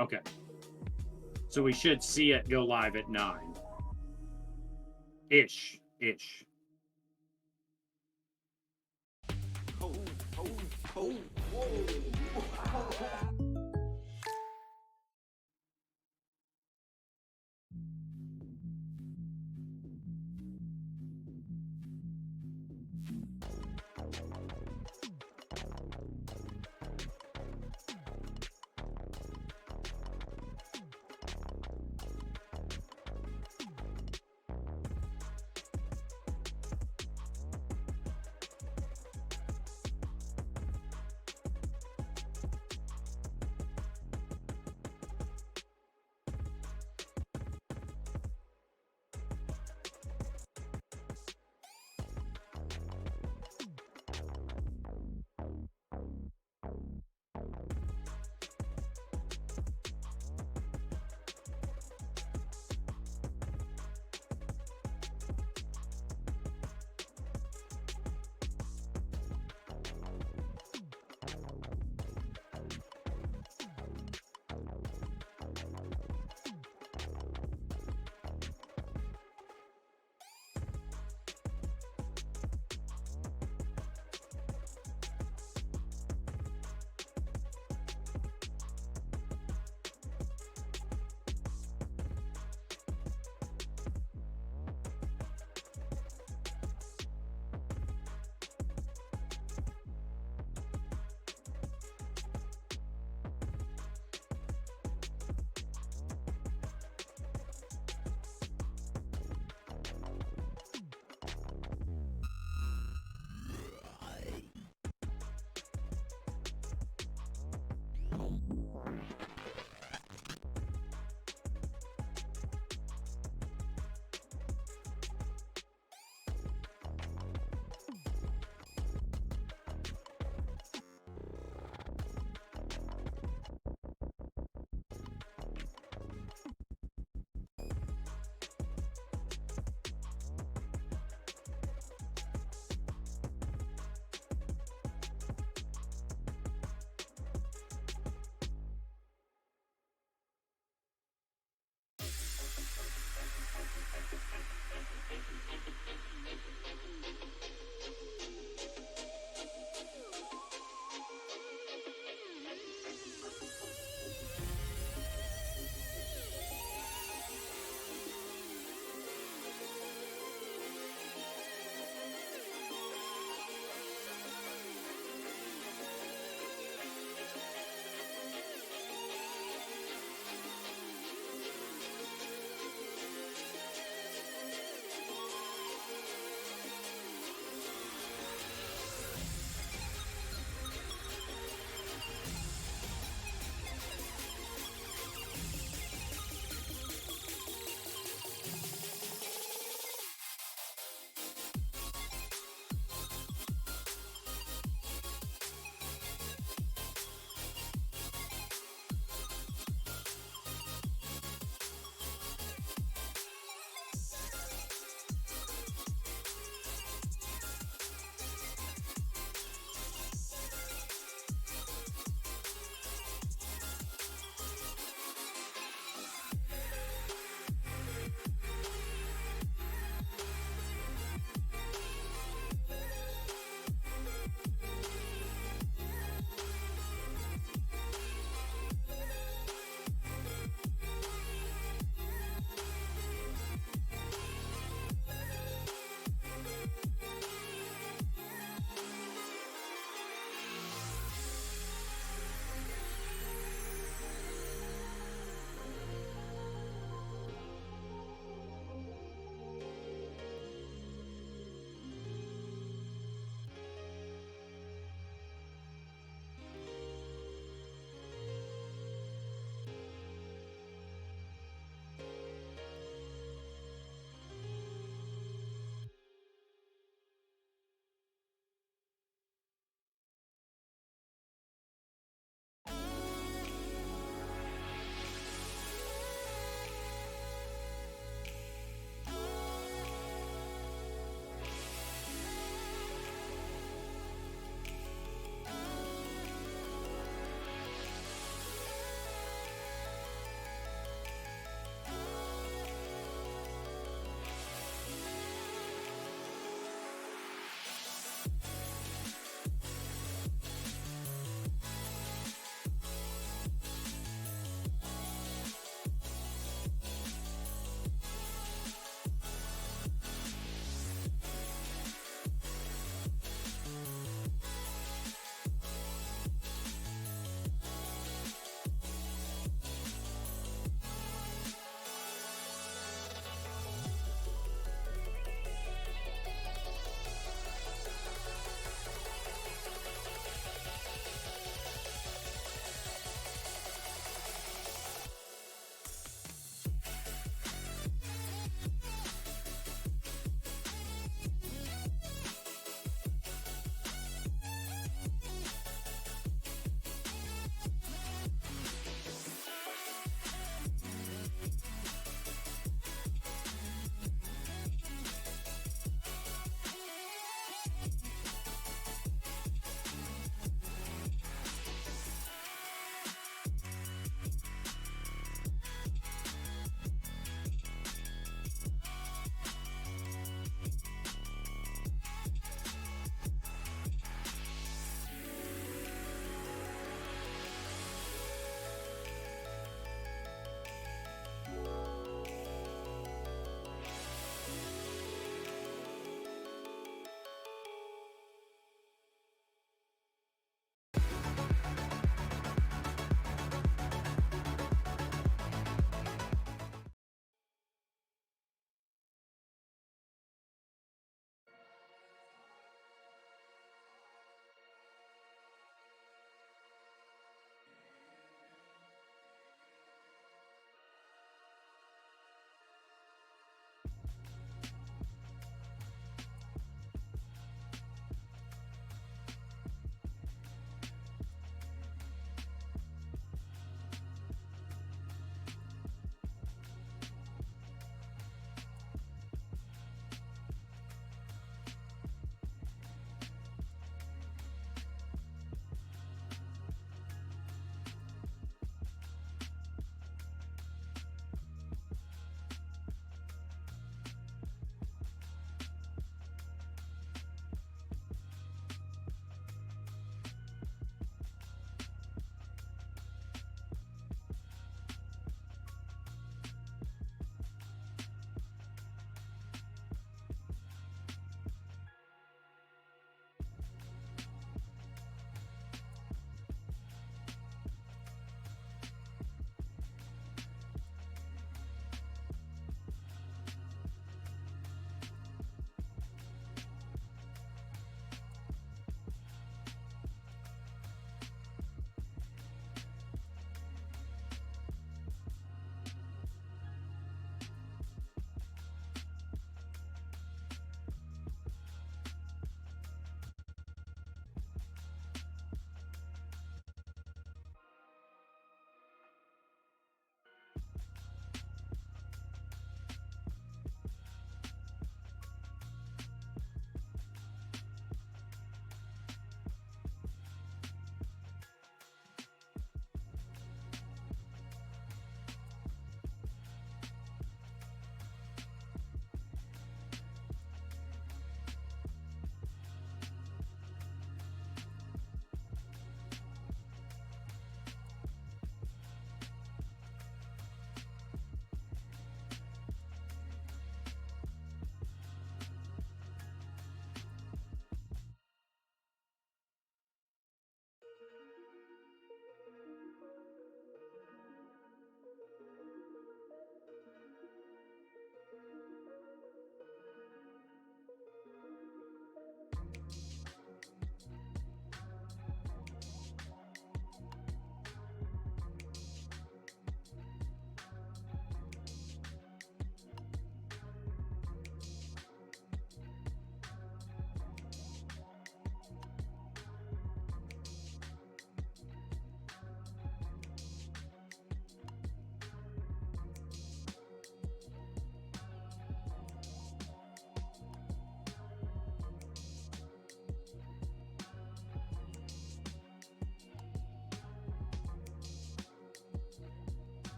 Okay. So we should see it go live at 9. Ish. Ho, ho, ho, whoa.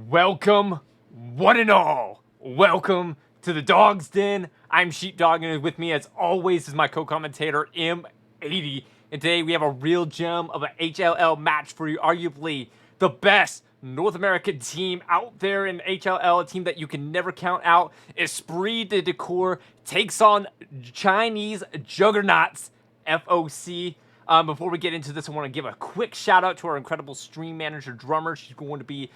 Welcome, one and all. Welcome to the Dog's Den. I'm Sheepdog, and with me, as always, is my co-commentator M80. And today we have a real gem of an HLL match for you. Arguably the best North American team out there in HLL, a team that you can never count out. Esprit de Decor takes on Chinese juggernauts FOC. Before we get into this, I want to give a quick shout out to our incredible stream manager, Drummer. She's going to be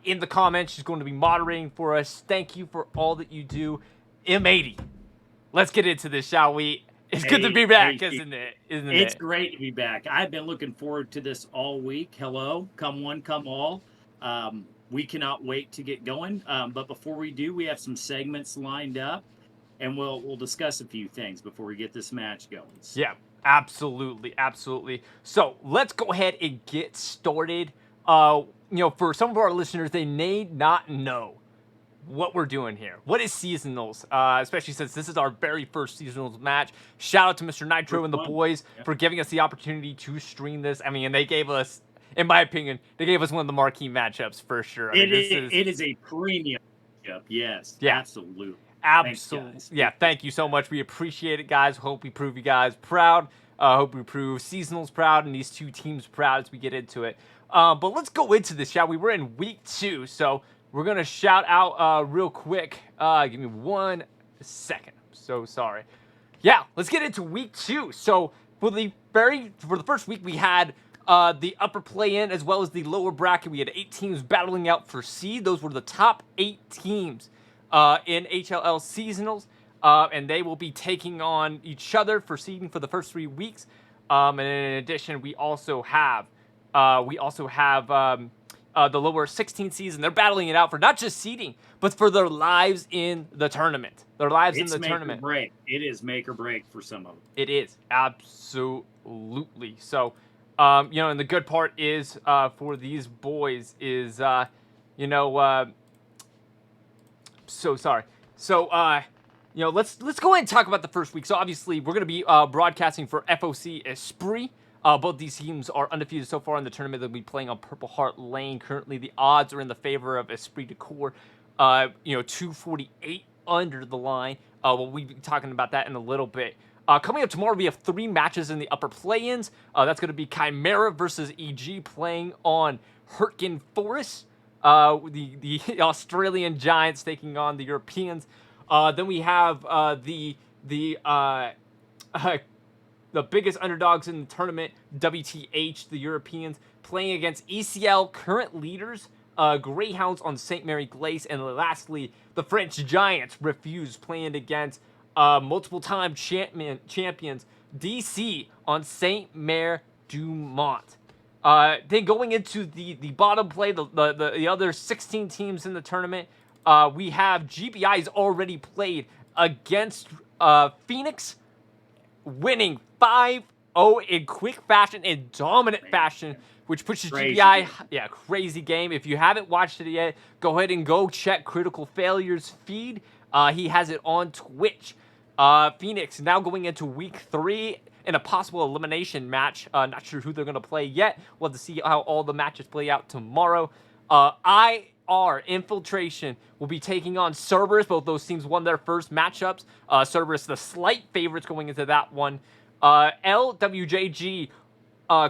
in the comments. She's going to be moderating for us. Thank you for all that you do. M80, let's get into this, shall we? It's good to be back, isn't it? It's great to be back. I've been looking forward to this all week. Hello, come one, come all. We cannot wait to get going. But before we do, we have some segments lined up, and we'll discuss a few things before we get this match going. Yeah. Absolutely. So let's go ahead and get started. For some of our listeners, they may not know what we're doing here. What is seasonals? Especially since this is our very first seasonals match. Shout out to Mr. Nitro and the boys for giving us the opportunity to stream this. I mean, and they gave us, in my opinion, one of the marquee matchups for sure. It is a premium matchup. Yes. Yeah. Absolutely. Absolutely. Yeah, thank you so much. We appreciate it, guys. Hope we prove you guys proud. Hope we prove Seasonals proud and these two teams proud as we get into it. But let's go into this, shall we? We're in week 2, so we're going to shout out real quick. Give me 1 second. I'm so sorry. Yeah, let's get into week 2. So for the first week, we had the upper play-in as well as the lower bracket. We had 8 teams battling out for seed. Those were the top 8 teams in HLL Seasonals, and they will be taking on each other for seeding for the first 3 weeks. And in addition, we also have the lower 16 seeds, and they're battling it out for not just seeding, but for their lives in the tournament. It's make or break. It is make or break for some of them. It is absolutely. So, and the good part is for these boys is so sorry. So, let's go ahead and talk about the first week. So, obviously, we're going to be broadcasting for FOC Esprit. Both these teams are undefeated so far in the tournament. They'll be playing on Purple Heart Lane. Currently, the odds are in the favor of Esprit de Corps. 248 under the line. We'll be talking about that in a little bit. Coming up tomorrow, we have 3 matches in the upper play-ins. That's going to be Chimera versus EG playing on Hurtgen Forest. The Australian Giants taking on the Europeans. Then we have the biggest underdogs in the tournament, WTH, the Europeans, playing against ECL current leaders, Greyhounds on St. Mary Glace, and lastly, the French Giants refuse, playing against multiple-time champions DC on St. Mare du Mont. Then going into the bottom play, the other 16 teams in the tournament, we have GBI's already played against Phoenix, winning 5-0 in quick fashion, in dominant fashion, which pushes GBI, crazy game. If you haven't watched it yet, go ahead and go check Critical Failure's feed. He has it on Twitch. Phoenix now going into week 3 in a possible elimination match. Not sure who they're going to play yet. We'll have to see how all the matches play out tomorrow. IR Infiltration will be taking on Cerberus. Both those teams won their first matchups. Cerberus, the slight favorites going into that one. LWJG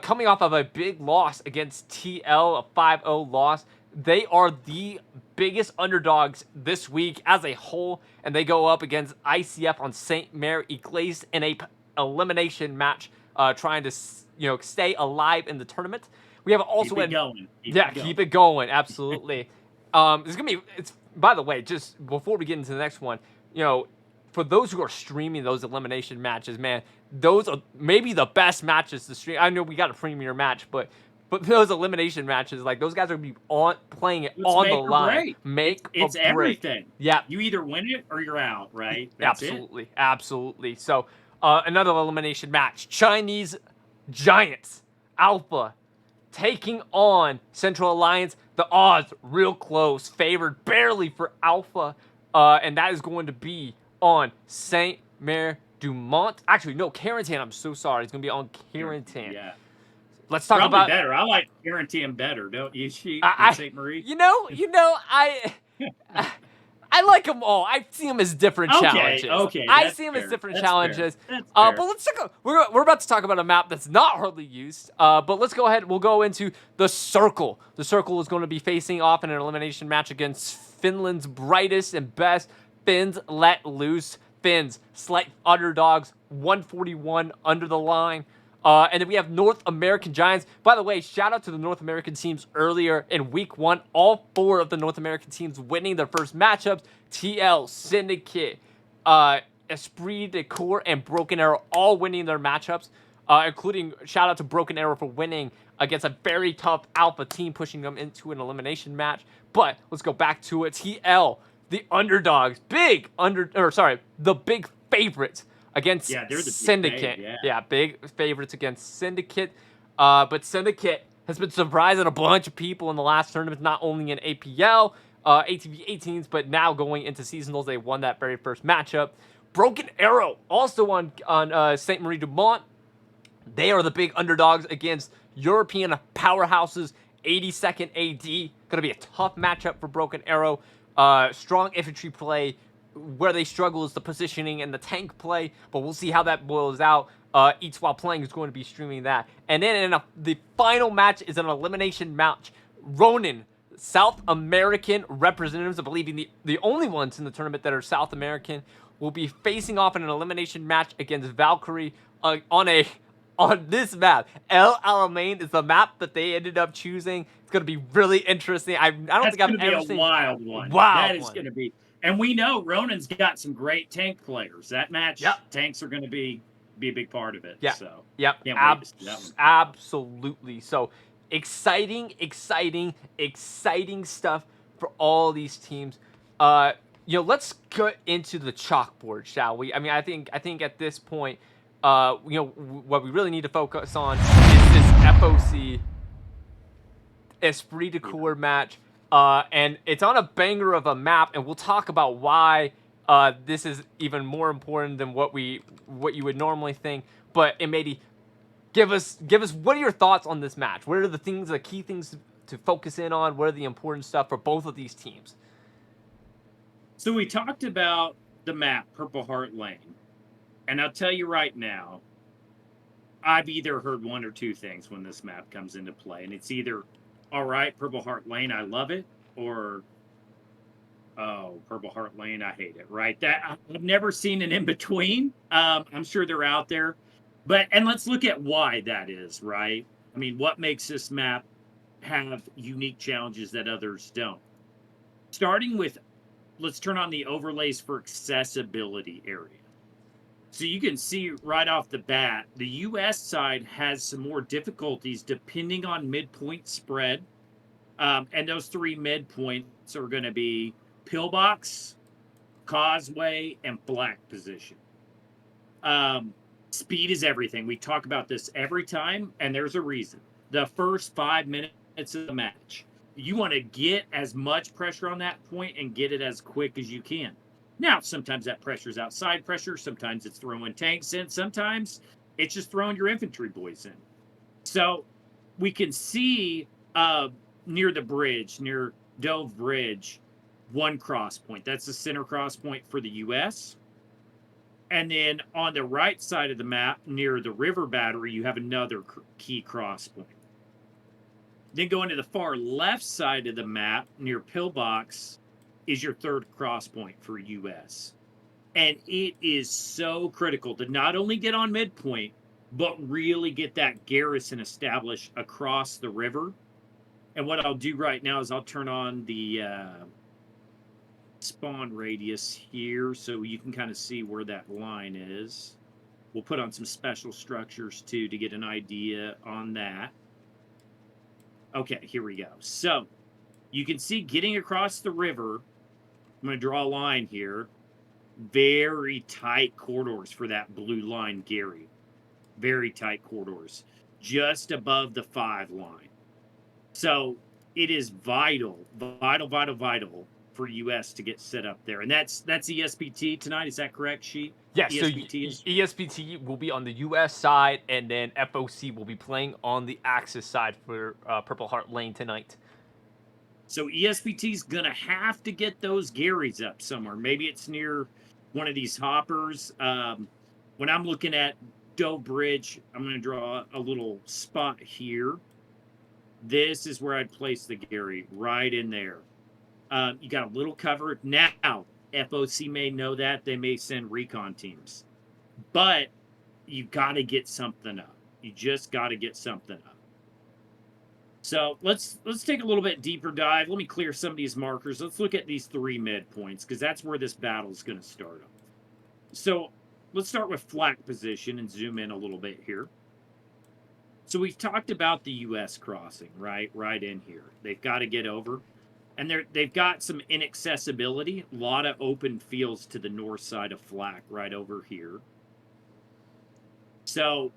coming off of a big loss against TL, a 5-0 loss. They are the biggest underdogs this week as a whole, and they go up against ICF on St. Mare Glace in a elimination match, trying to stay alive in the tournament. We have also keep it going. Absolutely. It's by the way, just before we get into the next one, for those who are streaming those elimination matches, man, those are maybe the best matches to stream. I know we got a premier match, but those elimination matches, like, those guys are going to be playing it on the line. It's everything. Yeah. You either win it or you're out, right? That's Absolutely. So, another elimination match. Chinese Giants Alpha taking on Central Alliance. The odds real close, favored barely for Alpha, and that is going to be on St. Mare du Mont. Actually, no, Carentan. I'm so sorry. It's going to be on Carentan. Yeah. let's talk Probably about better. I like guaranteeing better, don't you, Sheep, in I St. Marie? I like them all. I see them as different Okay, challenges. okay, I that's see them as fair. different That's fair. challenges. That's But fair. let's talk. We're about to talk about a map that's not hardly used. But let's go ahead. We'll go into the circle. The circle is going to be facing off in an elimination match against Finland's brightest and best. Finns let loose. Finns slight underdogs. 141 under the line. And then we have North American Giants. By the way, shout out to the North American teams earlier in week 1. All 4 of the North American teams winning their first matchups. TL, Syndicate, Esprit de Corps, and Broken Arrow all winning their matchups. Including shout out to Broken Arrow for winning against a very tough Alpha team, pushing them into an elimination match. But let's go back to it. TL, the underdogs, the big favorites against Yeah, they're the big Syndicate. fave, Yeah, big favorites against Syndicate. But Syndicate has been surprising a bunch of people in the last tournament, not only in APL, ATV 18s, but now going into seasonals. They won that very first matchup. Broken Arrow, also on St. Marie du Mont. They are the big underdogs against European powerhouses. 82nd AD. Going to be a tough matchup for Broken Arrow. Strong infantry play. Where they struggle is the positioning and the tank play, but we'll see how that boils out. Eats While Playing is going to be streaming that. And then the final match is an elimination match. Ronin, South American representatives, I believe the only ones in the tournament that are South American, will be facing off in an elimination match against Valkyrie on this map. El Alamein is the map that they ended up choosing. It's going to be really interesting. I don't That's think I've going to be ever a seen wild one. Wild That is one. going to be. And we know Ronin's got some great tank players. That match, Yep. tanks are going to be a big part of it. Yeah. So, Yep. can't wait to see that one. Absolutely. So exciting stuff for all these teams. Let's get into the chalkboard, shall we? I mean, I think at this point, what we really need to focus on is this FOC Esprit de Corps match. And it's on a banger of a map, and we'll talk about why this is even more important than what you would normally think. But maybe give us what are your thoughts on this match? What are the key things to focus in on? What are the important stuff for both of these teams? So we talked about the map, Purple Heart Lane. And I'll tell you right now, I've either heard one or two things when this map comes into play. And it's either, all right, Purple Heart Lane, I love it, or, oh, Purple Heart Lane, I hate it, right? I've never seen an in-between. I'm sure they're out there. And let's look at why that is, right? I mean, what makes this map have unique challenges that others don't? Starting with, let's turn on the overlays for accessibility area. So you can see right off the bat, the U.S. side has some more difficulties depending on midpoint spread. And those 3 midpoints are going to be pillbox, causeway, and flag position. Speed is everything. We talk about this every time, and there's a reason. The first 5 minutes of the match, you want to get as much pressure on that point and get it as quick as you can. Now, sometimes that pressure is outside pressure. Sometimes it's throwing tanks in. Sometimes it's just throwing your infantry boys in. So we can see near the bridge, near Dove Bridge, one cross point. That's the center cross point for the U.S. And then on the right side of the map, near the river battery, you have another key cross point. Then going to the far left side of the map, near Pillbox, is your third cross point for U.S. And it is so critical to not only get on midpoint, but really get that garrison established across the river. And what I'll do right now is I'll turn on the spawn radius here so you can kind of see where that line is. We'll put on some special structures too to get an idea on that. Okay, here we go. So you can see getting across the river, I'm going to draw a line here. Very tight corridors for that blue line, Gary. Very tight corridors. Just above the 5 line. So it is vital for US to get set up there. And that's ESPT tonight. Is that correct, Sheet? Yes, so ESPT is ESPT will be on the US side, and then FOC will be playing on the Axis side for Purple Heart Lane tonight. so ESPT's gonna have to get those Garys up somewhere. Maybe it's near one of these hoppers. When I'm looking at Doe Bridge, I'm gonna draw a little spot here. This is where I'd place the Gary, right in there. You got a little cover. Now, FOC may know that. They may send recon teams. But you got to get something up. You just got to get something up. So let's take a little bit deeper dive. Let me clear some of these markers. Let's look at these 3 midpoints, because that's where this battle is going to start up. So let's start with flak position and zoom in a little bit here. So we've talked about the U.S. crossing, right in here. They've got to get over. And they've got some inaccessibility, a lot of open fields to the north side of flak right over here. So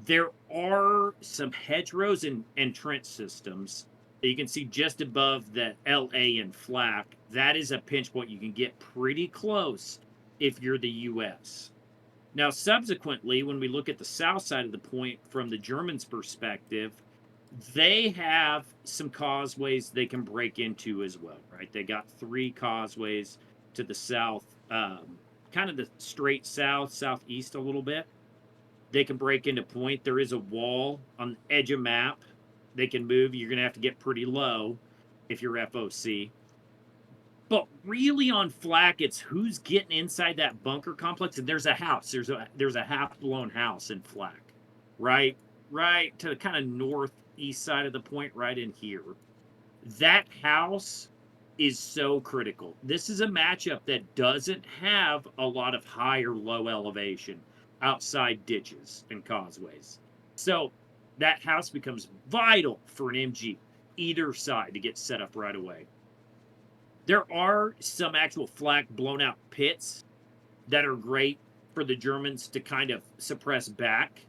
there are some hedgerows and trench systems that you can see just above the LA and flak. That is a pinch point. You can get pretty close if you're the U.S. Now, subsequently, when we look at the south side of the point from the Germans' perspective, they have some causeways they can break into as well, right? They got 3 causeways to the south, kind of the straight south, southeast a little bit. They can break into point. There is a wall on the edge of map. They can move. You're going to have to get pretty low if you're FOC. But really on flak, it's who's getting inside that bunker complex. And there's a house. There's a half-blown house in flak, right to the kind of northeast side of the point, right in here. That house is so critical. This is a matchup that doesn't have a lot of high or low elevation outside ditches and causeways. So that house becomes vital for an MG, either side, to get set up right away. There are some actual flak blown out pits that are great for the Germans to kind of suppress back.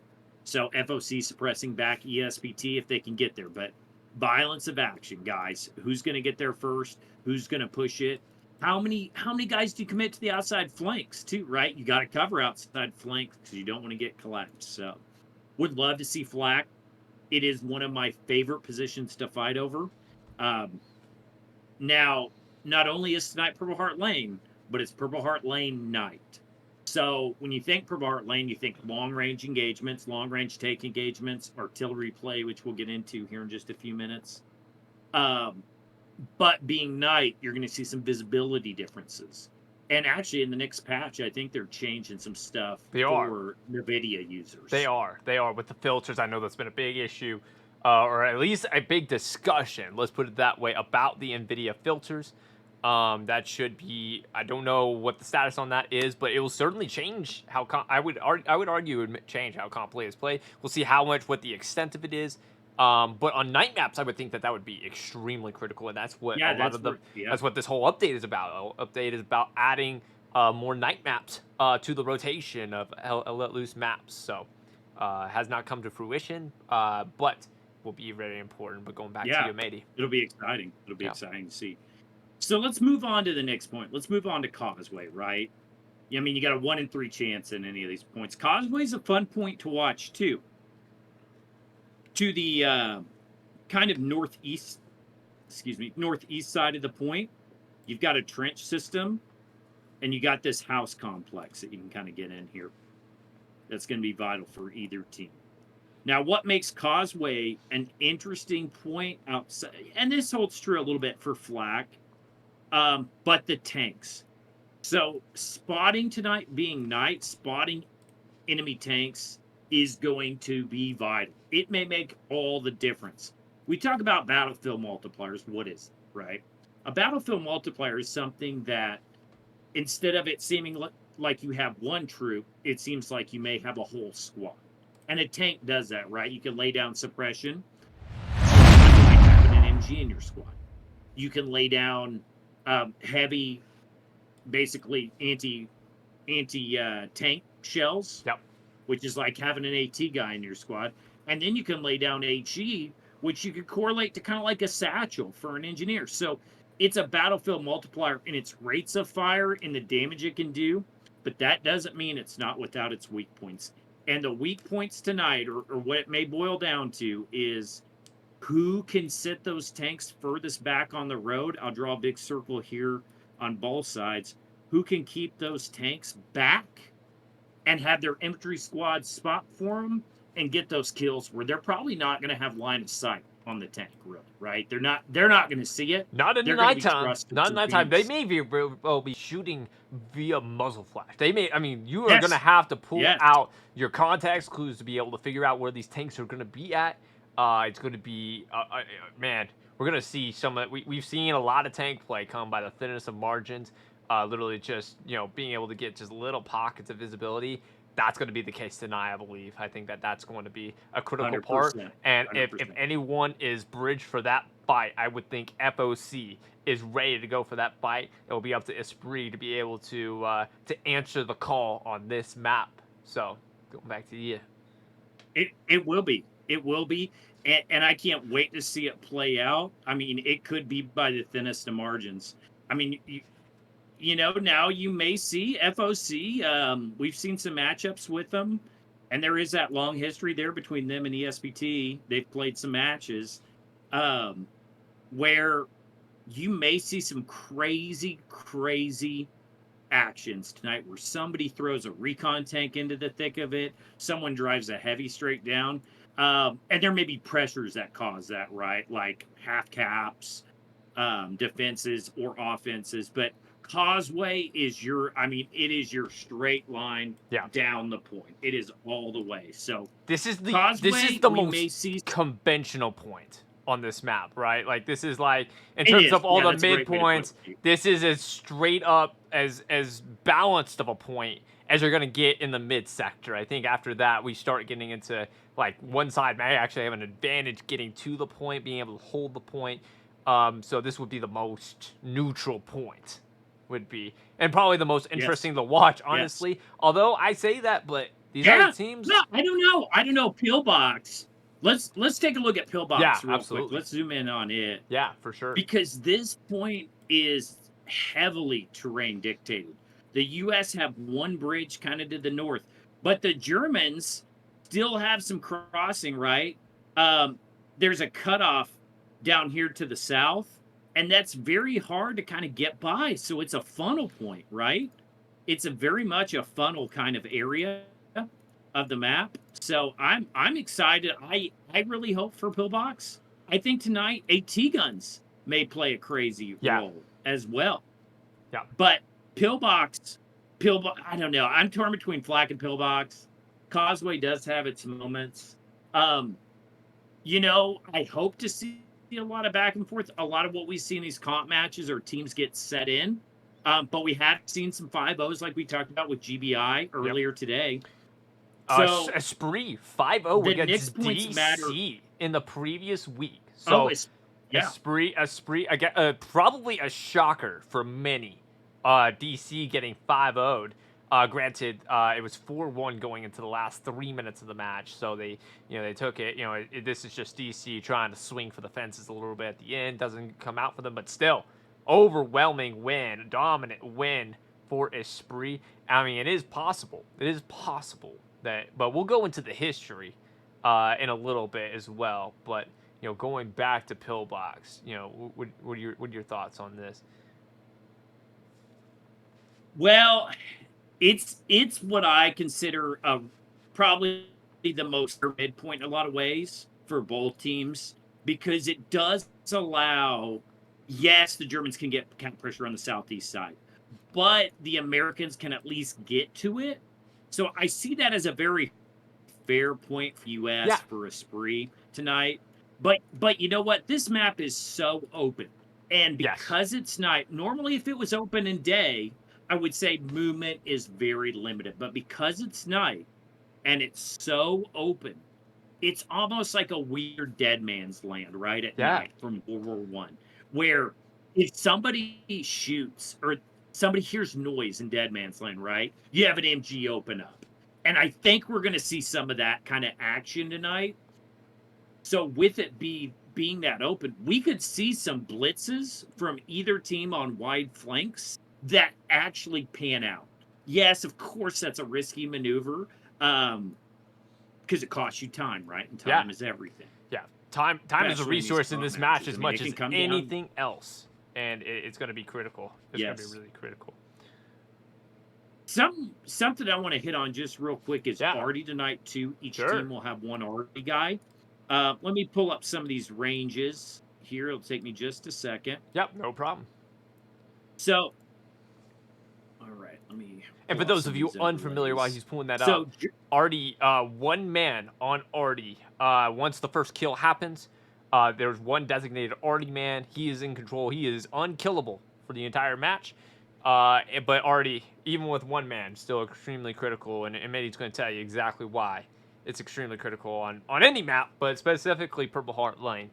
So FOC suppressing back ESPT if they can get there. But violence of action, guys. Who's going to get there first? Who's going to push it? How many guys do you commit to the outside flanks too, right? You got to cover outside flanks because you don't want to get collapsed. So would love to see flak. It is one of my favorite positions to fight over. Now, not only is tonight Purple Heart Lane, but it's Purple Heart Lane night. So when you think Purple Heart Lane, you think long-range engagements, long-range take engagements, artillery play, which we'll get into here in just a few minutes. But being night, you're going to see some visibility differences. And actually, in the next patch, I think they're changing some stuff for NVIDIA users. They are with the filters. I know that's been a big issue, or at least a big discussion. Let's put it that way about the NVIDIA filters. That should be. I don't know what the status on that is, but it will certainly change how. I would argue it would change how comp play is played. We'll see what the extent of it is. But on night maps, I would think that would be extremely critical, and that's what that's what this whole update is about. Update is about adding more night maps to the rotation of let loose maps. So has not come to fruition, but will be very important. But going back to you, Matey, it'll be exciting. It'll be exciting to see. So let's move on to the next point. Let's move on to Causeway, right? I mean, you got a 1 in 3 chance in any of these points. Causeway's a fun point to watch too. To the kind of northeast side of the point, you've got a trench system, and you got this house complex that you can kind of get in here. That's going to be vital for either team. Now, what makes Causeway an interesting point outside, and this holds true a little bit for flak, but the tanks. So spotting tonight being night, spotting enemy tanks is going to be vital. It may make all the difference. We talk about battlefield multipliers. What is it, right? A battlefield multiplier is something that instead of it seeming like you have one troop, it seems like you may have a whole squad. And a tank does that, right? You can lay down suppression. So you might have an MG in your squad. You can lay down heavy, basically anti-tank shells. Yep. Which is like having an AT guy in your squad. And then you can lay down HE, which you could correlate to kind of like a satchel for an engineer. So it's a battlefield multiplier in its rates of fire and the damage it can do, but that doesn't mean it's not without its weak points. And the weak points tonight, or what it may boil down to, is who can sit those tanks furthest back on the road. I'll draw a big circle here on both sides. Who can keep those tanks back and have their infantry squad spot for them and get those kills where they're probably not going to have line of sight on the tank, really, right? They're not going to see it. Not in the They're going to be nighttime. thrust Not in to nighttime. They beams. may be shooting via muzzle flash. They may. I mean, you are Yes. going to have to pull Yes. out your context clues to be able to figure out where these tanks are going to be at. It's going to be, man. We're going to see some. We've seen a lot of tank play come by the thinness of margins. Literally just being able to get just little pockets of visibility. That's going to be the case tonight, I believe. I think that's going to be a critical part. 100%. And if 100%. anyone is bridged for that fight, I would think FOC is ready to go for that fight. It will be up to Esprit to be able to answer the call on this map. So, going back to you. It will be. It will be. And I can't wait to see it play out. I mean, it could be by the thinnest of margins. I mean, now you may see FOC. We've seen some matchups with them, and there is that long history there between them and ESPT. They've played some matches where you may see some crazy, crazy actions tonight where somebody throws a recon tank into the thick of it, someone drives a heavy straight down, and there may be pressures that cause that, right? Like half caps, defenses or offenses, but Causeway is it is your straight line down the point. It is all the way. So this is the may most see conventional point on this map, right? Like this is like in terms of all the midpoints, this is as straight up as balanced of a point as you're gonna get in the mid sector. I think after that we start getting into like one side may actually have an advantage getting to the point, being able to hold the point. So this would be the most neutral point. Would be, and probably the most interesting to watch, honestly. Yes. Although I say that, but these other teams. No, I don't know. Pillbox. Let's take a look at Pillbox real quick. Let's zoom in on it. Yeah, for sure. Because this point is heavily terrain dictated. The U.S. have one bridge kind of to the north, but the Germans still have some crossing, right? There's a cutoff down here to the south. And that's very hard to kind of get by. So it's a funnel point, right? It's a very much a funnel kind of area of the map. So I'm excited. I really hope for Pillbox. I think tonight AT guns may play a crazy role as well. Yeah. But Pillbox, I don't know. I'm torn between Flak and Pillbox. Causeway does have its moments. I hope to see a lot of back and forth. A lot of what we see in these comp matches are teams get set in. But we have seen some 5-0s like we talked about with GBI earlier today. So Esprit 5-0 against DC in the previous week. So Esprit again, probably a shocker for many. DC getting 5-0'd. Granted, it was 4-1 going into the last 3 minutes of the match, so they took it. This is just DC trying to swing for the fences a little bit at the end. Doesn't come out for them, but still, overwhelming win, dominant win for Esprit. I mean, it is possible. It is possible but we'll go into the history in a little bit as well. But going back to Pillbox, what are your thoughts on this? Well, it's what I consider probably the most midpoint in a lot of ways for both teams, because it does allow, yes, the Germans can get counter pressure on the southeast side, but the Americans can at least get to it. So I see that as a very fair point for U.S. for Esprit tonight. But you know what? This map is so open. And because it's night, normally if it was open in day, I would say movement is very limited. But because it's night and it's so open, it's almost like a weird dead man's land, right? At night from World War I, where if somebody shoots or somebody hears noise in dead man's land, right? You have an MG open up. And I think we're going to see some of that kind of action tonight. So with it being that open, we could see some blitzes from either team on wide flanks that actually pan out. Yes, of course, that's a risky maneuver because it costs you time, right? And time is everything. Yeah, time is a Especially in these resource in close this match matches. as I mean, much it can as come down. anything else, and it's going to be critical. It's going to Yes. be really critical. Something I want to hit on just real quick is Arty tonight too. Each team will have one Arty guy. Let me pull up some of these ranges here. It'll take me just a second. Yep, no problem. So, all right, let me. And for those of you unfamiliar, while he's pulling that up, Arty, one man on Arty. Once the first kill happens, there's one designated Arty man. He is in control. He is unkillable for the entire match. But Arty, even with one man, still extremely critical, and Matey's going to tell you exactly why it's extremely critical on any map, but specifically Purple Heart Lane.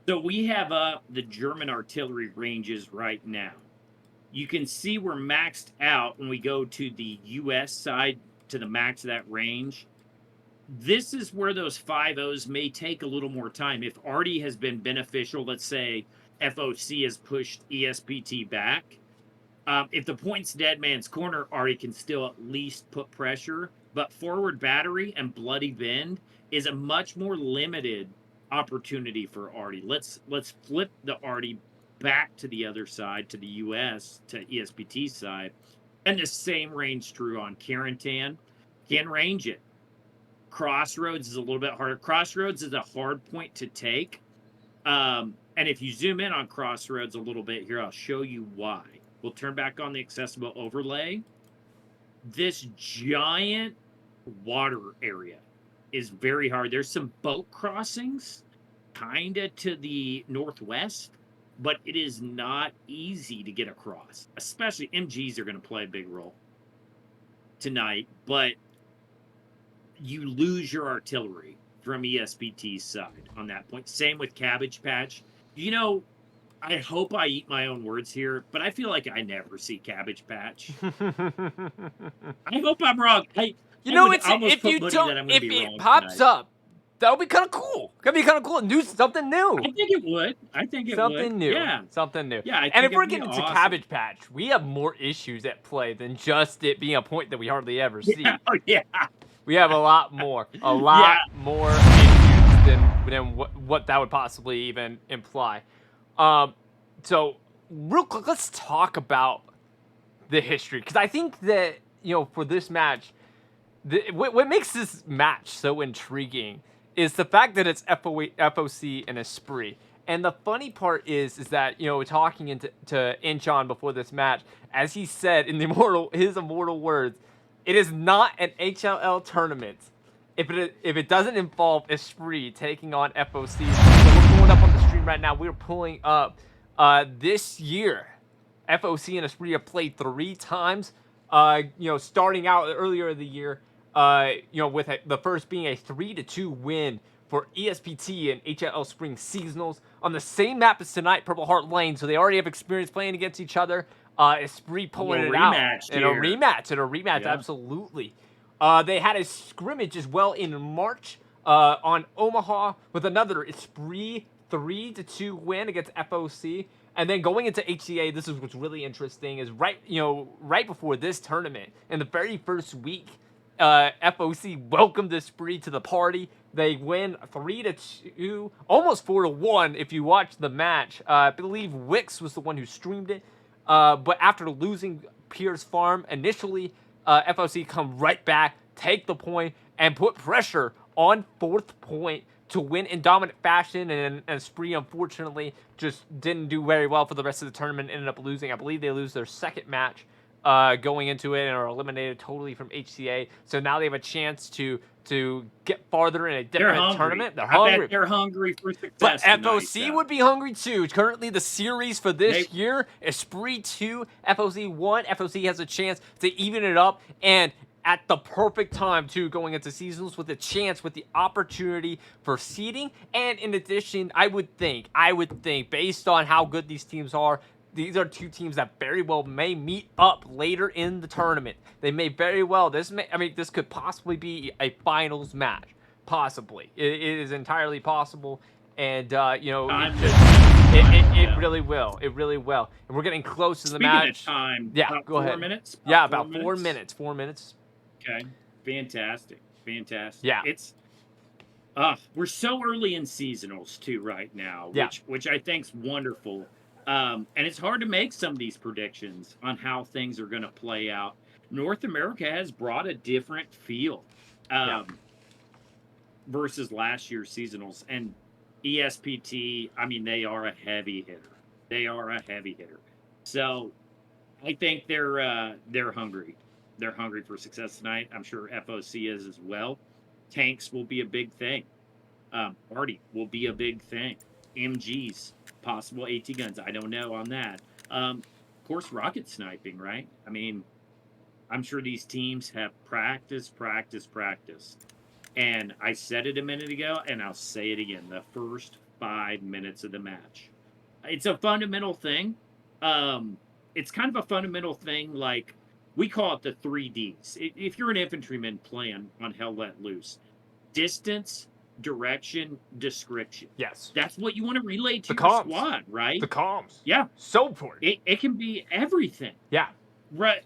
So we have the German artillery ranges right now. You can see we're maxed out when we go to the U.S. side to the max of that range. This is where those 5-0s may take a little more time. If Arty has been beneficial, let's say FOC has pushed ESPT back. If the point's dead man's corner, Arty can still at least put pressure. But forward battery and bloody bend is a much more limited opportunity for Arty. Let's flip the Arty back to the other side, to the US, to ESPT side. And the same range true on Carentan. Can range it. Crossroads is a little bit harder. Crossroads is a hard point to take. And if you zoom in on Crossroads a little bit here, I'll show you why. We'll turn back on the accessible overlay. This giant water area is very hard. There's some boat crossings kind of to the northwest, but it is not easy to get across. Especially MGs are going to play a big role tonight, but you lose your artillery from ESPT's side on that point. Same with Cabbage Patch. You know, I hope I eat my own words here, but I feel like I never see Cabbage Patch. I hope I'm wrong. If it pops up, that'll be kind of cool. Could be kind of cool. Something new. I think it would. Something new. Yeah. Something new. Yeah. And if we're getting to Cabbage Patch, we have more issues at play than just it being a point that we hardly ever see. Yeah. We have a lot more more issues than what that would possibly even imply. So real quick, let's talk about the history, because I think that, for this match, what makes this match so intriguing is the fact that it's FOC and Esprit. And the funny part is that, talking to Inchon before this match, as he said in his immortal words, it is not an HLL tournament if it doesn't involve Esprit taking on FOC. So we're pulling up on the stream right now. We're pulling up this year. FOC and Esprit have played 3 times. Starting out earlier in the year, with the first being a 3-2 win for ESPT and HLL Spring Seasonals on the same map as tonight, Purple Heart Lane. So they already have experience playing against each other. Esprit pulling it out in a rematch. Yeah. Absolutely. They had a scrimmage as well in March on Omaha with another Esprit 3-2 win against FOC. And then going into HCA, this is what's really interesting, is right before this tournament, in the very first week, FOC welcomed Esprit to the party. They win 3-2, almost 4-1 if you watch the match. I believe Wix was the one who streamed it. But after losing Pierce Farm initially, FOC come right back, take the point, and put pressure on 4th point to win in dominant fashion. And Esprit, unfortunately, just didn't do very well for the rest of the tournament, ended up losing. I believe they lose their second match going into it and are eliminated totally from HCA. So now they have a chance to get farther in a different tournament. They're hungry. I bet they're hungry for success. But FOC would be hungry too. Currently, the series for this year, Esprit 2, FOC 1. FOC has a chance to even it up, and at the perfect time too, going into seasons with the opportunity for seeding. And in addition, I would think, based on how good these teams are, these are 2 teams that very well may meet up later in the tournament. They may very well, this could possibly be a finals match possibly. It is entirely possible, and it really will. It really will. And we're getting close to the Speaking match. of time, Yeah, about go 4 ahead. minutes? Yeah, About about 4 minutes. 4 minutes. Okay. Fantastic. Fantastic. Yeah. It's we're so early in seasonals too right now, Yeah. which I think's wonderful. And it's hard to make some of these predictions on how things are going to play out. North America has brought a different feel Yeah. versus last year's seasonals, and ESPT. I mean, they are a heavy hitter. They are a heavy hitter. So I think they're hungry. They're hungry for success tonight. I'm sure FOC is as well. Tanks will be a big thing. Party will be a big thing. MGs, possible AT guns. I don't know on that. Of course, rocket sniping, right? I mean, I'm sure these teams have practice, practice, practice. And I said it a minute ago, and I'll say it again. The first 5 minutes of the match. It's a fundamental thing. It's kind of a fundamental thing, like we call it the 3Ds. If you're an infantryman playing on Hell Let Loose, distance, direction, description. Yes. That's what you want to relay to The your comms. squad, right? The comms. Yeah. So important. It can be everything. Yeah. Right.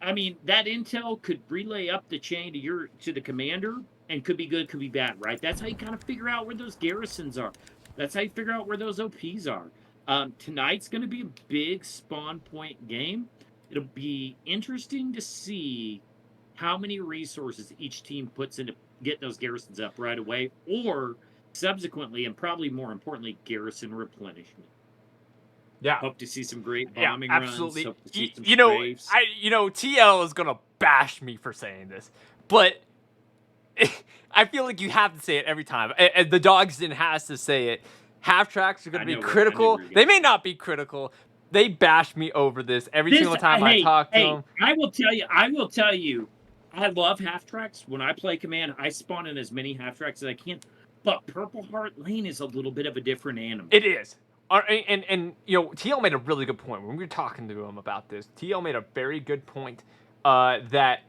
I mean, that intel could relay up the chain to the commander, and could be good, could be bad, right? That's how you kind of figure out where those garrisons are. That's how you figure out where those OPs are. Tonight's going to be a big spawn point game. It'll be interesting to see how many resources each team puts into getting those garrisons up right away, or subsequently, and probably more importantly, garrison replenishment. Yeah. Hope to see some great Yeah, bombing absolutely. runs. Hope to see some You know, straves. TL is gonna bash me for saying this, but I feel like you have to say it every time. And the Dogsden has to say it. Half tracks are gonna be critical. They may not be critical. They bash me over this every single time I talk to them. I will tell you, I love half tracks. When I play command, I spawn in as many half tracks as I can. But Purple Heart Lane is a little bit of a different animal. It is. And TL made a really good point when we were talking to him about this. TL made a very good point that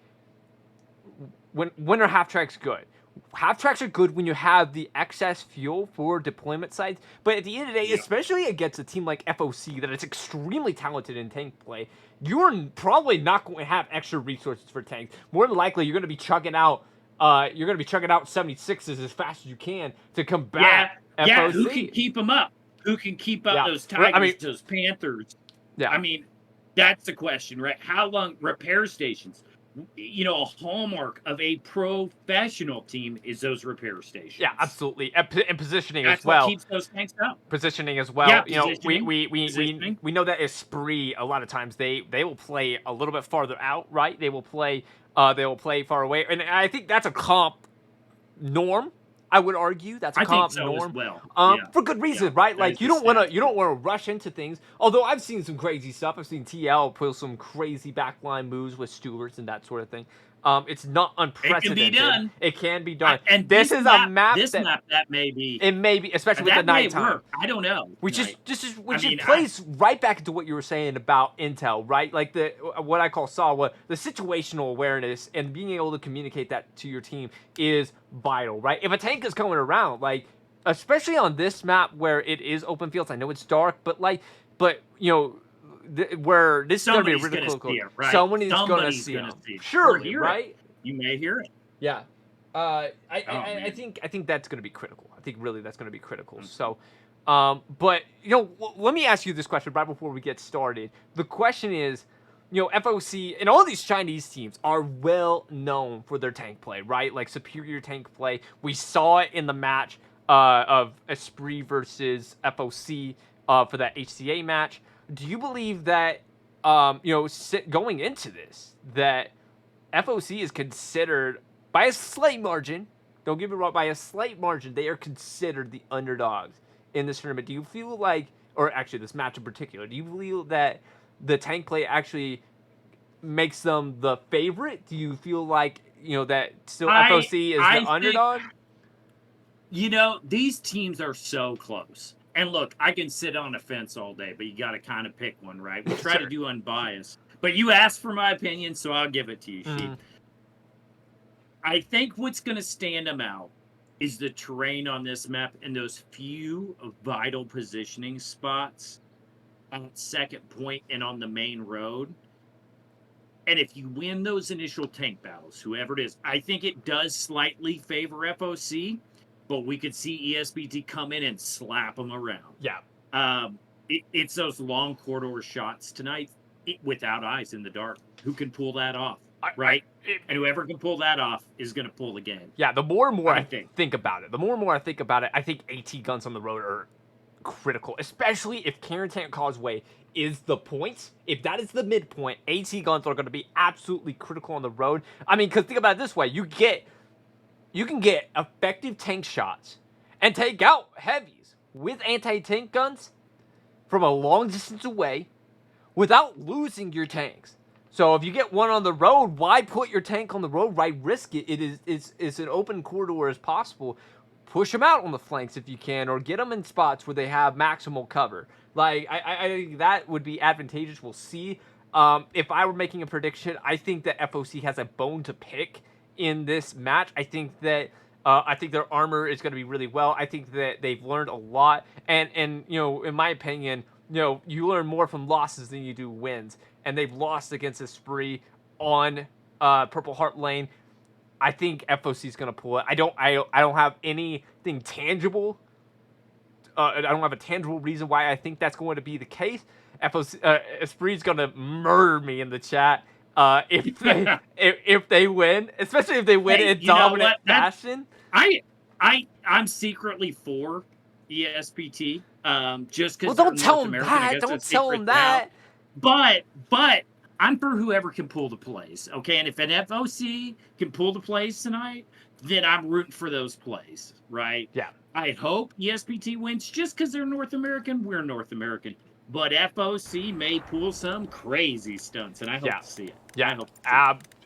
when are half tracks good? Half tracks are good when you have the excess fuel for deployment sites, but at the end of the day, especially against a team like FOC that is extremely talented in tank play, you're probably not going to have extra resources for tanks. More than likely, you're going to be chugging out 76s as fast as you can to combat FOC. Yeah, who can keep them up? Who can keep up those Tigers, those Panthers? Yeah. I mean, that's the question, right? How long repair stations? You know, a hallmark of a professional team is those repair stations. Yeah, absolutely, and positioning that's as well. What keeps those tanks up. Positioning as well. Yeah, you know, we know that Esprit a lot of times they will play a little bit farther out, right? They will play far away, and I think that's a comp norm. I would argue that's a comp norm. As well. For good reason, right? Like you don't want to rush into things. Although I've seen some crazy stuff. I've seen TL pull some crazy backline moves with Stewarts and that sort of thing. It's not unprecedented. It can be done. And this is a map. That may be. It may be, especially with the nighttime. I don't know. Which plays right back into what you were saying about intel, right? Like what I call SAW, the situational awareness and being able to communicate that to your team is vital, right? If a tank is coming around, like especially on this map where it is open fields, I know it's dark, but you know. Where this is going to be really critical. Right? Somebody's going to see it. Surely, right? You may hear it. Yeah. I think that's going to be critical. I think really that's going to be critical. Mm-hmm. So, but you know, let me ask you this question right before we get started. The question is, you know, FOC and all these Chinese teams are well known for their tank play, right? Like superior tank play. We saw it in the match of Esprit versus FOC for that HCA match. Do you believe that, going into this, that FOC is considered, by a slight margin, don't get me wrong, by a slight margin, they are considered the underdogs in this tournament? Do you feel like, or actually this match in particular, do you feel that the tank play actually makes them the favorite? Do you feel like, you know, that still FOC is the underdog? You know, these teams are so close. And look, I can sit on a fence all day, but you got to kind of pick one, right? We try to do unbiased. But you asked for my opinion, so I'll give it to you, Sheep. I think what's going to stand them out is the terrain on this map and those few vital positioning spots at second point and on the main road. And if you win those initial tank battles, whoever it is, I think it does slightly favor FOC, but we could see ESPT come in and slap them around. Yeah. It's those long corridor shots tonight without eyes in the dark. Who can pull that off, right? And whoever can pull that off is going to pull the game. Yeah, the more and more I think about it, I think AT guns on the road are critical, especially if Carentan Causeway is the point. If that is the midpoint, AT guns are going to be absolutely critical on the road. I mean, because think about it this way: you can get effective tank shots and take out heavies with anti-tank guns from a long distance away without losing your tanks. So if you get one on the road, why put your tank on the road? Why risk it? It's an open corridor as possible. Push them out on the flanks if you can, or get them in spots where they have maximal cover. Like, I think that would be advantageous. We'll see. If I were making a prediction, I think that FOC has a bone to pick in this match. I think their armor is going to be really well. I think that they've learned a lot. And in my opinion, you learn more from losses than you do wins. And they've lost against Esprit on Purple Heart Lane. I think FOC is going to pull it. I don't have anything tangible. I don't have a tangible reason why I think that's going to be the case. Esprit's going to murder me in the chat if they win, especially if they win in dominant fashion. I'm secretly for ESPT. Just because. Well, don't tell them that. Don't tell them that. But I'm for whoever can pull the plays, okay? And if an FOC can pull the plays tonight, then I'm rooting for those plays, right? Yeah. I hope ESPT wins just because they're North American. We're North American. But FOC may pull some crazy stunts, and I hope to see it. Yeah,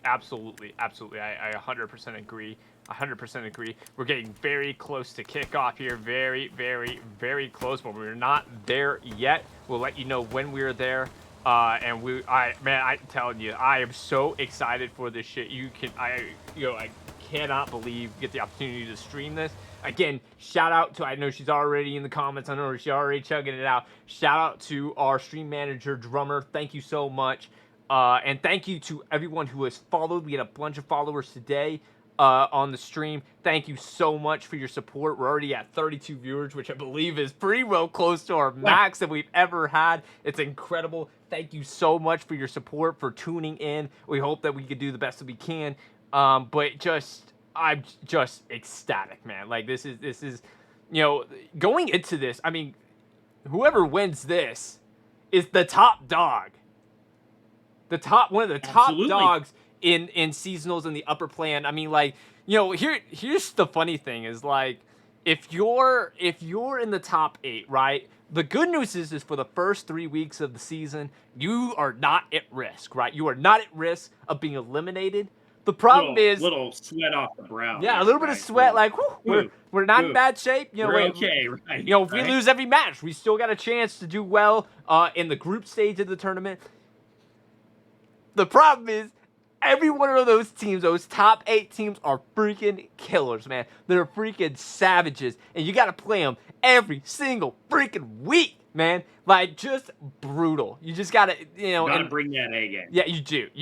absolutely. I 100% agree. 100% agree. We're getting very close to kickoff here. Very, very, very close, but we're not there yet. We'll let you know when we're there. I'm telling you, I am so excited for this shit. I cannot believe we get the opportunity to stream this. Again, shout out to, I know she's already in the comments. I know she's already chugging it out. Shout out to our stream manager, Drummer. Thank you so much. And thank you to everyone who has followed. We had a bunch of followers today on the stream. Thank you so much for your support. We're already at 32 viewers, which I believe is pretty well close to our max that we've ever had. It's incredible. Thank you so much for your support, for tuning in. We hope that we can do the best that we can. I'm just ecstatic, man. Like, this is, going into this, I mean, whoever wins this is the top dog. One of the top dogs in seasonals in the upper plan. I mean, like, here's the funny thing is, like, if you're in the top 8, right? The good news is for the first 3 weeks of the season, you are not at risk, right? You are not at risk of being eliminated. The problem is little sweat off the brow. Yeah, a little bit of sweat. Like, we're not in bad shape. We're okay, right? If we lose every match, we still got a chance to do well in the group stage of the tournament. The problem is, every one of those teams, those top 8 teams, are freaking killers, man. They're freaking savages, and you got to play them every single freaking week, man. Like, just brutal. You just got to, Gotta bring that A game. Yeah, you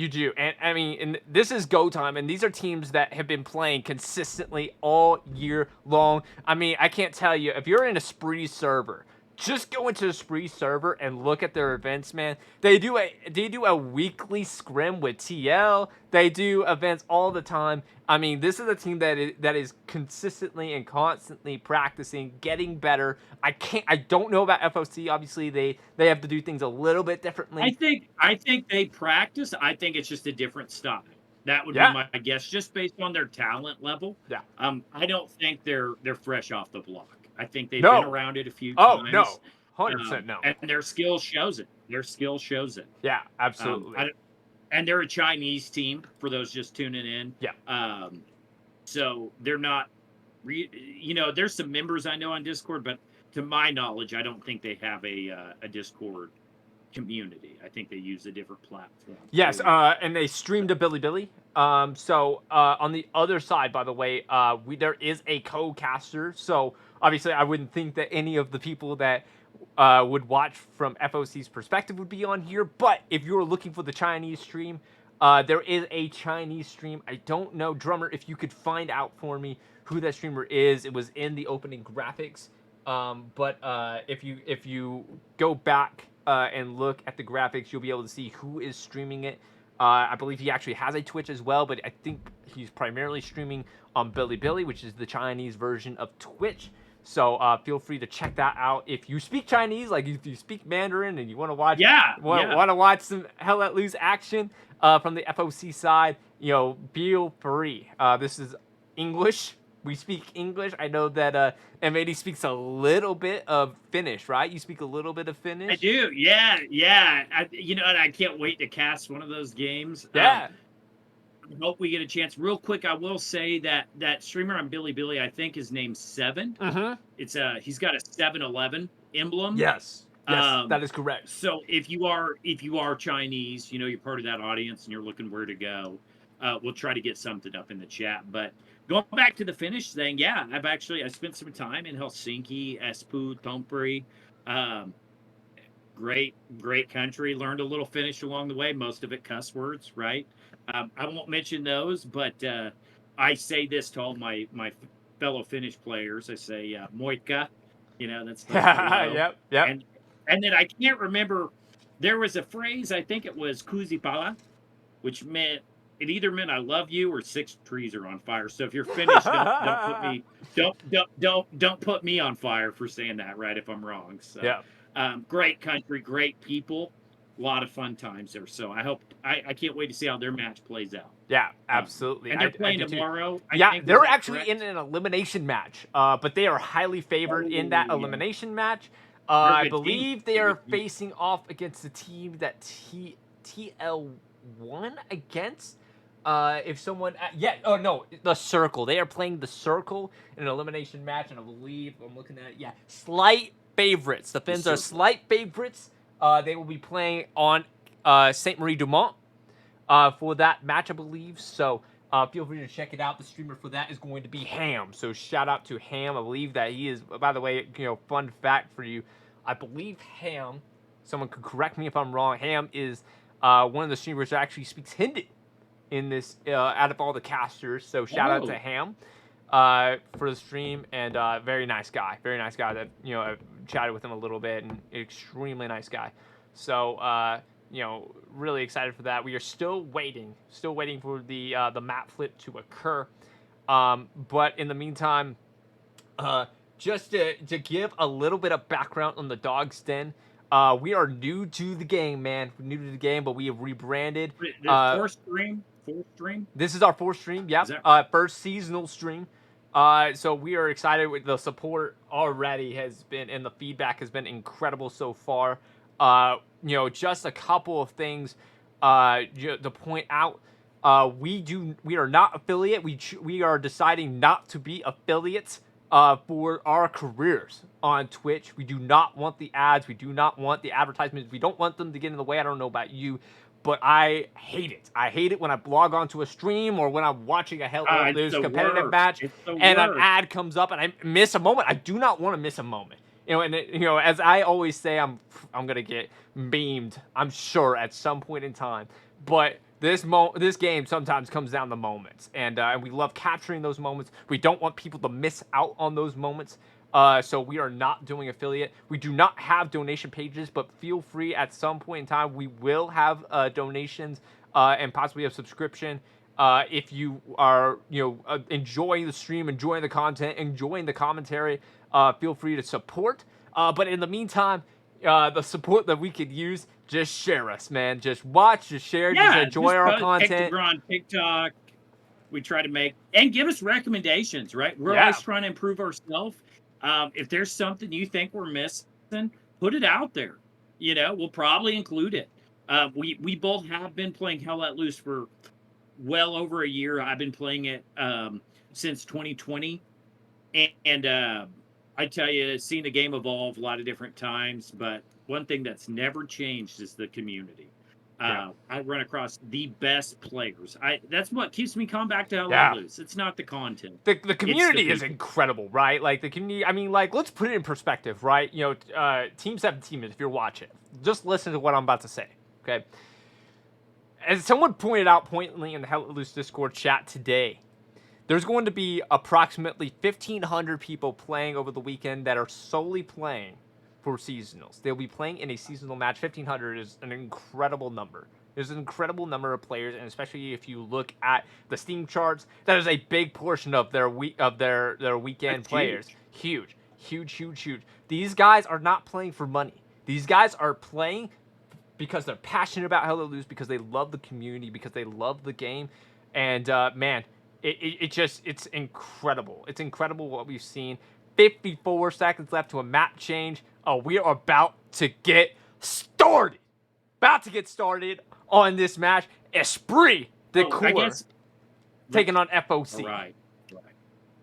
do. And, I mean, and this is go time, and these are teams that have been playing consistently all year long. I mean, I can't tell you, if you're in a Spree server, just go into the Spree server and look at their events, man. They do a weekly scrim with TL. They do events all the time. I mean, this is a team that is consistently and constantly practicing, getting better. I don't know about FOC. Obviously, they have to do things a little bit differently. I think they practice. I think it's just a different style. That would be my guess, just based on their talent level. Yeah. I don't think they're fresh off the block. I think they've been around it a few times. Oh, no. 100% no. And their skill shows it. Yeah, absolutely. And they're a Chinese team, for those just tuning in. Yeah. So they're not, there's some members I know on Discord, but to my knowledge, I don't think they have a Discord community. I think they use a different platform. Yes, and they stream to Bilibili. So on the other side, by the way, there is a co-caster. So obviously, I wouldn't think that any of the people that would watch from FOC's perspective would be on here. But if you're looking for the Chinese stream, there is a Chinese stream. I don't know, Drummer, if you could find out for me who that streamer is. It was in the opening graphics. But if you go back and look at the graphics, you'll be able to see who is streaming it. I believe he actually has a Twitch as well, but I think he's primarily streaming on Bilibili, which is the Chinese version of Twitch. So feel free to check that out if you speak Chinese, like if you speak Mandarin and you want to watch, want to watch some Hell Let Loose action from the FOC side. Feel free. This is English. We speak English. I know that M80 speaks a little bit of Finnish, right? You speak a little bit of Finnish? I do. Yeah. And I can't wait to cast one of those games. Yeah. I hope we get a chance. Real quick, I will say that streamer on Bilibili, I think his name's Seven. Mm-hmm. He's got a 7-Eleven emblem. Yes, that is correct. So if you are Chinese, you're part of that audience and you're looking where to go, we'll try to get something up in the chat. But going back to the Finnish thing, yeah, I spent some time in Helsinki, Espoo, Tampere. Great country. Learned a little Finnish along the way. Most of it cuss words, right? I won't mention those, but I say this to all my fellow Finnish players. I say moikka. That's yep. And then I can't remember. There was a phrase. I think it was kusipala, which meant either meant I love you or 6 trees are on fire. So if you're Finnish, don't put me on fire for saying that, right? If I'm wrong. So yeah. Great country, great people. A lot of fun times there. So I can't wait to see how their match plays out. Yeah, absolutely. And they're playing tomorrow. They're actually in an elimination match, but they are highly favored in that elimination match. I believe they are facing off against the team that TL won against. If someone, the Circle. They are playing the Circle in an elimination match, and I believe I'm looking at it. Slight favorites. The Finns are slight favorites. They will be playing on Saint Marie Dumont for that match, I believe. So feel free to check it out. The streamer for that is going to be Ham. So shout out to Ham. I believe that he is. By the way, fun fact for you. I believe Ham. Someone could correct me if I'm wrong. Ham is one of the streamers that actually speaks Hindi in this out of all the casters. So shout out to Ham for the stream, and very nice guy that I've chatted with him a little bit, and extremely nice guy. So really excited for that. We are still waiting for the map flip to occur, but in the meantime, just to give a little bit of background on the Dog's Den. We are new to the game, man. We're new to the game, but we have rebranded. Fourth stream. This is our 4th stream. Yep. First seasonal stream. So we are excited with the support already and the feedback has been incredible so far. Just a couple of things to point out. We are not affiliate. We are deciding not to be affiliates for our careers on Twitch. We do not want the ads. We do not want the advertisements. We don't want them to get in the way. I don't know about you, but I hate it. I hate it when I log onto a stream or when I'm watching a Hell Let Loose competitive match and an ad comes up and I miss a moment. I do not want to miss a moment. As I always say, I'm gonna get beamed, I'm sure, at some point in time. But this game sometimes comes down to moments, and we love capturing those moments. We don't want people to miss out on those moments. So we are not doing affiliate. We do not have donation pages, but feel free at some point in time. We will have donations and possibly a subscription. If you are, enjoying the stream, enjoying the content, enjoying the commentary, feel free to support. But in the meantime, the support that we could use, just share us, man. Just watch, just share, just enjoy our content. On TikTok. We try to make and give us recommendations, right? We're always trying to improve ourselves. If there's something you think we're missing, put it out there. We'll probably include it. We both have been playing Hell Let Loose for well over a year. I've been playing it since 2020, and I tell you, seen the game evolve a lot of different times, but one thing that's never changed is the community. Yeah. I run across the best players. That's what keeps me coming back to Hell Let Yeah. Loose. It's not the content. The It's the community is people. incredible, right? Like the community. I mean, like let's put it in perspective, right? Team 17. If you're watching, just listen to what I'm about to say. Okay. As someone pointed out pointedly in the Hell Let Loose Discord chat today, there's going to be approximately 1,500 people playing over the weekend that are solely playing for seasonals. They'll be playing in a seasonal match. 1,500 is an incredible number. There's an incredible number of players, and especially if you look at the Steam charts, that is a big portion of their weekend That's players. huge. Huge. These guys are not playing for money. These guys are playing because they're passionate about Hell Let Loose, because they love the community, because they love the game, and man, it's incredible. It's incredible what we've seen. 54 seconds left to a map change. Oh, we are about to get started. About to get started on this match. Esprit, the cooler, taking on FOC. Right.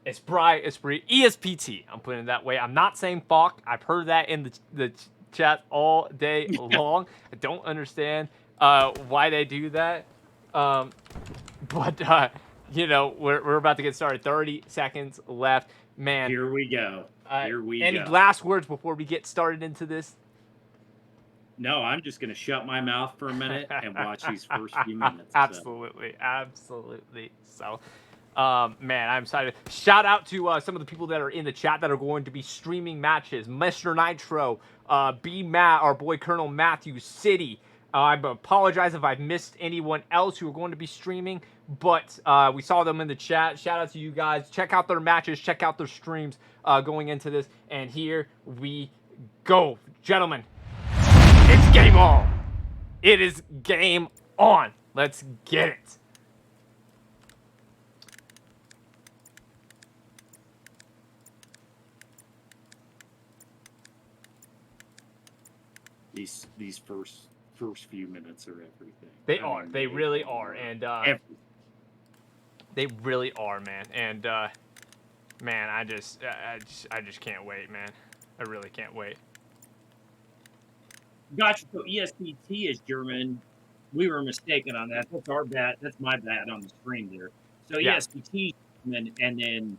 Esprit, ESPT. I'm putting it that way. I'm not saying FOC. I've heard that in the chat all day long. I don't understand why they do that. But we're about to get started. 30 seconds left. Man. Here we go. Any last words before we get started into this? No, I'm just going to shut my mouth for a minute and watch these first few minutes. Absolutely. So, man, I'm excited. Shout out to some of the people that are in the chat that are going to be streaming matches. Mr. Nitro, B. Matt, our boy Colonel Matthew, City. I apologize if I've missed anyone else who are going to be streaming, but we saw them in the chat. Shout out to you guys. Check out their matches. Check out their streams going into this. And here we go. Gentlemen, it's game on. It is game on. Let's get it. These first few minutes are everything. They really are, and they really are, man. And man, I just can't wait, man. I really can't wait. Gotcha. So ESPT is German. We were mistaken on that. That's our bad. That's my bad on the screen there. So yeah. ESPT and then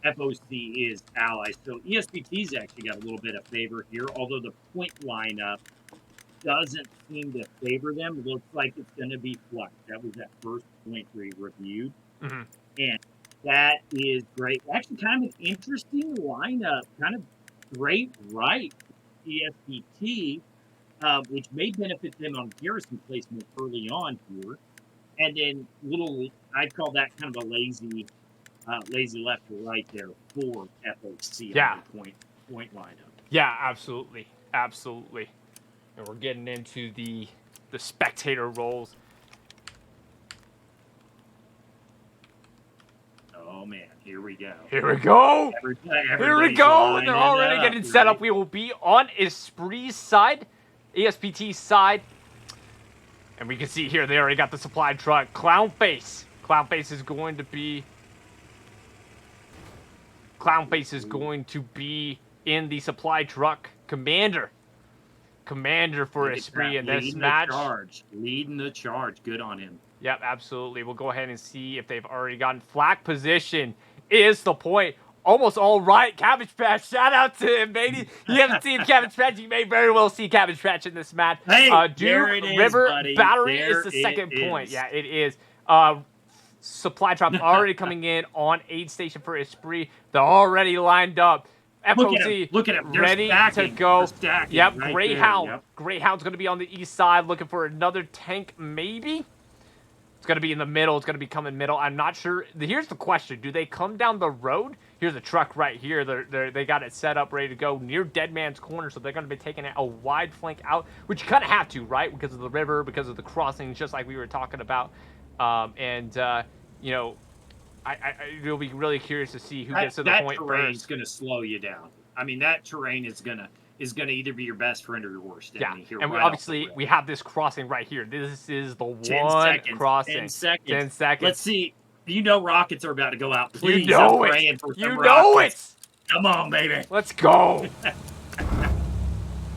FOC is allies. So ESPT's actually got a little bit of favor here, although the point lineup doesn't seem to favor them. It looks like it's going to be Flux. That was that first point we reviewed. Mm-hmm. And that is great. Actually, kind of an interesting lineup. Kind of great right ESPT, which may benefit them on garrison placement early on here. And then I'd call that kind of a lazy left to right there for FOC on the point lineup. Yeah, absolutely. And we're getting into the spectator roles. Oh man, here we go. Here we go. And they're already getting set up. We will be on Esprit's side, ESPT's side. And we can see here they already got the supply truck. Clownface is going to be in the supply truck. Commander for Esprit in this match. Leading the charge. Good on him. Yep, absolutely. We'll go ahead and see if they've already gotten flak position. Is the point. Almost all right. Cabbage Patch. Shout out to him, baby. You haven't seen Cabbage Patch. You may very well see Cabbage Patch in this match. Hey, there it is, River buddy. Battery there is the second point. Is. Yeah, it is. Supply drop already coming in on aid station for Esprit. They're already lined up. FOC look at him. Ready to go. Yep, right Greyhound. there. Yep. Greyhound's going to be on the east side looking for another tank, maybe? It's going to be in the middle. It's going to be coming middle. I'm not sure. Here's the question. Do they come down the road? Here's a truck right here. They got it set up, ready to go near Dead Man's Corner, so they're going to be taking a wide flank out, which you kind of have to, right? Because of the river, because of the crossings, just like we were talking about. You'll be really curious to see who gets to the point first. That terrain is going to slow you down. I mean, that terrain is going to either be your best friend or your worst enemy. Yeah, and obviously we have this crossing right here. This is the one crossing. 10 seconds. 10 seconds. Let's see. Rockets are about to go out. Please, you know it. I'm praying for some you know rockets. Come on, baby. Let's go.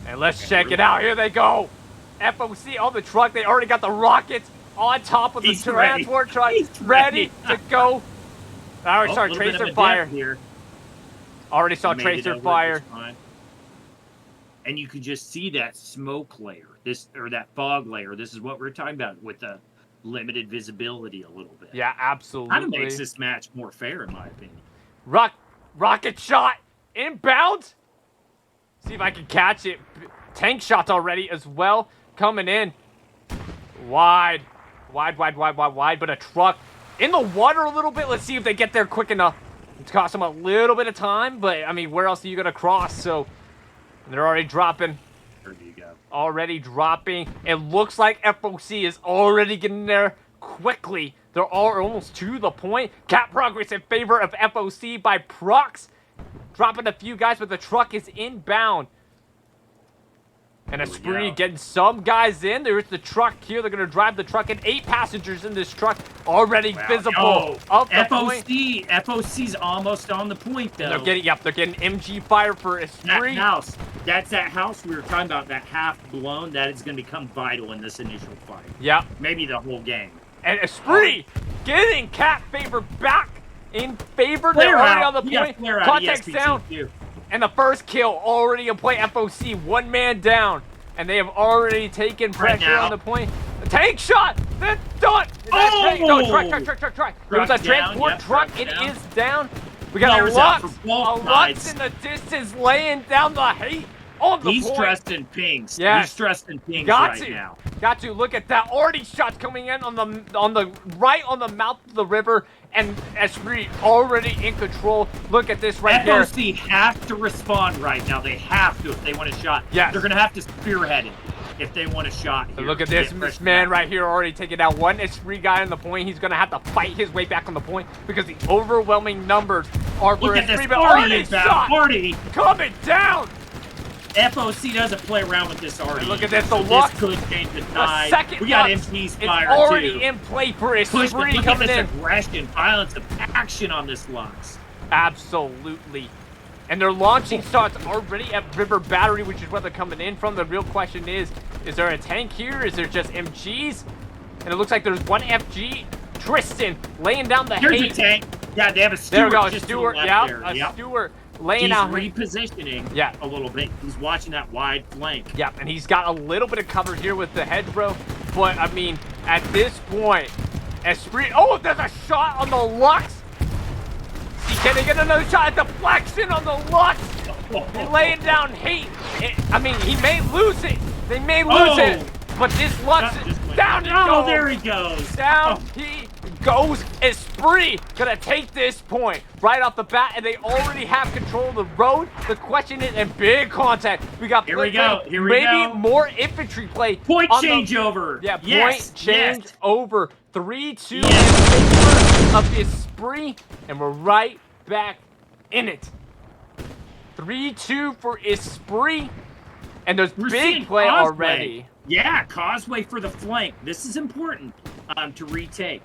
And let's check it out. Here they go. FOC on the truck. They already got the rockets on top of the transport truck. He's ready to go. I already saw a little bit of tracer a fire. dip here. Already saw Made it tracer over fire. this time. And you could just see that smoke layer, that fog layer. This is what we're talking about with the limited visibility a little bit. Yeah, absolutely. Kind of makes this match more fair, in my opinion. Rocket shot inbound. See if I can catch it. Tank shots already as well coming in. Wide, but a truck in the water a little bit. Let's see if they get there quick enough. It's cost them a little bit of time, but I mean, where else are you gonna cross? So they're already dropping. There you go. Already dropping. It looks like FOC is already getting there quickly. They're all almost to the point. Cap progress in favor of FOC by Prox. Dropping a few guys, but the truck is inbound. And Esprit getting some guys in. There's the truck here. They're going to drive the truck in. 8 passengers in this truck. Already visible. Up the point. FOC's almost on the point, though. They're getting MG fire for Esprit. That house. That's that house we were talking about, that half blown. That is going to become vital in this initial fight. Yep. Maybe the whole game. And Esprit getting Cat favor back in favor. They're already on the point. Context down. And the first kill already in play. FOC, 1 man down. And they have already taken pressure on the point. The tank shot! That's done! No, truck. There was a transport truck. It is down. We got a Lux in the distance laying down the hate on the point. He's dressed in pinks. Yeah. He's dressed in pinks right now. Got to look at that. Already shots coming in on the right on the mouth of the river, and Esprit already in control. Look at this right here. FOC have to respond right now. They have to if they want a shot. Yes. They're gonna have to spearhead it if they want a shot here. Look at this man right here already taking out 1 Esprit guy on the point. He's gonna have to fight his way back on the point because the overwhelming numbers are for Esprit. But already shot coming down. FOC doesn't play around with this already. Look at this, the Lux. This could change the tide. Second we got Lux. MP's fire, it's already too. in play for Esprit coming in. Look at this aggression, violence of action on this Lux. Absolutely. And they're launching shots already at River Battery, which is where they're coming in from. The real question is there a tank here? Is there just MGs? And it looks like there's 1 FG. Tristan laying down the hate. Here's a tank. Yeah, they have a Stewart. There we go, just Stewart. Yeah, Stewart laying out. He's repositioning a little bit. He's watching that wide flank. Yeah, and he's got a little bit of cover here with the hedgerow. But, I mean, at this point, Esprit... Oh, there's a shot on the Lux. Can they get another shot at deflection on the Lux? Laying down hate. I mean, he may lose it. They may lose it. But this Lux is down. Oh, there he goes. Down he goes. Esprit gonna take this point right off the bat, and they already have control of the road. The question is, and big contact. We got here we go. Maybe more infantry play. Point changeover. Yeah, point change over. 3-2 in favor of Esprit, and we're right back in it. 3-2 for Esprit, and there's big play already. Yeah, Causeway for the flank. This is important to retake.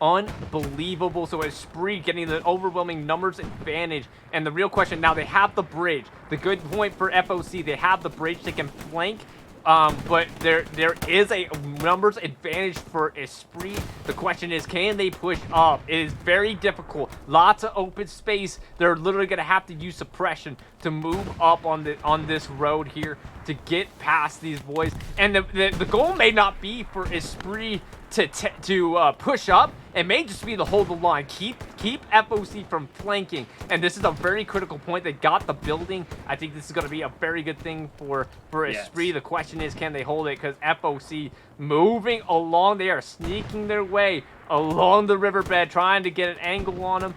Unbelievable. So Esprit getting the overwhelming numbers advantage. And the real question now, they have the bridge. The good point for FOC, they have the bridge. They can flank. But there is a numbers advantage for Esprit. The question is, can they push up? It is very difficult. Lots of open space. They're literally going to have to use suppression to move up on this road here to get past these boys. And the goal may not be for Esprit to push up. It may just be to hold the line, keep FOC from flanking, and this is a very critical point. They got the building. I think this is going to be a very good thing for Esprit. The question is, can they hold it? Because FOC moving along, they are sneaking their way along the riverbed, trying to get an angle on them.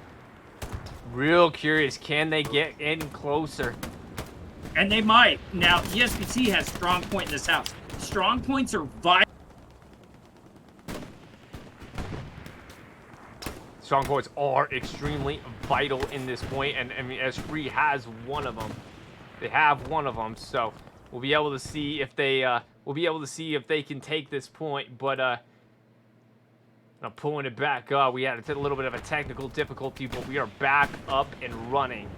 Real curious, can they get in closer? And they might. Now, ESPT has strong point in this house. Strong points are vital. Strong points are extremely vital in this point, and I mean, Esprit has one of them. They have one of them, so we'll be able to see if they can take this point. But Now pulling it back up. We had a little bit of a technical difficulty, but we are back up and running.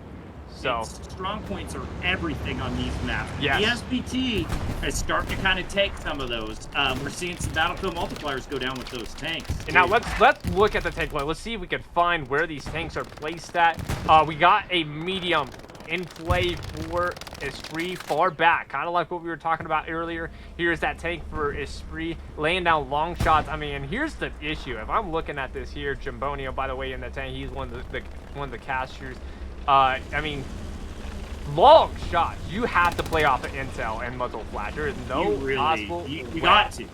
So strong points are everything on these maps. Yes. ESPT is starting to kind of take some of those. We're seeing some battlefield multipliers go down with those tanks. And now let's look at the tank play. Let's see if we can find where these tanks are placed at. We got a medium in play for Esprit far back, kind of like what we were talking about earlier. Here's that tank for Esprit laying down long shots. I mean, and here's the issue. If I'm looking at this here, Jambonio, by the way, in the tank, he's one of the casters. I mean, long shots. You have to play off of intel and muzzle flash. There is no possible. You got to.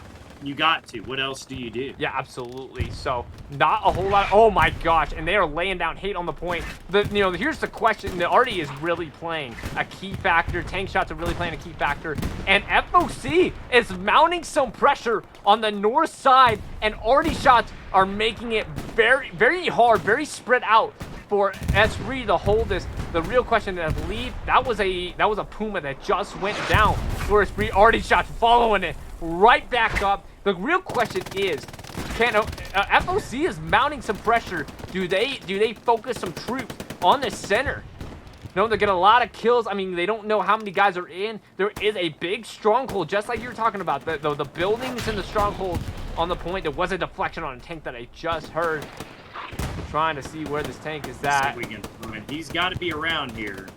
You got to. What else do you do? Yeah, absolutely. So not a whole lot. Oh my gosh! And they are laying down hate on the point. Here's the question. The Artie is really playing a key factor. Tank shots are really playing a key factor. And FOC is mounting some pressure on the north side, and Artie shots are making it very, very hard, very spread out for Esprit to hold this. The real question, I believe, that was a Puma that just went down for Esprit. Artie shots following it right back up. The real question is, can FOC is mounting some pressure. Do they focus some troops on the center? No, they get a lot of kills. I mean, they don't know how many guys are in. There is a big stronghold, just like you were talking about. The buildings in the stronghold on the point. There was a deflection on a tank that I just heard. Trying to see where this tank is at. He's got to be around here.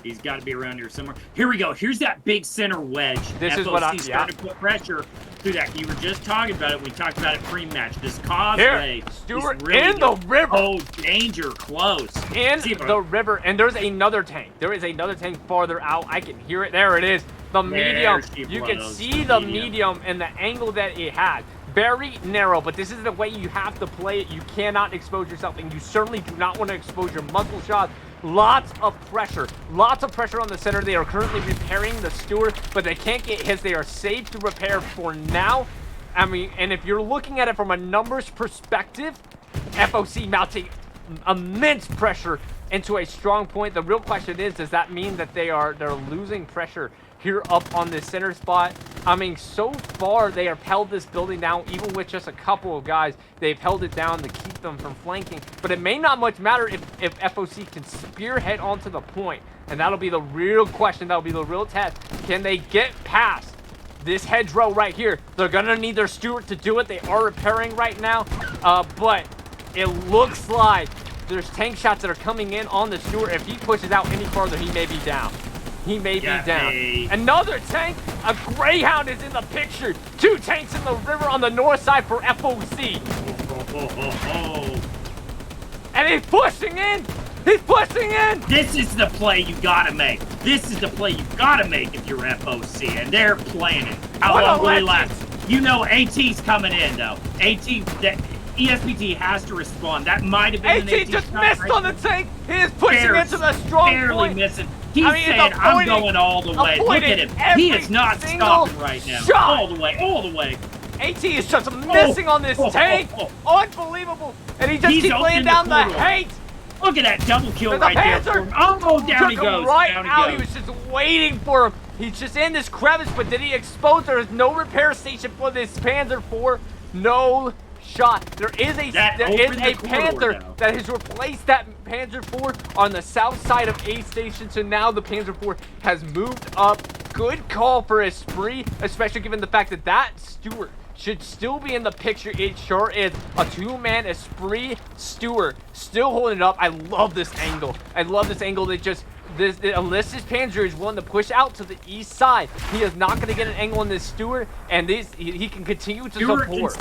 He's got to be around here somewhere. Here we go. Here's that big center wedge. This FOC is what I'm starting to put pressure through that. You were just talking about it. We talked about it pre-match. This causeway. Here, Stewart really in the river. Oh, danger close. In the river. And there's another tank. There is another tank farther out. I can hear it. There it is. The medium. You can see the medium and the angle that it had. Very narrow, but this is the way you have to play it. You cannot expose yourself, and you certainly do not want to expose your muzzle shot. Lots of pressure on the center. They are currently repairing the Stewart, but they can't get hits. They are safe to repair for now. I mean, and if you're looking at it from a numbers perspective, FOC mounting immense pressure into a strong point. The real question is, does that mean that they're losing pressure here up on this center spot? I mean, so far they have held this building down, even with just a couple of guys. They've held it down to keep them from flanking, but it may not much matter if FOC can spearhead onto the point, and that'll be the real question. That'll be the real test. Can they get past this hedgerow right here? They're gonna need their Stewart to do it. They are repairing right now, but it looks like there's tank shots that are coming in on the Stewart. If he pushes out any farther, he may be down. He may be down. Another tank, a Greyhound is in the picture. Two tanks in the river on the north side for FOC. And he's pushing in. He's pushing in. This is the play you gotta make. This is the play you gotta make if you're FOC, and they're playing it. How long will it last? You know AT's coming in, though. ESPT has to respond. That might have been AT just missed on the tank. He is pushing into the strong barely missing. He's saying, I'm going all the way. Look at him. He is not stopping right now. All the way, all the way. AT is just missing on this tank. Unbelievable. And he just keeps laying down the hate. Look at that double kill right there. Oh, down he goes. Right out. He was just waiting for him. He's just in this crevice, but did he explode? There is no repair station for this Panzer IV. No shot. There is a Panther that has replaced that Panzer IV on the south side of A station. So now the Panzer IV has moved up. Good call for Esprit, especially given the fact that that Stewart should still be in the picture. It sure is. A two-man Esprit Stewart still holding it up. I love this angle. I love this angle. That just unless this Panzer is willing to push out to the east side, he is not going to get an angle on this Stewart, and he can continue to support.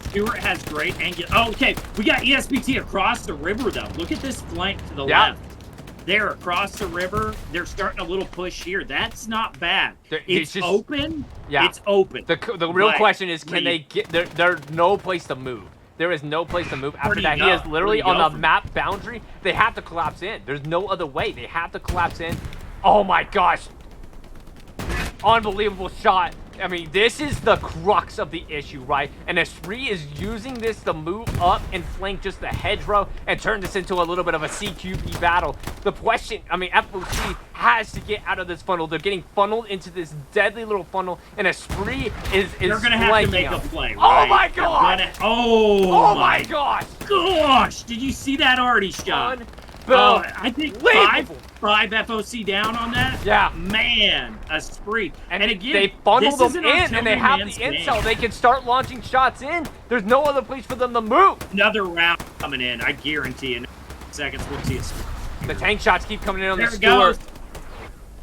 Stewart has great angle. Oh, okay, we got ESPT across the river, though. Look at this flank to the left. They're across the river. They're starting a little push here. That's not bad. It's just open. Yeah, it's open. The real question is, can they get? There's no place to move. There is no place to move. After that, he is literally on the map boundary. They have to collapse in. There's no other way. They have to collapse in. Oh my gosh. Unbelievable shot. I mean, this is the crux of the issue, right? And Esprit is using this to move up and flank just the hedgerow and turn this into a little bit of a CQB battle. The question, I mean, FOC has to get out of this funnel. They're getting funneled into this deadly little funnel, and Esprit is They're going to have to make a play, right? Oh, my God. Oh, my gosh. Gosh. Did you see that already shot? I think five FOC down on that. Yeah. Man, Esprit. And again, they funnel them in, and they have the intel. They can start launching shots in. There's no other place for them to move. Another round coming in. I guarantee in seconds we'll see it. The tank shots keep coming in on the Stewart. Goes.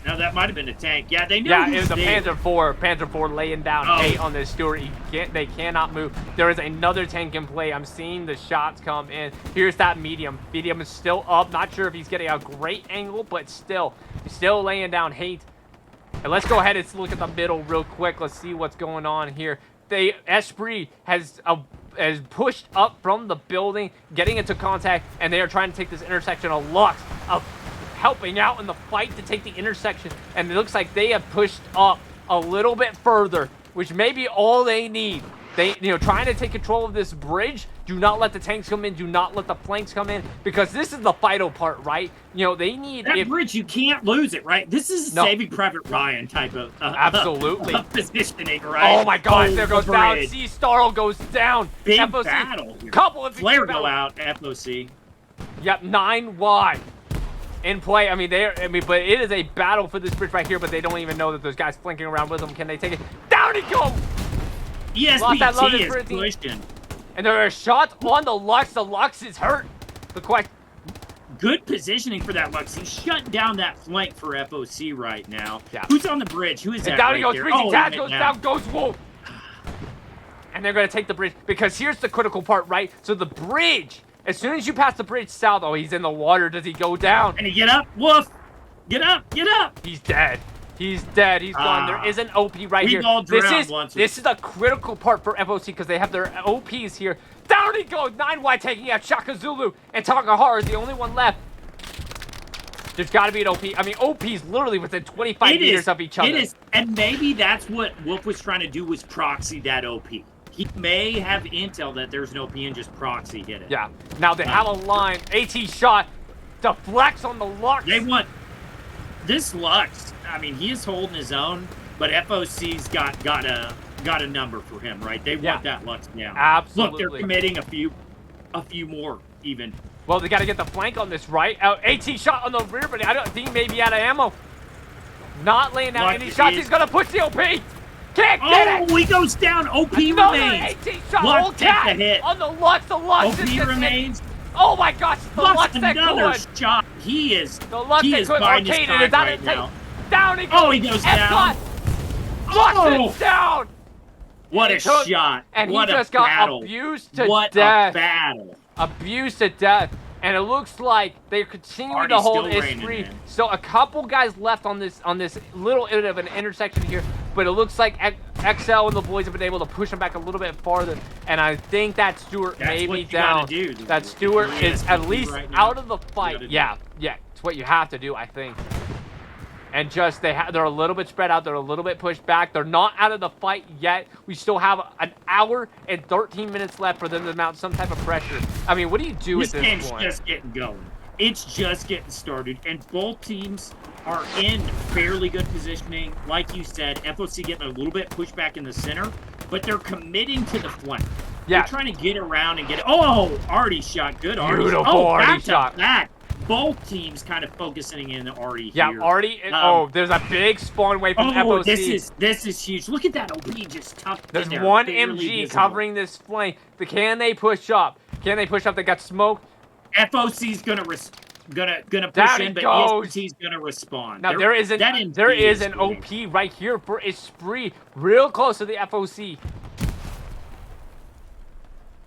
No, that might have been a tank. Yeah, they knew. Yeah, it was a Panzer IV. Panzer IV laying down 8 on this Stewart. They cannot move. There is another tank in play. I'm seeing the shots come in. Here's that medium. Medium is still up. Not sure if he's getting a great angle, but still, he's still laying down hate. And let's go ahead and look at the middle real quick. Let's see what's going on here. Esprit has pushed up from the building, getting into contact, and they are trying to take this intersection of Lux, helping out in the fight to take the intersection, and it looks like they have pushed up a little bit further, which may be all they need. They, trying to take control of this bridge. Do not let the tanks come in. Do not let the flanks come in, because this is the vital part, right? They need that bridge. You can't lose it, right? This is Saving Private Ryan type of absolutely positioning, right? Oh my gosh, there goes down. C-Starl goes down. Big FOC, battle. Couple of Flare go out. FOC. Yep, 9 wide. In play, but it is a battle for this bridge right here, but they don't even know that there's guys flanking around with them. Can they take it? Down he goes! ESPT is pushing. And there are shots on the Lux. The Lux is hurt. The question. Good positioning for that Lux. He's shutting down that flank for FOC right now. Yeah. Who's on the bridge? Who is that? Down he goes. Freezing Taz goes now. down. Goes Wolf. And they're going to take the bridge, because here's the critical part, right? So the bridge, as soon as you pass the bridge south, he's in the water. Does he go down? And he get up? Wolf! Get up! Get up! He's dead. He's dead. He's gone. There is an OP right here. This is a critical part for FOC, because they have their OPs here. Down he goes. 9 wide taking out Shaka Zulu, and Takahara is the only one left. There's got to be an OP. I mean, OP's literally within 25 meters of each other. It is, and maybe that's what Wolf was trying to do, was proxy that OP. He may have intel that there's an OP and just proxy hit it. Yeah. Now they have a line. AT shot. Deflects on the Lux. They want this Lux. I mean, he is holding his own, but FOC's got a number for him, right? They want that Lux down. Absolutely. Look, they're committing a few more even. Well, they got to get the flank on this, right? AT shot on the rear, but I don't think he may be out of ammo. Not laying down any shots. He's gonna push the OP. Can't get it. Oh, he goes down. OP remains. Lux takes a hit on the Lux. The Lux OP remains. Oh my gosh, the Lux another shot. He is. The Lux he is buying his time right now. Down he goes. Oh, he goes down. Lux is down. What a shot. And what he just got abused to death. What a battle. Abused to death. And it looks like they're continuing to hold Esprit. So a couple guys left on this little bit of an intersection here, but it looks like XL and the boys have been able to push them back a little bit farther. And I think that Stewart may be down. That Stewart is at least out of the fight. Yeah, it's what you have to do, I think. And just they're a little bit spread out. They're a little bit pushed back. They're not out of the fight yet. We still have an hour and 13 minutes left for them to mount some type of pressure. I mean, what do you do at this point? This game's just getting going. It's just getting started, and both teams are in fairly good positioning. Like you said, FOC getting a little bit pushed back in the center, but they're committing to the flank. Yeah. They're trying to get around and get. Oh, Artie shot. Good Artie. Beautiful Artie shot. Back. Both teams kind of focusing in Artie here. Yeah, Artie. There's a big spawn away from FOC. This is huge. Look at that OP just tucked There's in there. One MG covering this flank. But can they push up? Can they push up? They got smoke. FOC's gonna push in, but ESPT's gonna respond. Now there is an OP right here for Esprit, real close to the FOC.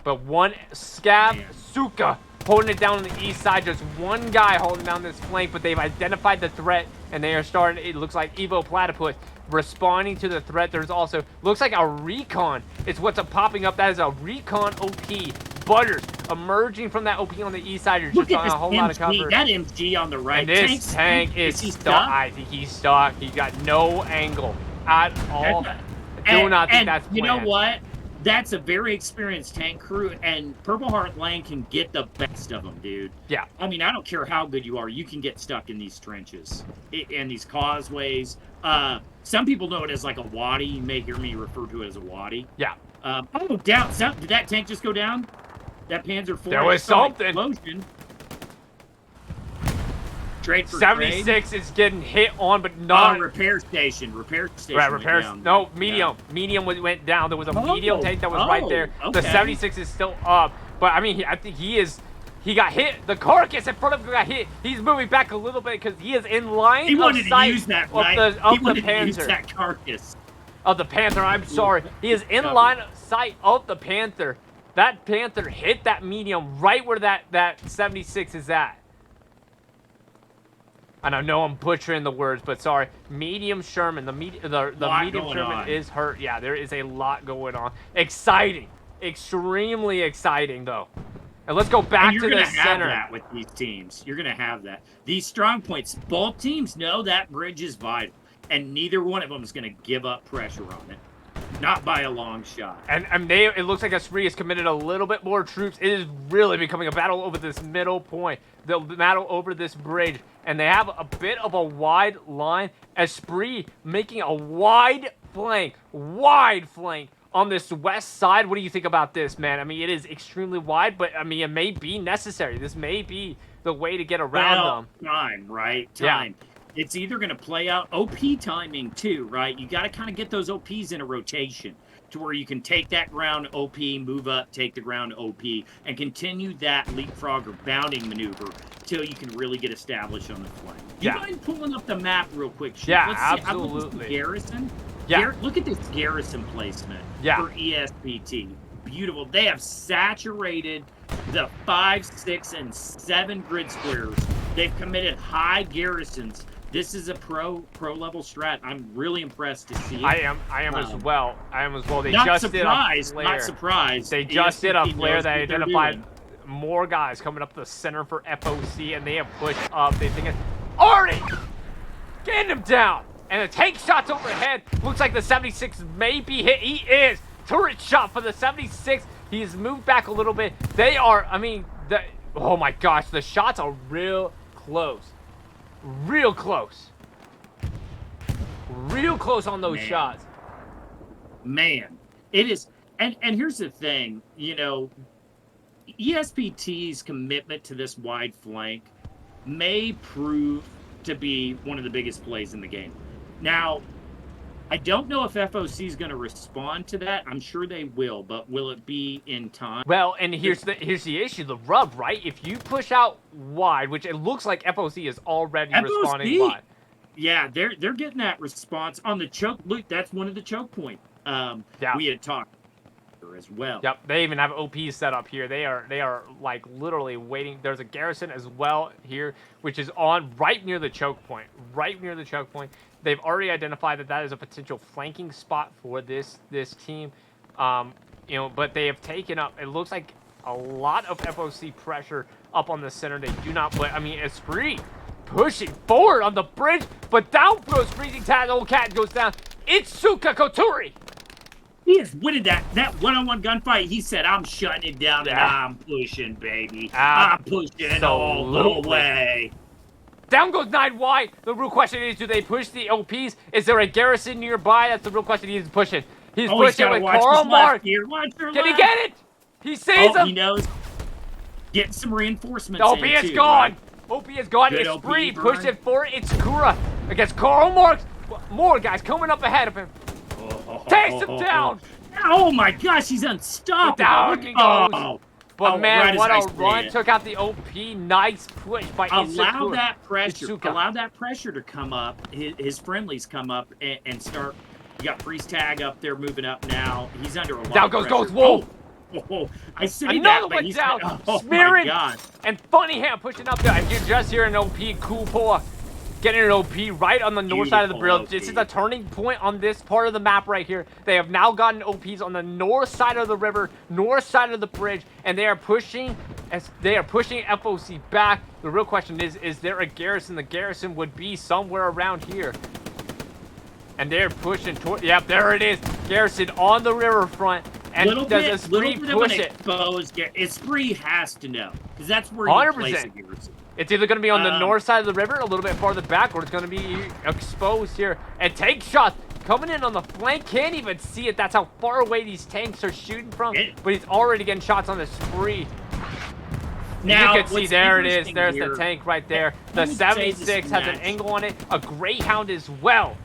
But one Scav Suka holding it down on the east side. Just one guy holding down this flank, but they've identified the threat, and they are starting. It looks like Evo Platypus responding to the threat. There's also looks like a recon. It's what's popping up. That is a recon OP. Butters emerging from that OP on the east side. You're just on a whole lot of cover. That MG on the right. And this tank is stuck. I think he's stuck. He's got no angle at all. Do not think that's planned. You know what? That's a very experienced tank crew, and Purple Heart Lane can get the best of them, dude. Yeah. I mean, I don't care how good you are, you can get stuck in these trenches and these causeways. Some people know it as like a wadi. You may hear me refer to it as a wadi. Yeah. Oh, down. Did that tank just go down? That Panzer IV. There was something. Explosion. Trade for 76 is getting hit on, but not. Repair station. Repair station. Right, repair. Down. No, medium. Yeah. Medium went down. There was a medium tank that was right there. Okay. The 76 is still up, but I mean, I think he got hit. The carcass in front of him got hit. He's moving back a little bit because he is in line. He wanted to use that, right? He wanted to use that carcass. Of the Panther. I'm sorry. He is in line of sight of the Panther. That Panther hit that medium right where that 76 is at. And I know I'm butchering the words, but sorry. Medium Sherman, the medium Sherman is hurt. Yeah, there is a lot going on. Exciting, extremely exciting though. And let's go back to the center. You're gonna have that with these teams. You're gonna have that. These strong points. Both teams know that bridge is vital, and neither one of them is gonna give up pressure on it. Not by a long shot. And it looks like Esprit has committed a little bit more troops. It is really becoming a battle over this middle point. The battle over this bridge. And they have a bit of a wide line. Esprit making a wide flank on this west side. What do you think about this, man? I mean, it is extremely wide, but I mean, it may be necessary. This may be the way to get around them. Time, right? Time. Yeah. It's either going to play out OP timing too, right? You got to kind of get those OPs in a rotation to where you can take that ground OP, move up, take the ground OP, and continue that leapfrog or bounding maneuver till you can really get established on the flank. Do you mind pulling up the map real quick? Yeah, absolutely. Garrison. Yeah. Look at this garrison placement for ESPT. Beautiful. They have saturated the 5, 6, and 7 grid squares. They've committed high garrisons. This is a pro level strat. I'm really impressed to see it. I am as well. They not just surprised, did a flare. Not surprised. They just did a flare that identified more guys coming up the center for FOC, and they have pushed up. They think it's Artie! Getting him down! And the tank shots overhead. Looks like the 76 may be hit. He is! Turret shot for the 76. He's moved back a little bit. They are, I mean, oh my gosh, the shots are real close. Real close. Real close on those shots. Man, it is. And here's the thing, you know, ESPT's commitment to this wide flank may prove to be one of the biggest plays in the game. Now, I don't know if FOC is going to respond to that. I'm sure they will, but will it be in time? Well, and here's the issue, the rub, right? If you push out wide, which it looks like FOC is already responding wide. Yeah, they're getting that response on the choke. Look, that's one of the choke points. We had talked as well. Yep, they even have OPs set up here. They are like literally waiting. There's a garrison as well here, which is on right near the choke point. Right near the choke point. They've already identified that is a potential flanking spot for this team. You know, but they have taken up, it looks like a lot of FOC pressure up on the center. They do not play. I mean, Esprit pushing forward on the bridge, but down throws Freezing Tag. Old Cat goes down. It's Suka Koturi. He has winning that one-on-one gunfight. He said, I'm shutting it down and I'm pushing, baby. I'm pushing all the way. Down goes 9 wide. The real question is, do they push the OPs? Is there a garrison nearby? That's the real question he's pushing. He's pushing with Karl Mark. Can he get it? He sees him. He knows. Getting some reinforcements. OP is gone. OP is gone. Esprit pushing for Itzkura against Karl Mark. More guys coming up ahead of him. Takes him down. Oh my gosh, he's unstoppable. Down he goes. But man, what a run. Took out the OP. Nice push by Allow that pressure to come up. His friendlies come up and start. You got Priest Tag up there moving up now. He's under a lot of pressure. Down goes Wolf. I see another that, one down. Oh Smearing. my God. And Funny Hand pushing up there. And you just hear an OP cool pull. Getting an OP right on the north side of the bridge. This is a turning point on this part of the map right here. They have now gotten OPs on the north side of the river, north side of the bridge, and they are pushing FOC back. The real question is there a garrison? The garrison would be somewhere around here. And they're pushing toward, yep, there it is. Garrison on the riverfront. And does Esprit push it? Esprit has to know, because that's where you place a Garrison. It's either going to be on the north side of the river, a little bit farther back, or it's going to be exposed here. And tank shots coming in on the flank. Can't even see it. That's how far away these tanks are shooting from. But he's already getting shots on the Spree. Now, you can see, there it is. There's the tank right there. The 76 has an angle on it. A Greyhound as well.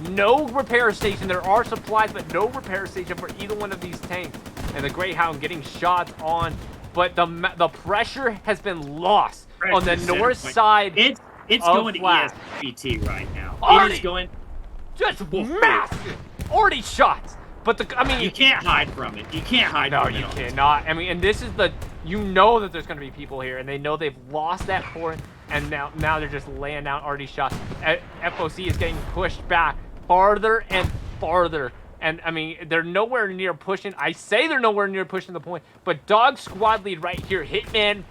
No repair station. There are supplies, but no repair station for either one of these tanks. And the Greyhound getting shots on. But the pressure has been lost on the north side. It's going to ESPT right now. Already, it is going just massive. Already shots. But I mean, you can't hide from it. You can't hide from it. No, you cannot. I mean, and this is you know that there's going to be people here, and they know they've lost that point, and now they're just laying out already shots. FOC is getting pushed back farther and farther. And, I mean, they're nowhere near pushing. I say they're nowhere near pushing the point. But Dog squad lead right here, Hitman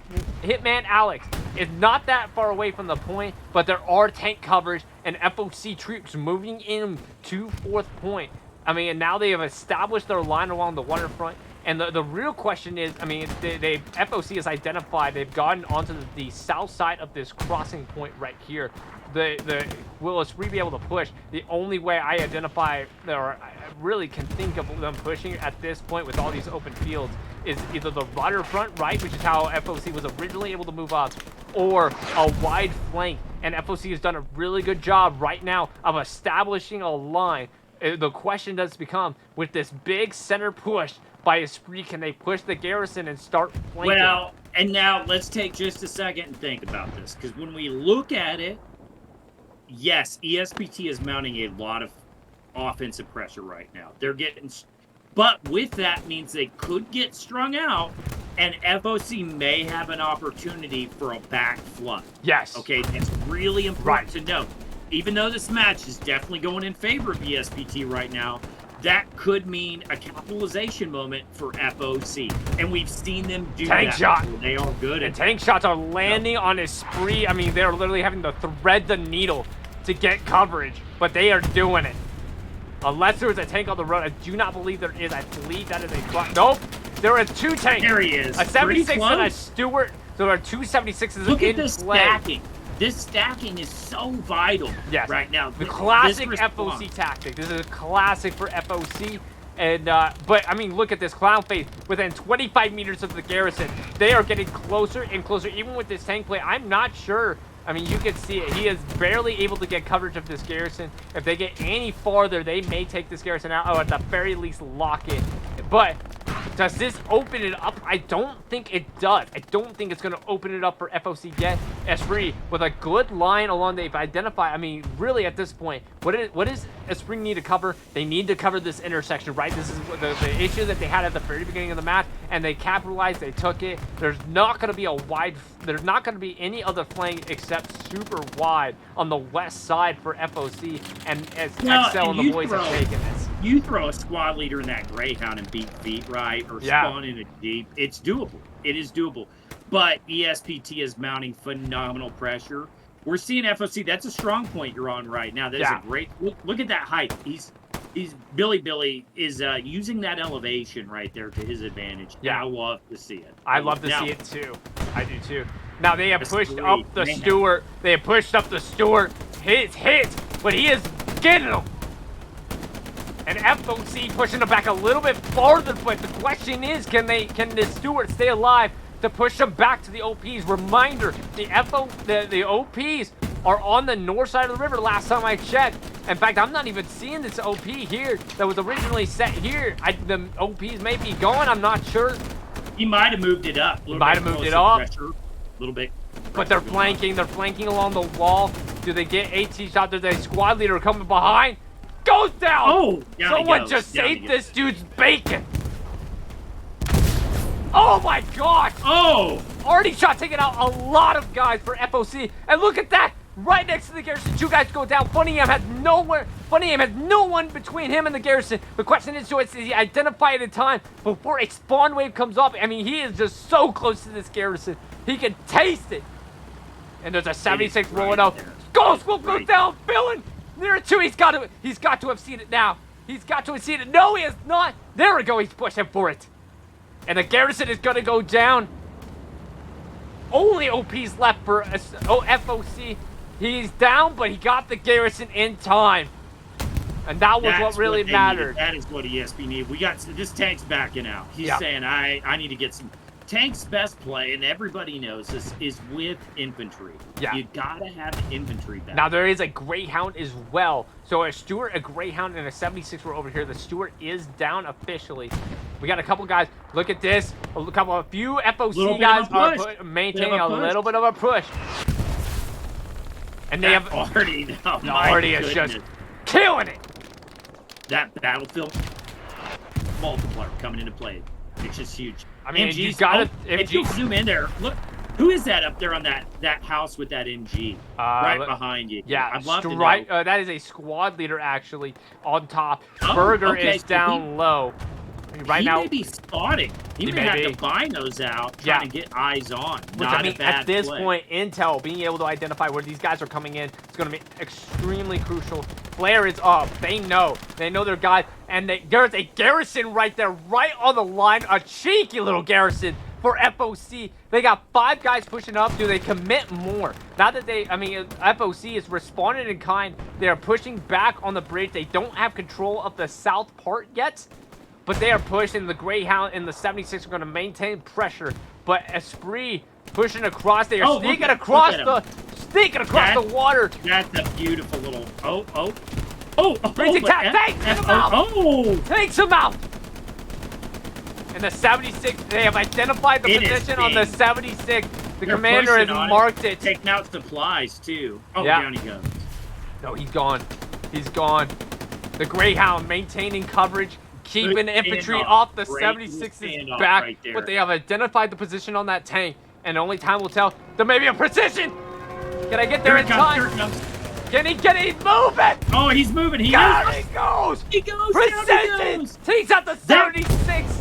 Alex, is not that far away from the point. But there are tank coverage and FOC troops moving in to 4th point. I mean, and now they have established their line along the waterfront. And the real question is, I mean, FOC has identified, they've gotten onto the south side of this crossing point right here. Will Esprit be able to push? The only way I identify, or I really can think of them pushing at this point with all these open fields, is either the waterfront, right, which is how FOC was originally able to move up, or a wide flank. And FOC has done a really good job right now of establishing a line. The question does become, with this big center push by Esprit, can they push the Garrison and start flanking? Well, and now let's take just a second and think about this, because when we look at it, yes, ESPT is mounting a lot of offensive pressure right now. They're getting, but with that means they could get strung out, and FOC may have an opportunity for a back flood. Yes. Okay, that's really important to note. Even though this match is definitely going in favor of ESPT right now, that could mean a capitalization moment for FOC. And we've seen them do tank that. Shot. They are good and tank shots are landing on Esprit. I mean, they're literally having to thread the needle to get coverage, but they are doing it. Unless there was a tank on the road. I do not believe there is. I believe that is a front. Nope. There are 2 tanks. There he is. A 76 and a Stewart. So there are 2 76s Look in at this play. stacking. This stacking is so vital right now. The classic FOC tactic. This is a classic for FOC. And, but, I mean, look at this clown face within 25 meters of the Garrison. They are getting closer and closer, even with this tank play. I'm not sure. I mean, you can see it. He is barely able to get coverage of this Garrison. If they get any farther, they may take this Garrison out, or at the very least lock it. But does this open it up? I don't think it does. I don't think it's going to open it up for FOC yet. Esprit with a good line along. They've identified, I mean, really at this point, what does Esprit need to cover? They need to cover this intersection, right? This is the issue that they had at the very beginning of the match, and they capitalized. They took it. There's not going to be there's not going to be any other flank except super wide on the west side for FOC, and as XL and the boys are taking this. You throw a squad leader in that Greyhound and beat feet, right? Or spawn in a Jeep. It's doable. It is doable. But ESPT is mounting phenomenal pressure. We're seeing FOC. That's a strong point you're on right now. That is a great look at that height. Billy is using that elevation right there to his advantage. Yeah, I love to see it. I love to see it too. I do too. Now they have pushed up the Stewart. They have pushed up the Stewart. Hit, but he is getting them. And FOC pushing them back a little bit farther, but the question is, can the Stewart stay alive to push them back to the OPs? Reminder, the OPs are on the north side of the river last time I checked. In fact, I'm not even seeing this OP here that was originally set here. The OPs may be going, I'm not sure. He might have moved it up. He might have moved it up. A little bit. But they're flanking along the wall. Do they get AT shot? There's a squad leader coming behind. Goes down! Oh! Someone just saved this dude's bacon! Oh my god! Oh! Already shot taking out a lot of guys for FOC. And look at that! Right next to the Garrison, 2 guys go down. Funnyham has no one between him and the Garrison. The question is, is he identified in time before a spawn wave comes up? I mean, he is just so close to this Garrison. He can taste it. And there's a 76 rolling out. Ghost will go down, villain! There are two. He's got to have seen it now. He's got to have seen it. No, he has not. There we go. He's pushing for it. And the garrison is going to go down. Only OP's left for FOC. He's down, but he got the garrison in time. And that was what really mattered. That is what ESP needed. We got this tank's backing out. He's saying, I need to get some. Tank's best play, and everybody knows this, is with infantry. Yeah. You gotta have infantry back. Now there is a Greyhound as well. So a Stuart, a Greyhound, and a 76 were over here. The Stuart is down officially. We got a couple guys. Look at this. A few FOC guys are maintaining a little bit of a push. And they have already is just killing it. That battlefield multiplier coming into play. It's just huge. I mean, MG's, you gotta if you zoom in there, look, who is that up there on that house with that MG right behind you? Yeah, I'd love to know. That is a squad leader actually on top. Burger is down low. Right now, he may be spotting. He may have to bind those out, trying to get eyes on. Not a bad at this play. point, intel, being able to identify where these guys are coming in, is going to be extremely crucial. Flare is up. They know their guys, and there's a garrison right there, right on the line. A cheeky little garrison for FOC. They got 5 guys pushing up. Do they commit more? Now that FOC is responding in kind. They are pushing back on the bridge. They don't have control of the south part yet. But they are pushing. The Greyhound and the 76 are going to maintain pressure. But Esprit pushing across. They are sneaking across the water. That's a beautiful little. Takes him out. Takes him out. And the 76. They have identified the position on the 76. The commander has marked it. Taking out supplies too. Down he goes. No, he's gone. He's gone. The Greyhound maintaining coverage. Keeping infantry off the 76's back, but they have identified the position on that tank, and only time will tell. There may be a precision. Can I get there in time? Can he get it? Move it! Oh, he's moving. He goes. Precision. Takes out the 76.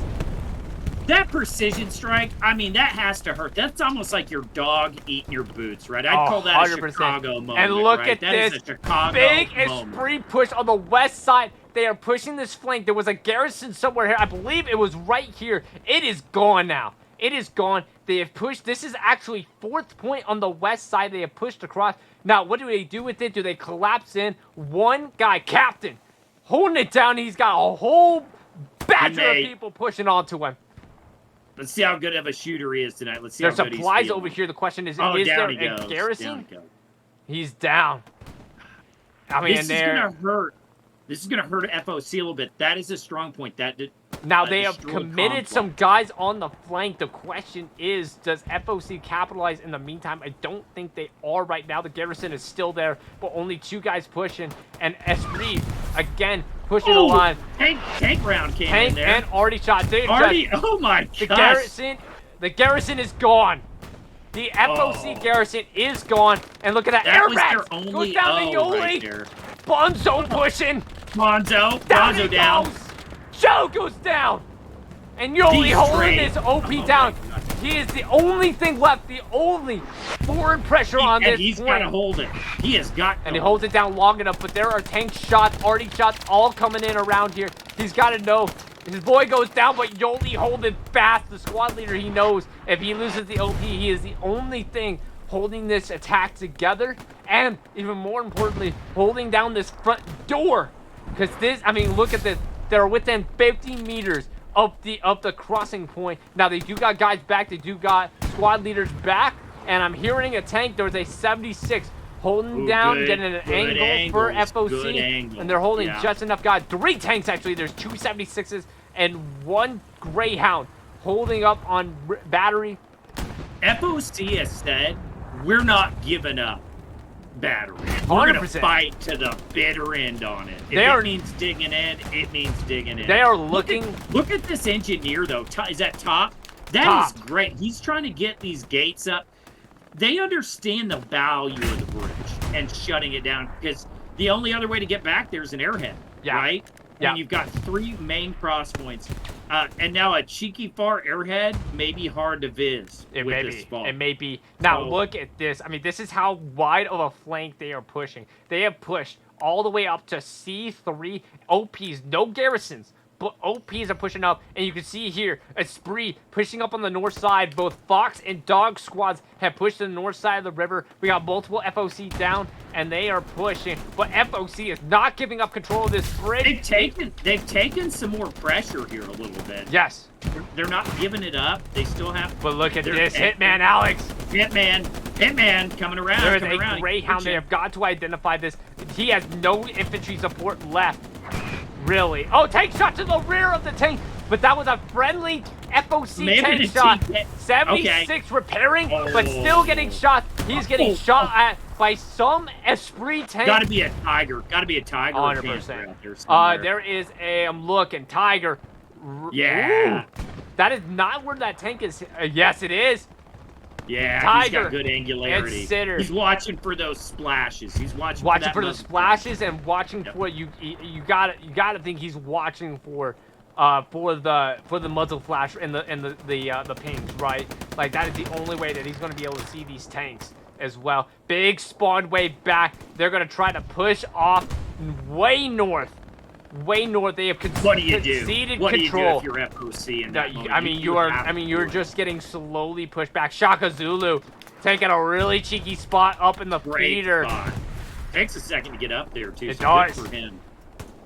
That precision strike, I mean, that has to hurt. That's almost like your dog eating your boots, right? I'd call that 100%. A Chicago moment. And look at this big Esprit push on the west side. They are pushing this flank. There was a garrison somewhere here. I believe it was right here. It is gone now. It is gone. They have pushed. This is actually 4th point on the west side. They have pushed across. Now, what do they do with it? Do they collapse in? One guy, Captain, holding it down. He's got a whole batch of people pushing onto him. Let's see how good of a shooter he is tonight. Let's see how good There's supplies over here. The question is there a garrison? He's down. I mean, this is going to hurt. This is going to hurt FOC a little bit. That is a strong point. Now, they have committed some guys on the flank. The question is, does FOC capitalize in the meantime? I don't think they are right now. The garrison is still there, but only 2 guys pushing. And Esprit, again, pushing the line. Tank round came in there. And already shot. Oh, my gosh. The garrison is gone. The FOC garrison is gone. And look at that. Airbags. Goes down to Yoli. Right there. Bonzo pushing. Bonzo down. Joe goes down. And Yoli holding his OP down. He is the only thing left. The only forward pressure on this. He's got to hold it. He has got to. And he holds it down long enough. But there are tank shots, arty shots, all coming in around here. He's got to know. His boy goes down, but Yoli holding fast. The squad leader, he knows if he loses the OP, he is the only thing holding this attack together, and even more importantly, holding down this front door. Because this, I mean, look at this. They're within 50 meters of the crossing point. Now they do got guys back. They do got squad leaders back, and I'm hearing a tank. There was a 76 holding down, getting an angle for FOC, and they're holding just enough guys. 3 tanks actually. There's 2 76s and 1 Greyhound holding up on battery. FOC has said, we're not giving up battery. We're going to fight to the bitter end on it. If it means digging in, it means digging in. They are looking. Look at this engineer, though. Is that Top? That is great. He's trying to get these gates up. They understand the value of the bridge and shutting it down, because the only other way to get back there is an airhead, right? And you've got 3 main cross points. And now a cheeky far airhead may be hard to viz with this spot. It may be. Now look at this. I mean, this is how wide of a flank they are pushing. They have pushed all the way up to C3. OPs, no garrisons, but OPs are pushing up, and you can see here Esprit pushing up on the north side. Both Fox and Dog squads have pushed to the north side of the river. We got multiple FOC down, and they are pushing, but FOC is not giving up control of this bridge. They've taken some more pressure here a little bit. Yes. They're not giving it up. They still have. But look at this, Hitman Alex. Hitman coming around. There is a Greyhound. They have got to identify this. He has no infantry support left. Really? Oh, tank shot to the rear of the tank. But that was a friendly FOC tank shot. 76 repairing, but still getting shot. He's getting shot at by some Esprit tank. Gotta be a Tiger. Gotta be a Tiger. 100%. There is a, I'm looking, Tiger. Yeah. Ooh, that is not where that tank is. Yes, it is. Yeah, Tiger. He's got good angularity. He's watching for those splashes. He's watching for the splashes and watching for you gotta think he's watching for the muzzle flash and the pings, right? Like that is the only way that he's gonna be able to see these tanks as well. Big spawn wave back. They're gonna try to push off way north. Way north. They have conceded control. What do you do if you're FOC in that moment? You're just getting slowly pushed back. Shaka Zulu taking a really cheeky spot up in the feeder. Takes a second to get up there too. It does. Good for him.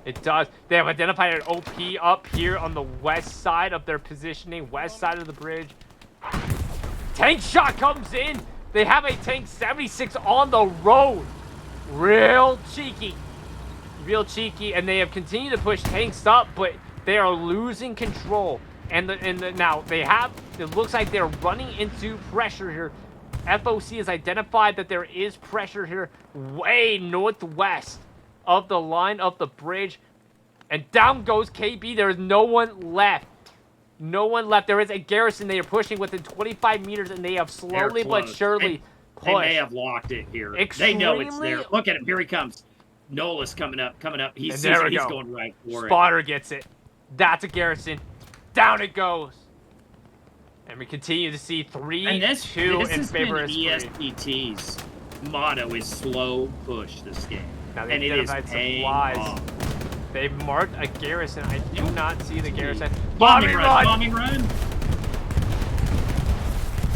It does. They have identified an OP up here on the west side of their positioning, west side of the bridge. Tank shot comes in. They have a tank 76 on the road. Real cheeky. Real cheeky, and they have continued to push tanks up, but they are losing control. And now they have. It looks like they're running into pressure here. FOC has identified that there is pressure here, way northwest of the line of the bridge, and down goes KB. There is no one left. No one left. There is a garrison. They are pushing within 25 meters, and they have slowly but surely pushed. They may have locked it here. They know it's there. Look at him. Here he comes. Nola's coming up. He's going right for it. Spotter gets it. That's a garrison. Down it goes. And we continue to see 3-2 in favor of ESPT's motto is slow push this game. Now and it is paying off. They've marked a garrison. I do not see the garrison. Bombing run.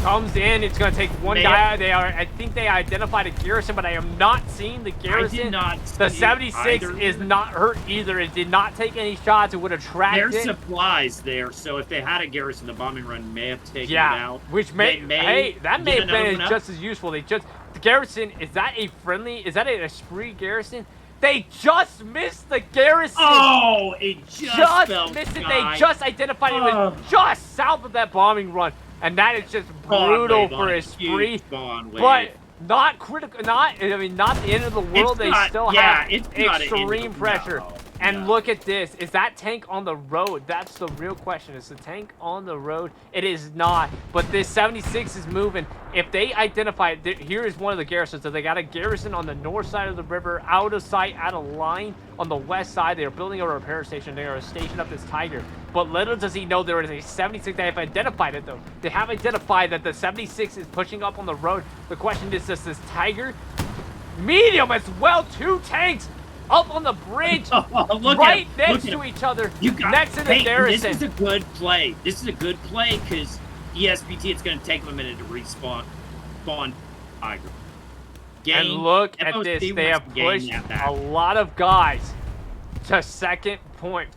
Comes in. It's going to take one guy. I think they identified a garrison, but I am not seeing the garrison. I did not the 76 is not hurt either. It did not take any shots. It would have tracked it. There's supplies there, so if they had a garrison, the bombing run may have taken it out. Which that may have been just as useful. The garrison, is that a friendly? Is that an Esprit garrison? They just missed the garrison. Oh, it just missed it. They just identified it was just south of that bombing run. And that is just brutal for Esprit, but not critical. Not the end of the world. They still have extreme pressure. And look at this. Is that tank on the road? That's the real question. Is the tank on the road? It is not. But this 76 is moving. If they identify it, here is one of the garrisons. So they got a garrison on the north side of the river, out of sight, out of line. On the west side, they are building a repair station. They are stationing up this Tiger. But little does he know there is a 76. They have identified it, though. They have identified that the 76 is pushing up on the road. The question is, does this Tiger medium as well? 2 tanks up on the bridge, right next to each other, next to the garrison. This is a good play. This is a good play because ESPT, it's going to take them a minute to respawn. Spawn Tiger. And look at this. They have pushed a lot of guys to second point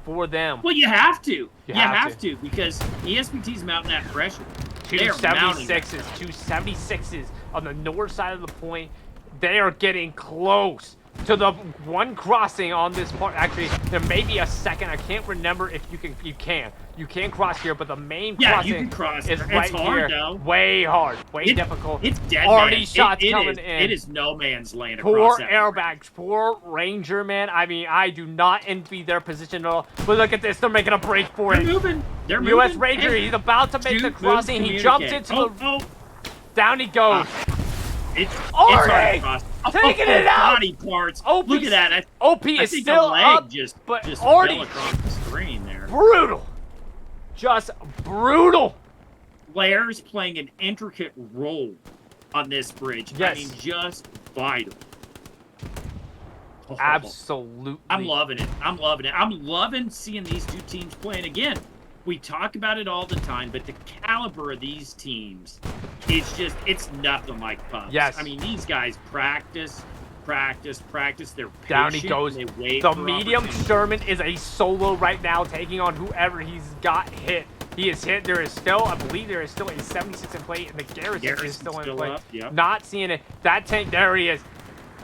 for them. Well, you have to. You have to because ESPT's mounting that pressure. 276s on the north side of the point. They are getting close to the one crossing on this part. Actually, there may be a second. I can't remember if you can. You can cross here, but the main crossing you can cross. is right here. Though. Way hard. Way difficult. It's dead. Already shots coming in. It is no man's land across that. Poor airbags. Poor Ranger, man. I mean, I do not envy their position at all. But look at this. They're making a break for it. They're moving. U.S. Ranger, he's about to make the crossing. He jumps into the... Down he goes. It's hard to taking it out. Body parts. Look at that. OP is still up, but already across the screen there. Brutal. Just brutal. Players playing an intricate role on this bridge. Yes. I mean, just vital. Absolutely. I'm loving it. I'm loving it. I'm loving seeing these two teams playing. Again, we talk about it all the time, but the caliber of these teams is just, it's nothing like Pups. Yes. I mean, these guys practice. They're patient. Down he goes. They wait The for medium opportunity. Sherman is a solo right now, taking on whoever he's got hit. He is hit. There is still, I believe there is still a 76 in play, and the Garrison is still in play. Up, yep. Not seeing it. That tank, there he is.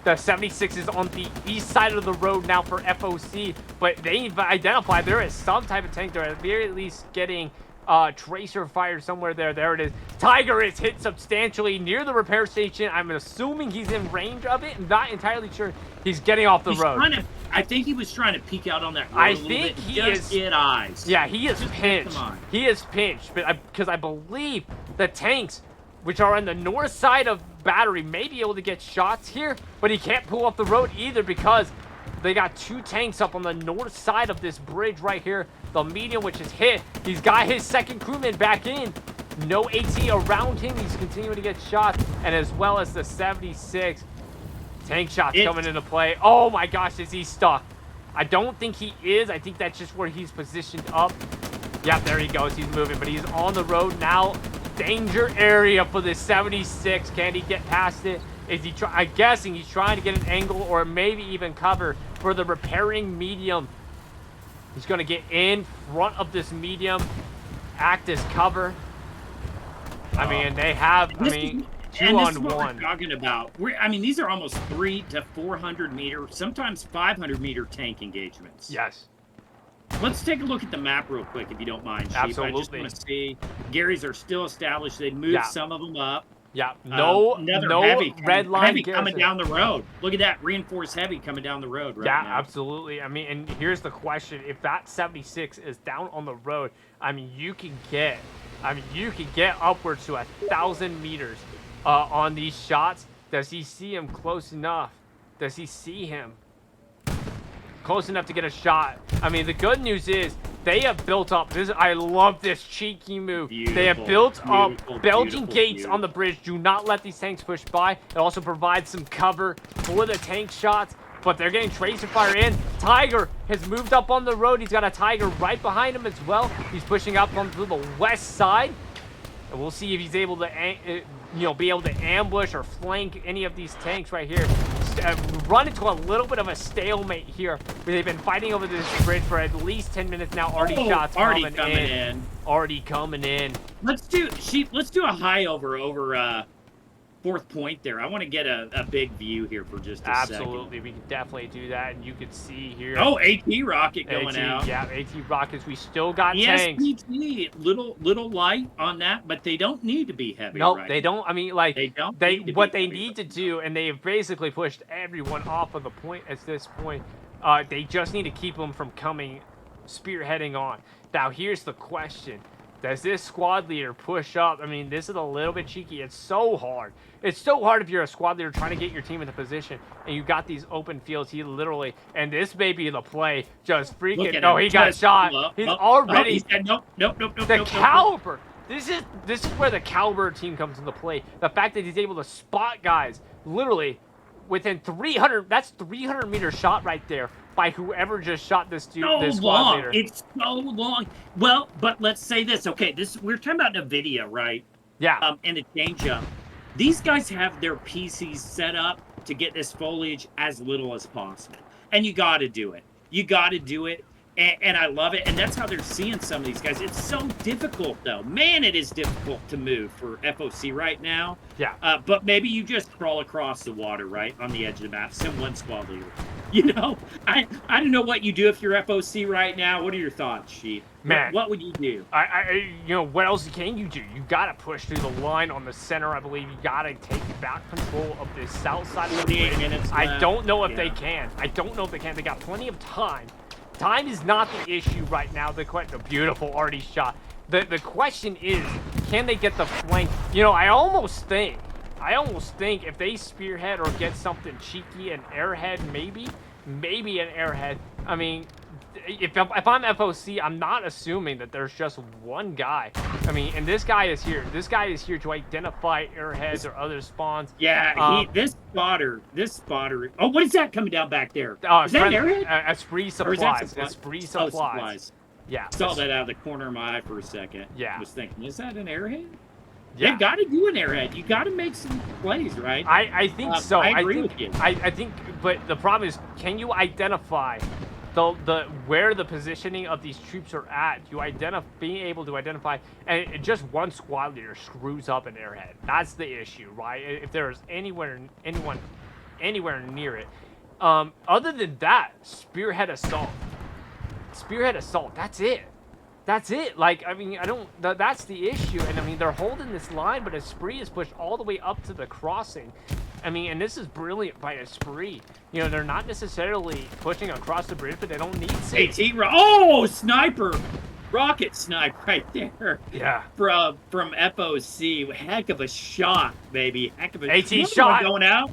The 76 is on the east side of the road now for FOC, but they identified there is some type of tank there, at the very least getting tracer fire somewhere there. There it is. Tiger is hit substantially near the repair station. I'm assuming he's in range of it. I'm not entirely sure. He's getting off the road. I think he was trying to peek out on that road I a little think bit. he Just is. get eyes. Yeah, he is pinched. Come on. He is pinched, but because I believe the tanks, which are on the north side of Battery, may be able to get shots here, but he can't pull off the road either because they got two tanks up on the north side of this bridge right here. The medium, which is hit. He's got his second crewman back in. No AT around him. He's continuing to get shots, and as well as the 76. Tank shots coming into play. Oh my gosh, is he stuck? I don't think he is. I think that's just where he's positioned up. Yeah, there he goes. He's moving, but he's on the road now. Danger area for this 76. Can he get past it? Is he I'm guessing he's trying to get an angle or maybe even cover for the repairing medium. He's going to get in front of this medium, act as cover. I mean, they have, I mean, two on one. We're talking about. I mean, these are almost 300 to 400 meter, sometimes 500 meter tank engagements. Yes. Let's take a look at the map real quick, if you don't mind, Sheep. Absolutely. I just want to see. Gary's are still established. They moved some of them up. Yeah, no red line heavy coming down the road. Look at that reinforced heavy coming down the road right now. Yeah, absolutely. I mean, and here's the question: if that 76 is down on the road, I mean, you can get upwards to 1,000 meters on these shots. Does he see him close enough? Does he see him close enough to get a shot? I mean, the good news is they have built up this. I love this cheeky move. They have built up Belgian gates on the bridge. Do not let these tanks push by. It also provides some cover for the tank shots, but they're getting tracer fire in. Tiger has moved up on the road. He's got a Tiger right behind him as well. He's pushing up onto the west side, and we'll see if he's able to, be able to ambush or flank any of these tanks right here. Run into a little bit of a stalemate here. They've been fighting over this bridge for at least 10 minutes now. Already coming in. Already coming in. Let's do a high over fourth point there. I want to get a big view here for just a second. Absolutely, we can definitely do that, and you can see here. Oh, AT rocket going out. Yeah, AT rockets. We still got tanks. ESPT, little light on that, but they don't need to be heavy. Nope, right they don't. I mean, like what they need to right do, and they have basically pushed everyone off of the point at this point. They just need to keep them from spearheading on. Now, here's the question. Does this squad leader push up? I mean, this is a little bit cheeky. It's so hard. It's so hard if you're a squad leader trying to get your team into position and you got these open fields. He literally, and this may be the play, just freaking. No, he got shot. He's already. He said, nope. The caliber. This is where the caliber team comes into play. The fact that he's able to spot guys literally within 300. That's 300 meter shot right there by whoever just shot this dude. This squad leader. It's so long. Well, but let's say this. Okay, we're talking about Nvidia, right? Yeah. And a change up. These guys have their PCs set up to get this foliage as little as possible, and you got to do it. You got to do it, and I love it. And that's how they're seeing some of these guys. It's so difficult, though. Man, it is difficult to move for FOC right now. Yeah. But maybe you just crawl across the water, right, on the edge of the map. Send one squad leader. You know, I don't know what you do if you're FOC right now. What are your thoughts, Sheep? Man, what would you do? What else can you do? You got to push through the line on the center. I believe you got to take back control of the south side of the bridge. Minutes I left. don't know if they can. I don't know if they can. They got plenty of time. Time is not the issue right now. The beautiful arty shot. The question is, can they get the flank? I almost think if they spearhead or get something cheeky, an airhead maybe an airhead. I mean, if I'm FOC, I'm not assuming that there's just one guy. I mean, and this guy is here. This guy is here to identify airheads or other spawns. Yeah, this spotter. Oh, what is that coming down back there? Is that an airhead? Esprit supplies. Esprit supplies. Oh, supplies. Yeah. Saw that out of the corner of my eye for a second. Yeah. I was thinking, is that an airhead? Yeah. They've got to do an airhead. You got to make some plays, right? I think so. I agree with you. I think, but the problem is, can you identify the where the positioning of these troops are at? Being able to identify, and just one squad leader screws up an airhead. That's the issue, right? If there's anyone near it. Other than that, spearhead assault. That's it. That's it. Like, I mean, that's the issue. And I mean, they're holding this line, but Esprit is pushed all the way up to the crossing. I mean, and this is brilliant by Esprit. You know, they're not necessarily pushing across the bridge, but they don't need to. Oh, sniper! Rocket snipe right there. Yeah. From FOC. Heck of a shot, baby. Heck of a AT shot. Going out.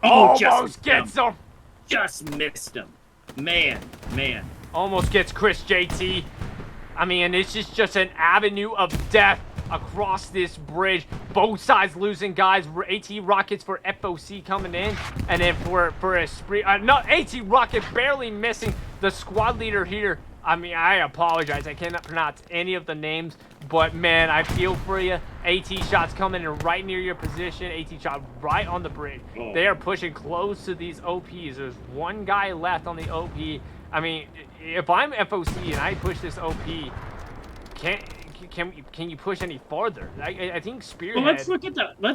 Oh, almost gets him. Just missed him. Man. Almost gets Chris JT. I mean, it's just an avenue of death across this bridge. Both sides losing guys. AT rockets for FOC coming in, and then for Esprit. No, AT rocket barely missing the squad leader here. I mean, I apologize. I cannot pronounce any of the names, but man, I feel for you. AT shots coming in right near your position. AT shot right on the bridge. Oh. They are pushing close to these OPs. There's one guy left on the OP. I mean, if I'm FOC and I push this OP, can you push any farther? I think Spearhead. Well, let's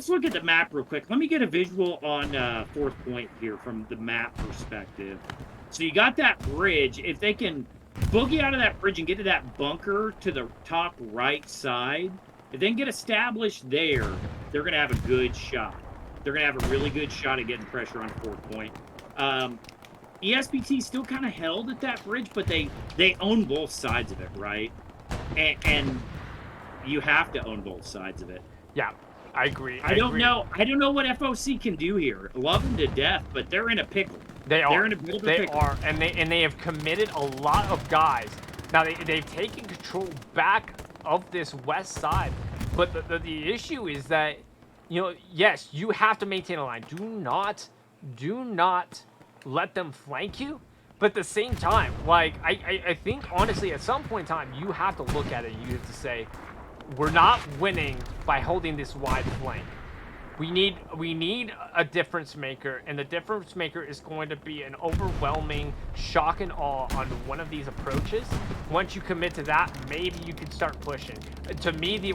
look at the map real quick. Let me get a visual on fourth point here from the map perspective. So you got that bridge. If they can boogie out of that bridge and get to that bunker to the top right side, if they can get established there, they're gonna have a good shot. They're gonna have a really good shot at getting pressure on fourth point. ESPT still kind of held at that bridge, but they own both sides of it, right? And you have to own both sides of it. Yeah, I agree. I don't know what FOC can do here. Love them to death, but they're in a pickle. They are. They're in a bit of a pickle. They are, and they have committed a lot of guys. Now they've taken control back of this west side, but the issue is that, you know, yes, you have to maintain a line. Do not let them flank you. But at the same time, like, I think, honestly, at some point in time, you have to look at it. You have to say, we're not winning by holding this wide flank. We need a difference maker, and the difference maker is going to be an overwhelming shock and awe on one of these approaches. Once you commit to that, maybe you can start pushing. To me, the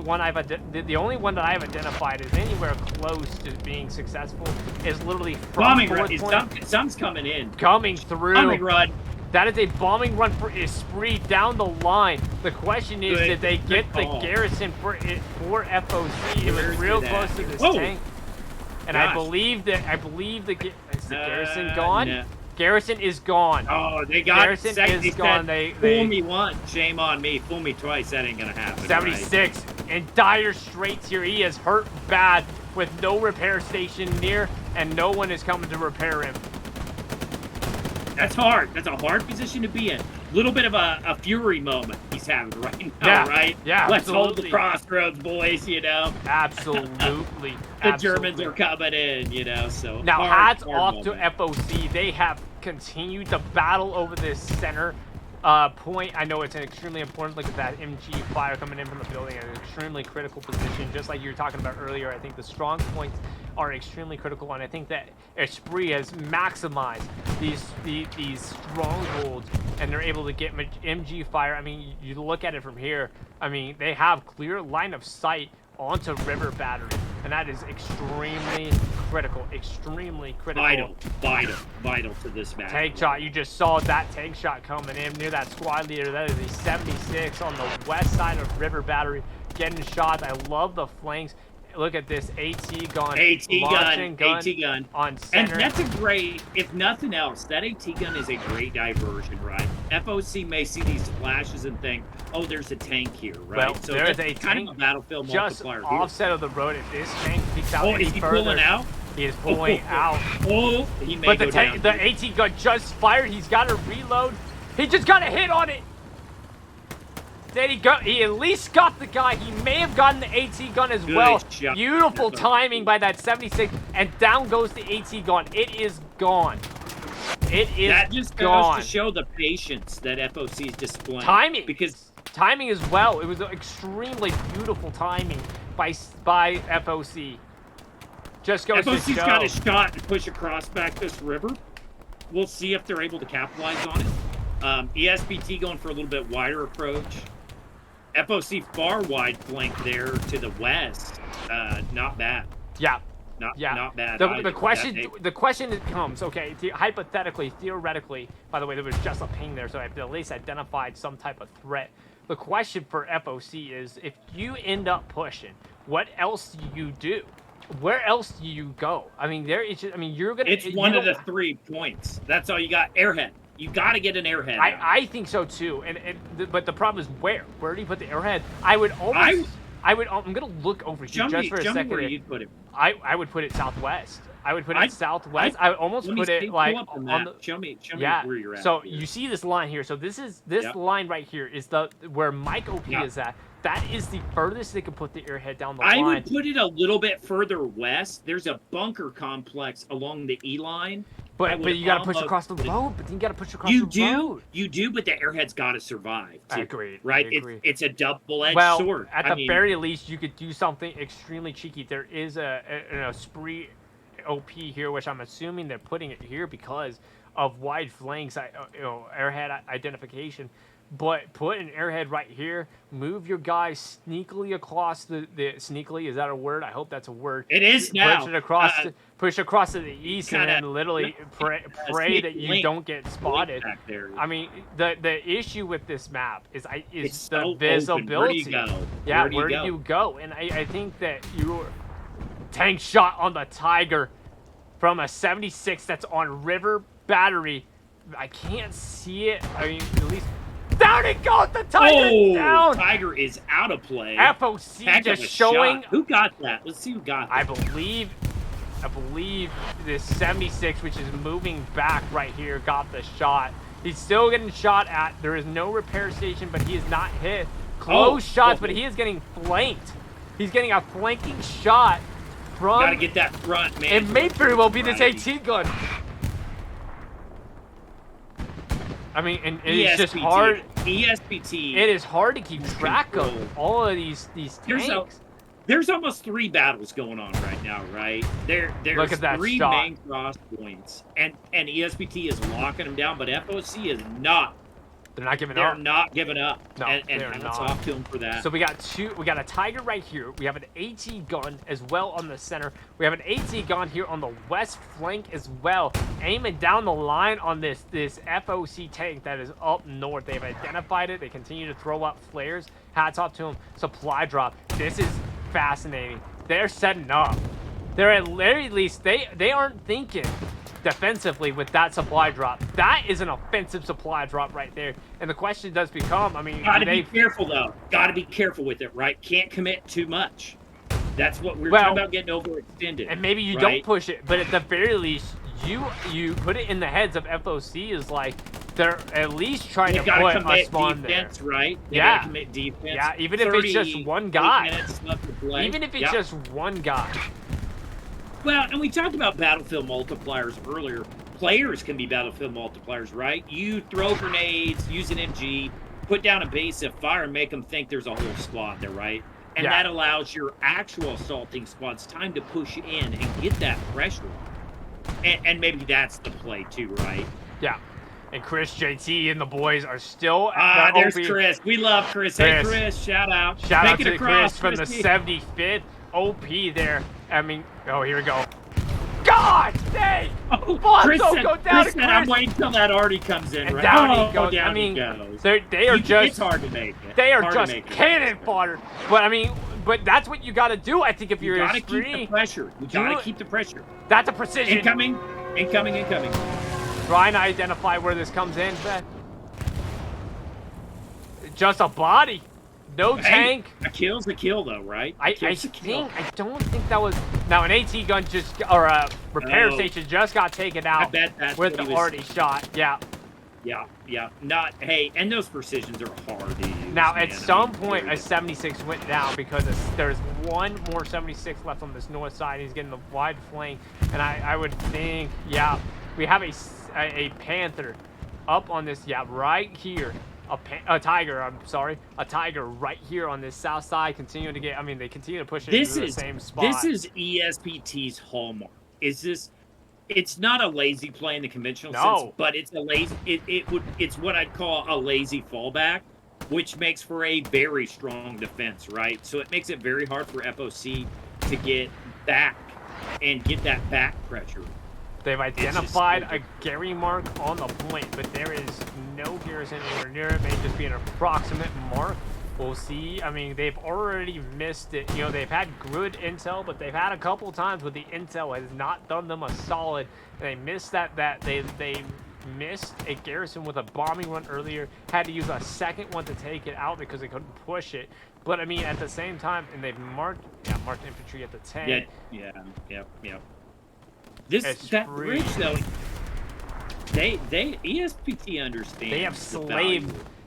only one that I've identified as anywhere close to being successful is literally from bombing run. Some's coming in. Coming through. Bombing run. That is a bombing run for Esprit down the line. The question is, did they get the garrison for FOC? It was real close to this tank. And gosh. I believe the garrison gone? No. Garrison is gone. Oh, they got Garrison is gone. Fool me once, shame on me. Fool me twice, that ain't gonna happen. 76 right? In dire straits here. He is hurt bad with no repair station near, and no one is coming to repair him. That's hard. That's a hard position to be in. Little bit of a fury moment he's having right now, right? Yeah, Let's hold the crossroads, boys, you know? Absolutely. The Germans are coming in, you know, so... Now, hats off to FOC. They have continued to battle over this center point. I know it's an extremely important. Look at that MG fire coming in from the building at an extremely critical position. Just like you were talking about earlier, I think the strong points are extremely critical, and I think that Esprit has maximized these strongholds, and they're able to get MG fire. I mean, you look at it from here. I mean, they have clear line of sight onto River Battery, and that is extremely critical. Extremely critical. Vital to this match. Tank shot. You just saw that tank shot coming in near that squad leader. That is a 76 on the west side of River Battery, getting shots. I love the flanks. Look at this AT gun. AT gun on center. And that's a great, if nothing else, that AT gun is a great diversion, right? FOC may see these flashes and think, oh, there's a tank here, right? Well, so there is a kind of a battlefield multiplier just offset of the road. If this tank peeks out any is he further, pulling out? He is pulling out. Oh, he may but go down. the AT gun just fired. He's got to reload. He just got a hit on it. Did he go? He at least got the guy. He may have gotten the AT gun as well. Shot. Beautiful timing by that 76, and down goes the AT gun. It is gone. It is that just gone. goes to show the patience that FOC is displaying. Timing. Because timing as well. It was extremely beautiful timing by FOC. Just goes to show. FOC's got a shot to push across back this river. We'll see if they're able to capitalize on it. ESPT going for a little bit wider approach. FOC far wide flank there to the west. Not bad. Yeah. Not bad. The question becomes, okay, hypothetically, theoretically, by the way, there was just a ping there, so I've at least identified some type of threat. The question for FOC is, if you end up pushing, what else do you do? Where else do you go? I mean, you're gonna. It's one of the 3 points. That's all you got. Airhead. You got to get an airhead. I think so too. But the problem is where? Where do you put the airhead? I'm gonna look over here just for a second. Show me where you'd put it. I would put it southwest. I would put it southwest. I would almost put it like on the. Show me where you're at. So you see this line here. So this line right here is where Mike OP is at. That is the furthest they can put the airhead down the line. I would put it a little bit further west. There's a bunker complex along the E line. But you got to push across the road. But then you got to push across the road. You do, but the airhead's got to survive. Too, I agree. Right? I agree. It's a double-edged sword. At the very least, you could do something extremely cheeky. There is a spree OP here, which I'm assuming they're putting it here because of wide flanks, airhead identification. But put an airhead right here. Move your guys sneakily across the sneakily. Is that a word? I hope that's a word. It is now. Push across to the east and then literally pray that you don't get spotted. I mean, the issue with this map is the visibility. Where do you go? Yeah, where do you go? And I think that your tank shot on the Tiger from a 76 that's on River Battery. I can't see it. I mean, at least. Down it goes! The Tiger's down! Tiger is out of play. FOC just showing. Shot. Who got that? Let's see who got that. I believe this 76, which is moving back right here, got the shot. He's still getting shot at. There is no repair station, but he is not hit. Close shots, but he is getting flanked. He's getting a flanking shot from. Gotta get that front, man. It may very well be this AT gun. I mean, and it's just hard. ESPT. It is hard to keep track of all of these tanks. There's almost 3 battles going on right now, right? There's Look at that 3 shot. main cross points, and ESPT is locking them down, but FOC is not. They're not giving up. They're not giving up. No, and they're hats not. off to them for that. So we got a Tiger right here. We have an AT gun as well on the center. We have an AT gun here on the west flank as well, aiming down the line on this FOC tank that is up north. They've identified it. They continue to throw up flares. Hats off to them. Supply drop. This is fascinating. They're setting up. They're at very least they aren't thinking defensively with that supply drop. That is an offensive supply drop right there. And the question does become, I mean, gotta be careful though. Gotta be careful with it, right? Can't commit too much. That's what we're talking about, getting overextended. And maybe you don't push it, but at the very least, you put it in the heads of FOC is like they're at least trying to put a spawn defense, there. Right? They yeah. gotta commit defense. Yeah, even if it's just one guy. Even if it's just one guy. Well, and we talked about battlefield multipliers earlier. Players can be battlefield multipliers, right? You throw grenades, use an MG, put down a base of fire, and make them think there's a whole squad there, right? And that allows your actual assaulting squads time to push in and get that pressure on. And maybe that's the play too, right? Yeah. And Chris, JT, and the boys are still there's Chris. We love Chris. Hey, Chris, shout out. Shout out to Chris from the 75th OP there. I mean, oh, here we go. God dang! Chris go down Chris said, I'm waiting until that Artie comes in, and right? Down he goes. Down I mean, he goes. They are just. It's hard to make it. They are just cannon fodder. But I mean, that's what you got to do. I think if you're you gotta keep the pressure. You gotta keep the pressure. That's a precision. Incoming. Trying to identify where this comes in. Just a body. No tank. A kill's a kill, though, right? I don't think that was. Now an AT gun or a repair station just got taken out I bet that's with the Artie shot. Yeah. Yeah. Not hey, and those precisions are hard to use. Now, at man. I some mean, point, a period. 76 went down because there's one more 76 left on this north side. He's getting the wide flank, and I would think, yeah, we have a Panther up on this, yeah, right here. A Tiger, I'm sorry. A Tiger right here on this south side, continuing to get, I mean, they continue to push it into the same spot. This is ESPT's hallmark. It's not a lazy play in the conventional sense, but it's a lazy. It's what I'd call a lazy fallback, which makes for a very strong defense, right? So it makes it very hard for FOC to get back and get that back pressure. They've identified a Gary mark on the point, but there is no garrison anywhere near it. May just be an approximate mark. We'll see. I mean, they've already missed it. You know, they've had good intel, but they've had a couple times where the intel has not done them a solid. And they missed they missed a garrison with a bombing run earlier. Had to use a second one to take it out because they couldn't push it. But I mean, at the same time, and they've marked infantry at the tank. Yeah. That bridge though, they ESPT understands.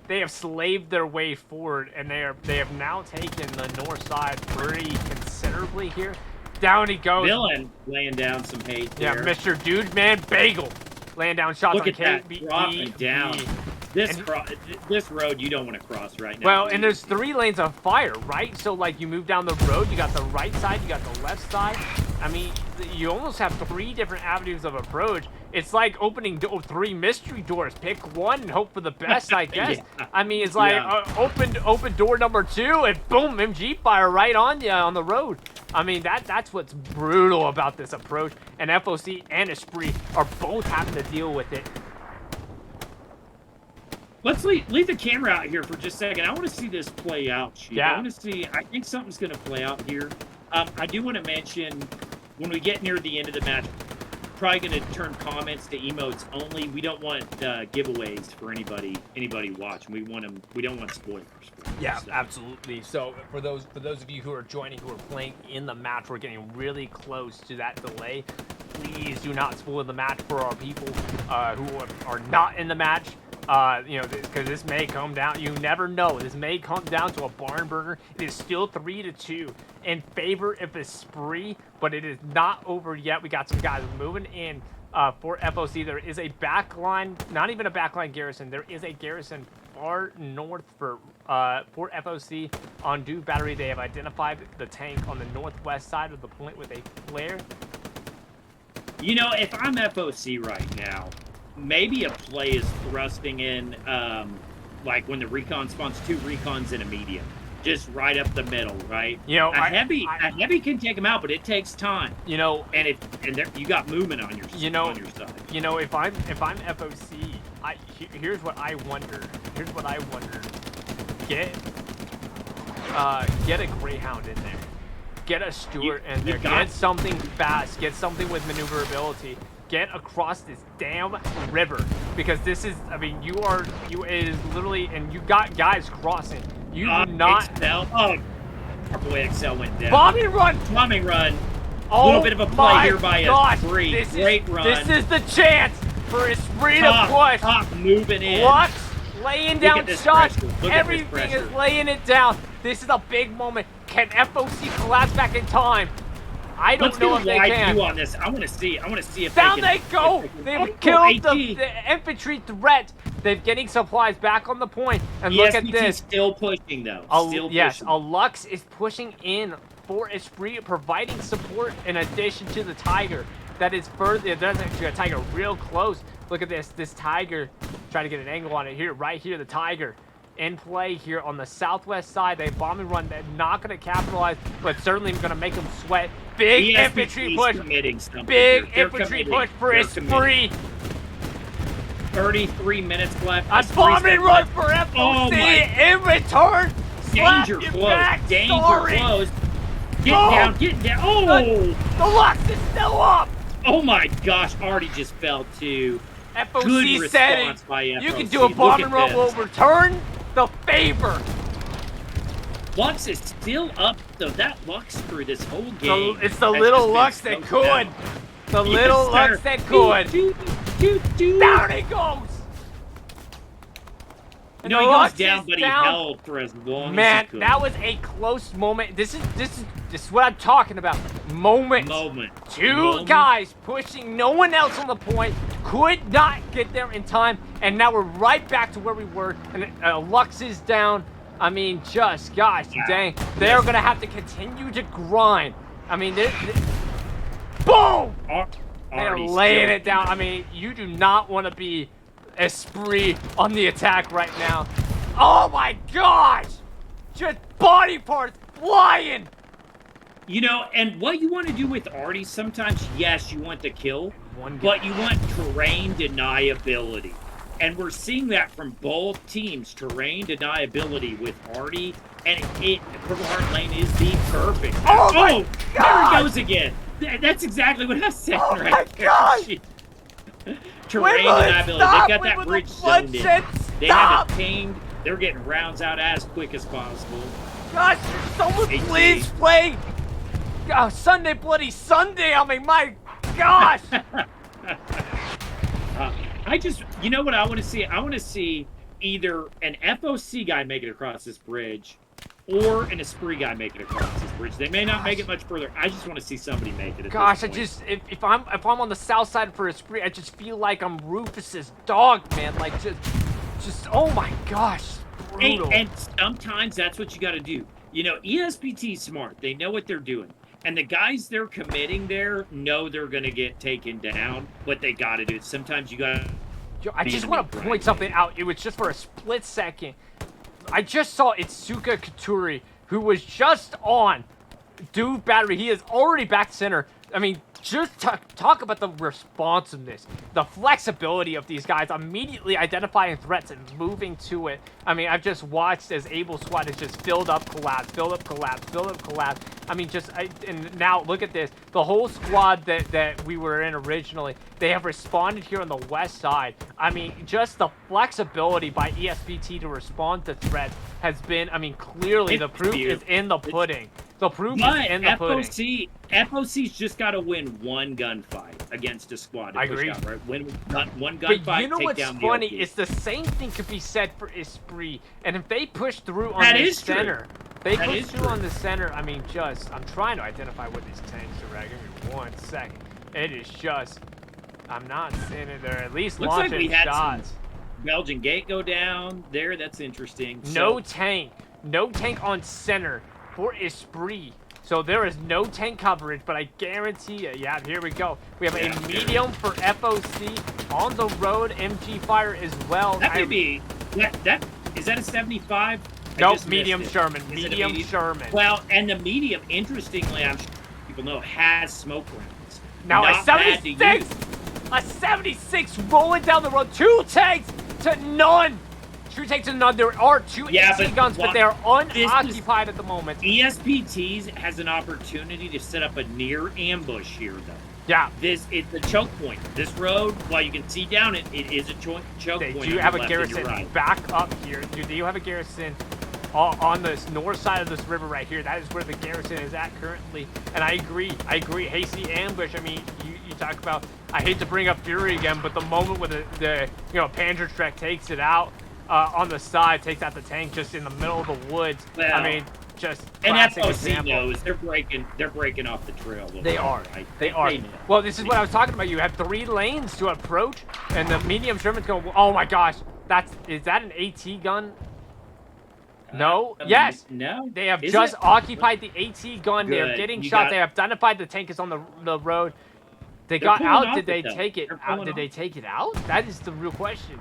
They have slaved their way forward, and they have now taken the north side pretty considerably here. Down he goes. Villain laying down some hate there. Yeah, Mr. Dude Man Bagel laying down shots. Look on at that, dropping down. This road you don't want to cross right now. Well, and there's 3 lanes of fire, right? So, like, you move down the road, you got the right side, you got the left side. I mean, you almost have 3 different avenues of approach. It's like opening 3 mystery doors. Pick one and hope for the best, I guess. Yeah. I mean, it's like open door number 2 and boom, MG fire right on you on the road. I mean, that's what's brutal about this approach. And FOC and Esprit are both having to deal with it. Let's leave the camera out here for just a second. I want to see this play out, Chief. Yeah. I want to see. I think something's going to play out here. I do want to mention when we get near the end of the match, probably going to turn comments to emotes only. We don't want giveaways for anybody watching. We don't want spoilers. Yeah, absolutely. So for those of you who are joining, who are playing in the match, we're getting really close to that delay. Please do not spoil the match for our people who are not in the match. You know, because this may come down. You never know. This may come down to a barn burner. It is still 3-2 in favor of Esprit, but it is not over yet. We got some guys moving in for FOC. There is a backline, not even a backline garrison. There is a garrison far north for FOC on Duke Battery. They have identified the tank on the northwest side of the point with a flare. You know, if I'm FOC right now, maybe a play is thrusting in, like when the recon spawns 2 recons in a medium, just right up the middle, right? You know, a heavy can take them out, but it takes time. You know, and you got movement on your on your side. You know, if I'm FOC, here's what I wonder. Get a Greyhound in there. Get a Stewart in there. Get something fast. Get something with maneuverability. Get across this damn river, because this is, I mean, it is literally, and you got guys crossing. You do not. Excel. Oh, our boy Excel went down. Bombing run. A little bit of a play here by Esprit. Great run. This is the chance for Esprit to push. Top moving in. Lux laying down shots. Everything is laying it down. This is a big moment. Can FOC collapse back in time? I don't know if they can. View on this. I want to see if down they go. They've killed the infantry threat. They're getting supplies back on the point. And look at this. Still pushing though. Yes, a Lux is pushing in for Esprit, providing support in addition to the Tiger. That is further. There's actually a Tiger real close. Look at this. This Tiger. Trying to get an angle on it here. Right here, the Tiger. In play here on the southwest side. They bomb and run. They're not going to capitalize, but certainly going to make them sweat. Big infantry push. Big infantry push for Esprit. 33 minutes left. A bomb and run for FOC in return. Danger close. Danger close. Get down. Oh! The Lux is still up. Oh my gosh, Artie just fell too. FOC said you can do a bomb and run. Will return the favor. Lux is still up though. That Lux through this whole game. It's the little Lux that could. The little Lux that could. Down it goes. You know, he goes down, but he held for as long as he could. Man, that was a close moment. This is what I'm talking about. Moment. Two guys pushing, no one else on the point, could not get there in time, and now we're right back to where we were, and Lux is down. I mean, just, gosh, dang. They're going to have to continue to grind. I mean, boom! They're laying it down. I mean, you do not want to be Esprit on the attack right now. Oh my gosh! Just body parts flying! You know, and what you want to do with Artie, sometimes, yes, you want the kill, but you want terrain deniability. And we're seeing that from both teams, terrain deniability with Artie, and Purple Heart Lane is the perfect. Oh my God! There it goes again. That's exactly what I was saying right there. Terrain deniability. They've got that bridge zoned in. They have it tamed. They're getting rounds out as quick as possible. Gosh, someone please play Sunday Bloody Sunday on me. My gosh. You know what I want to see? I want to see either an FOC guy make it across this bridge or an Esprit guy make it across this bridge. They may not make it much further. I just want to see somebody make it. Gosh, if I'm on the south side for Esprit, I just feel like I'm Rufus's dog, man. Like just oh my gosh, brutal. And sometimes that's what you got to do. You know, ESPT's smart. They know what they're doing. And the guys they're committing there know they're going to get taken down, but they got to do it. Sometimes you got to... I just want to point something out. It was just for a split second. I just saw Itsuka Katuri, who was just on Dude Battery. He is already back center. I mean, just talk about the responsiveness, the flexibility of these guys, immediately identifying threats and moving to it. I mean, I've just watched as Able Squad has just filled up, collapse, filled up, collapse, filled up, collapse. I mean, and now look at this. The whole squad that we were in originally, they have responded here on the west side. I mean, just the flexibility by ESPT to respond to threats has been, I mean, clearly the proof is in the pudding. The proof is in the pudding. FOC's just got to win one gunfight against a squad. I agree. Out, right? Win one gunfight. But you know what's funny is the same thing could be said for Esprit. And if they push through on the center, on the center. I mean, I'm trying to identify what these tanks are at. Give me 1 second. It is just, I'm not seeing it. They're at least launching shots. Belgian gate go down there. That's interesting. No tank on center for Esprit. So there is no tank coverage, but I guarantee you, yeah, here we go. We have a medium for FOC on the road, MG fire as well. That could be, is that a 75? Nope, medium Sherman, medium Sherman. Well, and the medium, interestingly, I'm sure people know, has smoke rounds. Now a 76 rolling down the road, 2 tanks to none. 2 tanks to none. There are 2 AC guns, but they are unoccupied at the moment. ESPT has an opportunity to set up a near ambush here, though. Yeah. It's a choke point. This road, while you can see down it, it is a choke point. Do you have a garrison back up here? Do you have a garrison on this north side of this river right here? That is where the garrison is at currently. And I agree. Hasty ambush. I mean, you talk about, I hate to bring up Fury again, but the moment where the Panzerschreck takes it out, on the side, takes out the tank just in the middle of the woods. Well, I mean, just classic example. Knows they're breaking off the trail. They are. They are. Well, this is what I was talking about. You have 3 lanes to approach, and the medium Sherman's going. Oh my gosh, is that an AT gun? No. Yes. No. They have just occupied the AT gun. They are getting shot. They have identified the tank is on the road. They got out. Did they take it out? Did they take it out? That is the real question.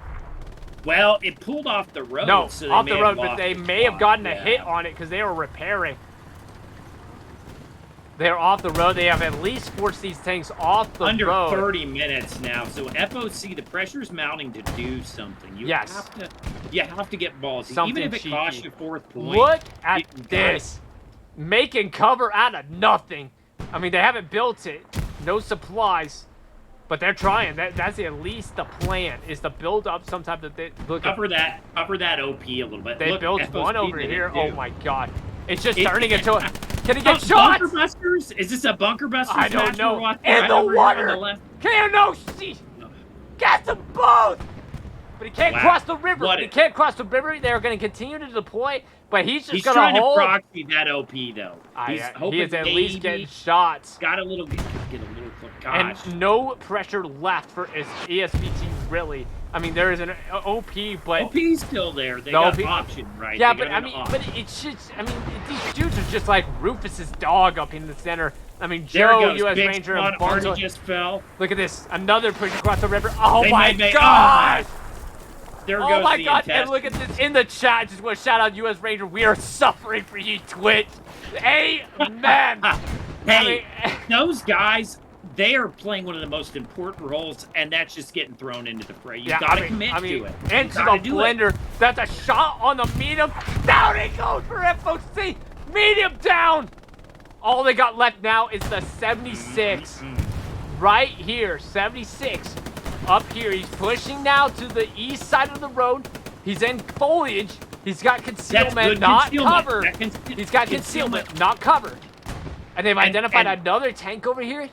Well, it pulled off the road. No, so off the road, but they may have gotten a hit on it because they were repairing. They're off the road. They have at least forced these tanks off the road. Under 30 minutes now. So FOC, the pressure's mounting to do something. You have to get balls. Even if it costs you 4th point. Look at this. Making cover out of nothing. I mean, they haven't built it. No supplies. But they're trying. That's at least the plan, is to build up some type of cover that OP a little bit. They built one over here. Oh my god. It's just turning into a... Can he get shots? Bunker busters? Is this a bunker busters? I don't know. In the water. Can no see? Get them both! But he can't Wow. cross the river. What He a- can't cross the river. They're going to continue to deploy, but he's just He's going trying to to hold. proxy that OP though. He's hoping He is at least maybe getting shots. got a little get a little close. Gosh. And no pressure left for ESPT, really. I mean, there is an OP, but... OP's still there. They The got OP option, right? Yeah, They but got I an mean, option. but it's just... I mean, these dudes are just like Rufus's dog up in the center. I mean, There Joe, it goes. U.S. Big Ranger, spot. and Artie Bonzo. just fell. Look at this. Another push across the river. Oh, They my made- gosh! There Oh goes my the god, and intestine. look at this in the chat. I just want to shout out U.S. Ranger. We are suffering for you, Twitch. Amen. Hey, those guys, they are playing one of the most important roles, and that's just getting thrown into the fray. You got to commit to it. Into the blender. That's a shot on the medium. Down it goes for FOC. Medium down. All they got left now is the 76. Right here, 76. Up here, he's pushing now to the east side of the road. He's in foliage. He's got concealment, not cover. He's got concealment, not cover. And they've identified another tank over here.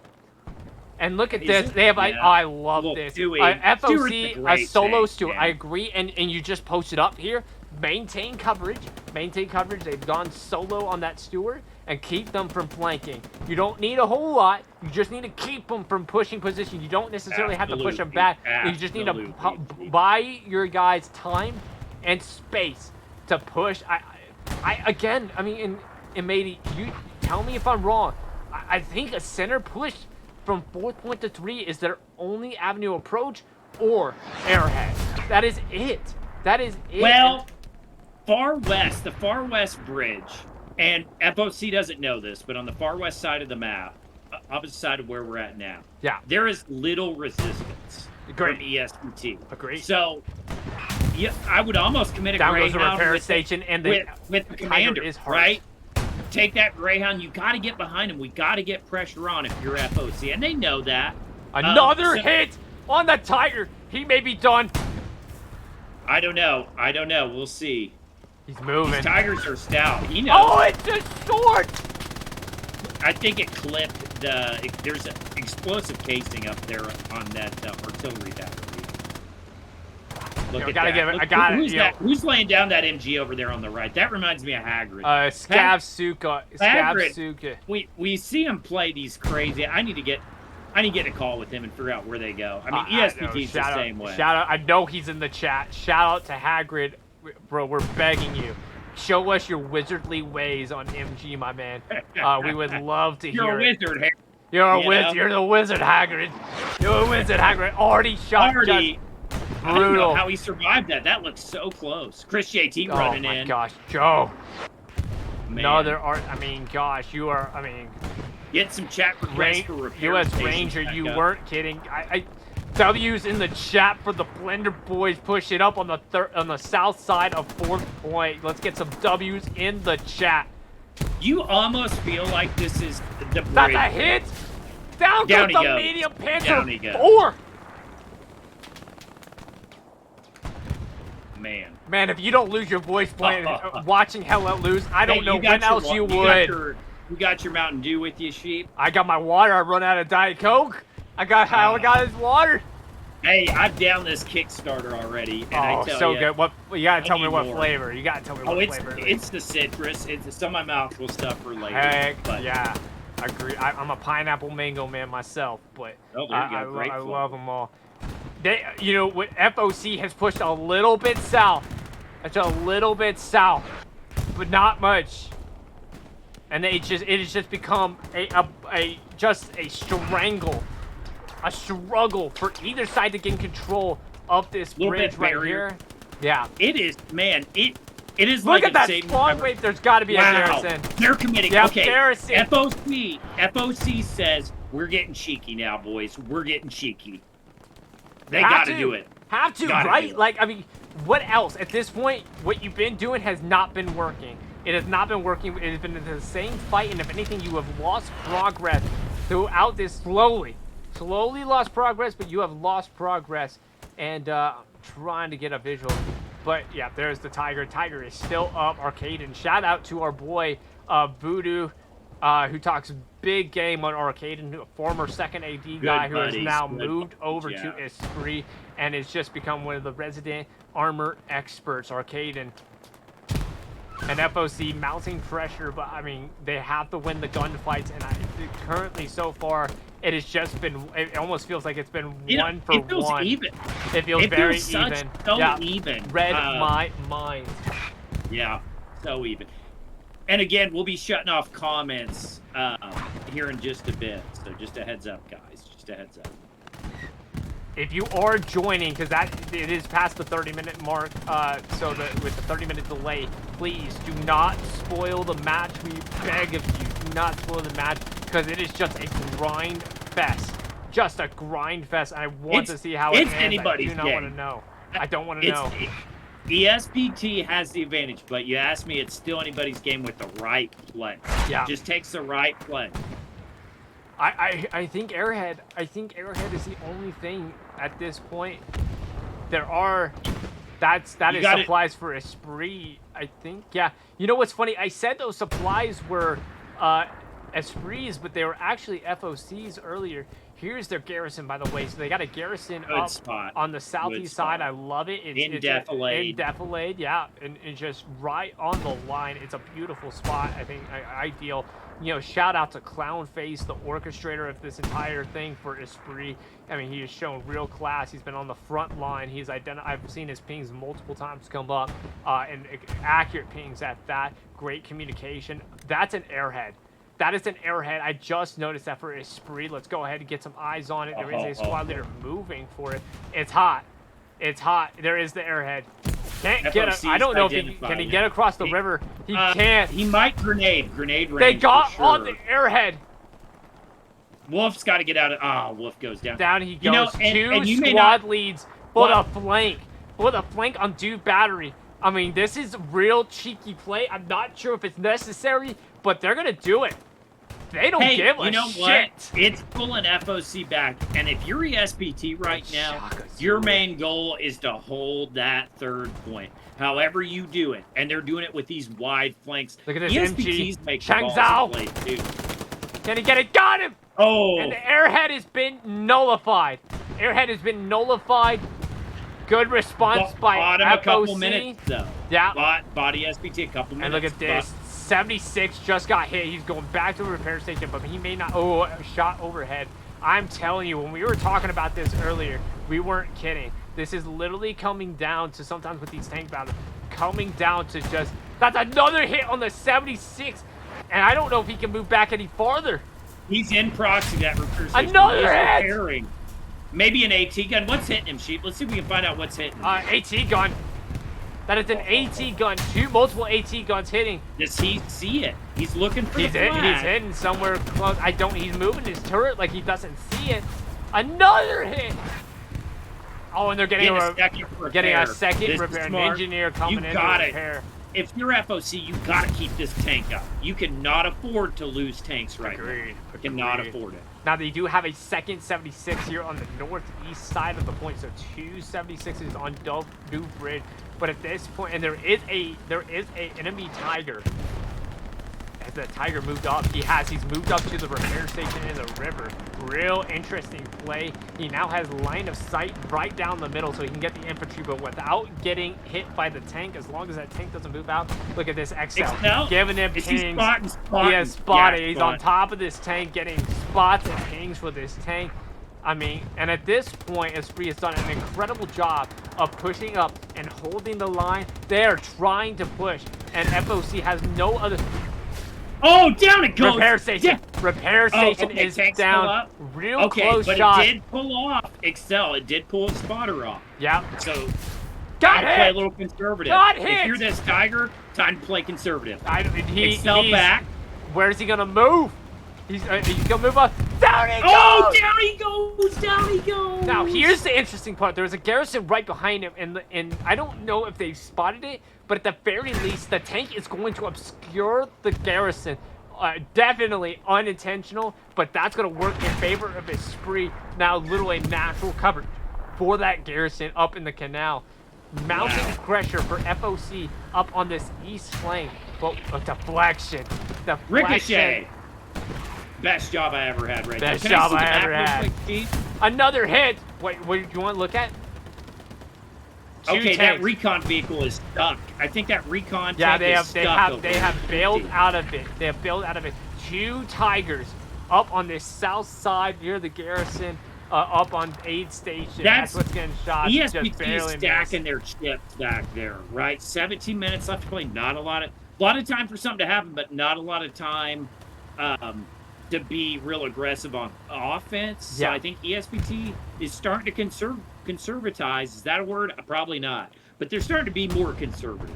And look at this. They have, I love this. FOC, a solo Stewart. I agree. And you just posted up here. Maintain coverage. Maintain coverage. They've gone solo on that Stewart and keep them from flanking. You don't need a whole lot. You just need to keep them from pushing position. You don't necessarily have to push them back. You just need to buy your guys time and space to push. Again, I mean, and Matey, you tell me if I'm wrong. I think a center push from 4th point to 3 is their only avenue approach, or Arrowhead. That is it. That is it. Well, far west, the far west bridge, and FOC doesn't know this, but on the far west side of the map, opposite side of where we're at now, there is little resistance from ESPT. Agreed. So, yeah, I would almost commit a Down goes Greyhound the repair station, and with the commander, is hard. right? Take that Greyhound. You got to get behind him. We got to get pressure on if you're FOC, and they know that. Another hit on the Tiger. He may be done. I don't know. I don't know. We'll see. He's moving. These Tigers are stout. He knows. Oh, it's just short. I think it clipped the. There's an explosive casing up there on that artillery battery. Look at that. I got it. Who's laying down that MG over there on the right? That reminds me of Hagrid. Scavsuka. Hagrid. We see him play these crazy. I need to get a call with him and figure out where they go. I mean, ESPT's the same way. Shout out. I know he's in the chat. Shout out to Hagrid. Bro, we're begging you. Show us your wizardly ways on MG, my man. We would love to hear You're a it. wizard, Hagrid. You're a wizard. You're the wizard, Hagrid. You're a wizard, Hagrid. Already shot. Brutal. I don't know how he survived that. That looks so close. Chris JT running in. Oh my gosh, Joe. Man. No, there are. I mean, gosh, you are. I mean, get some chat requests for repair. U.S. Ranger, you weren't kidding. W's in the chat for the Blender boys. Push it up on the south side of 4th point. Let's get some W's in the chat. You almost feel like this is the bridge. That's a hit. Down goes the medium Panther 4. Man, if you don't lose your voice playing, watching Hell lose, I don't know when else you would. You got your Mountain Dew with you, Sheep? I got my water. I run out of Diet Coke. I got his water. Hey, I've downed this Kickstarter already, and I tell so you, good. You gotta tell me what flavor. You gotta tell me what flavor. It's the citrus. It's some of my mouth will stuff for later. Heck, yeah, I agree. I'm a pineapple mango man myself, but I love them all. What FOC has pushed a little bit south. It's a little bit south, but not much. And it has just become a struggle for either side to gain control of this bridge right here. Yeah. It is, man. It is. Look like at that spawn wave. There's got to be a garrison. They're committing. Yeah, okay. Garrison. FOC says we're getting cheeky now, boys. We're getting cheeky. They got to do it. Have to, right? Like, I mean, what else? At this point, what you've been doing has not been working. It has not been working. It has been the same fight, and if anything, you have lost progress throughout this slowly lost progress, but you have lost progress. And I'm trying to get a visual. But, yeah, there's the Tiger. Tiger is still up. Arcade, and shout out to our boy, Voodoo. who talks big game on Arcade, and a former second AD guy who has now moved over to Esprit and has just become one of the resident armor experts. Arcade and FOC mounting pressure, but I mean, they have to win the gunfights, and currently so far it has just been, it almost feels like it's been one for it feels one. Even. It feels very even. So even. Read my mind. Yeah, so even. And again, we'll be shutting off comments here in just a bit. So just a heads up, guys. Just a heads up. If you are joining, because it is past the 30-minute mark, so with the 30-minute delay, please do not spoil the match. We beg of you, do not spoil the match, because it is just a grind fest. Just a grind fest. I want to see how it ends. Anybody's I do not want to know. I don't want to know. ESPT has the advantage, but you ask me, it's still anybody's game with the right play. Yeah. It just takes the right play. I think Airhead is the only thing at this point. There are that is supplies for Esprit, I think. Yeah. You know what's funny? I said those supplies were Esprits, but they were actually FOCs earlier. Here's their garrison, by the way. So they got a garrison up on the southeast side. I love it. In Defilade, yeah, and just right on the line. It's a beautiful spot. I think ideal. You know, shout out to Clownface, the orchestrator of this entire thing for Esprit. I mean, he has shown real class. He's been on the front line. I've seen his pings multiple times come up, and accurate pings at that. Great communication. That's an Airhead. That is an Airhead. I just noticed that for Esprit. Let's go ahead and get some eyes on it. There is a squad leader moving for it. It's hot. It's hot. There is the Airhead. Can't get. I don't know if can he get across the river. He can't. He might grenade range. They got on the Airhead. Wolf's got to get out of. Wolf goes down. Down he goes. Two squad leads for the flank. For the flank on Dude Battery. I mean, this is real cheeky play. I'm not sure if it's necessary, but they're gonna do it. They don't give a shit. What? It's pulling FOC back, and if you're ESPT right now, your main goal is to hold that third point. However you do it, and they're doing it with these wide flanks. Look at this ESPTs MG. Make Chang Zhao. Play too. Can he get it? Got him! Oh! And the Airhead has been nullified. Airhead has been nullified. Good response by FOC. A couple minutes, though. Yeah. Body SPT a couple minutes. And look at this. 76 just got hit. He's going back to the repair station, but he may not. Oh, shot overhead. I'm telling you, when we were talking about this earlier, we weren't kidding. This is literally coming down to, sometimes with these tank battles, coming down to just, that's another hit on the 76. And I don't know if he can move back any farther. He's in proxy, that repair station. Another hit! Maybe an AT gun. What's hitting him, Sheep? Let's see if we can find out what's hitting him. AT gun. That is an AT gun. Multiple AT guns hitting. Does he see it? He's looking for the flag. He's hitting somewhere close. He's moving his turret like he doesn't see it. Another hit. Oh, and they're getting a second repair. An engineer coming in to repair. If you're FOC, you gotta keep this tank up. You cannot afford to lose tanks right now. You cannot afford it. Now they do have a second 76 here on the northeast side of the point, so two 76s on New Bridge. But at this point, and there is a enemy Tiger. As the Tiger moved up, he's moved up to the repair station in the river. Real interesting play. He now has line of sight right down the middle, so he can get the infantry, but without getting hit by the tank. As long as that tank doesn't move out. Look at this XL giving him pings. He has spotted. He's on top of this tank, getting spots and pings for this tank. I mean, and at this point, Esprit has done an incredible job of pushing up and holding the line. They are trying to push, and FOC has no other. Oh, down it goes. Repair station. Yeah. Repair station is down. Real close shot. But it did pull off. Excel. It did pull a spotter off. Yeah. So, got hit. Play a little conservative. Got hit. If you're this Tiger, time to play conservative. Excel back. Where's he gonna move? He's gonna move up. Down he goes! Oh, down he goes! Down he goes! Now, here's the interesting part. There's a garrison right behind him, and I don't know if they spotted it, but at the very least, the tank is going to obscure the garrison. Definitely unintentional, but that's going to work in favor of Esprit. Now, literally natural cover for that garrison up in the canal. Mounting pressure for FOC up on this east flank. But a deflection. Ricochet. Best job I ever had right Best there. Can job see the I map ever real had. quick, Steve? Another hit. Wait, what do you want to look at? Okay, that recon vehicle is stuck. I think that recon tank is stuck. They have bailed out of it. They have bailed out of it. 2 Tigers up on the south side near the garrison, up on aid station. That's what's getting shot. ESPT is stacking their chips back there, right? 17 minutes left to play. Not a lot of time for something to happen, but not a lot of time to be real aggressive on offense. So I think ESPT is starting to conservatize. Is that a word? Probably not. But they're starting to be more conservative.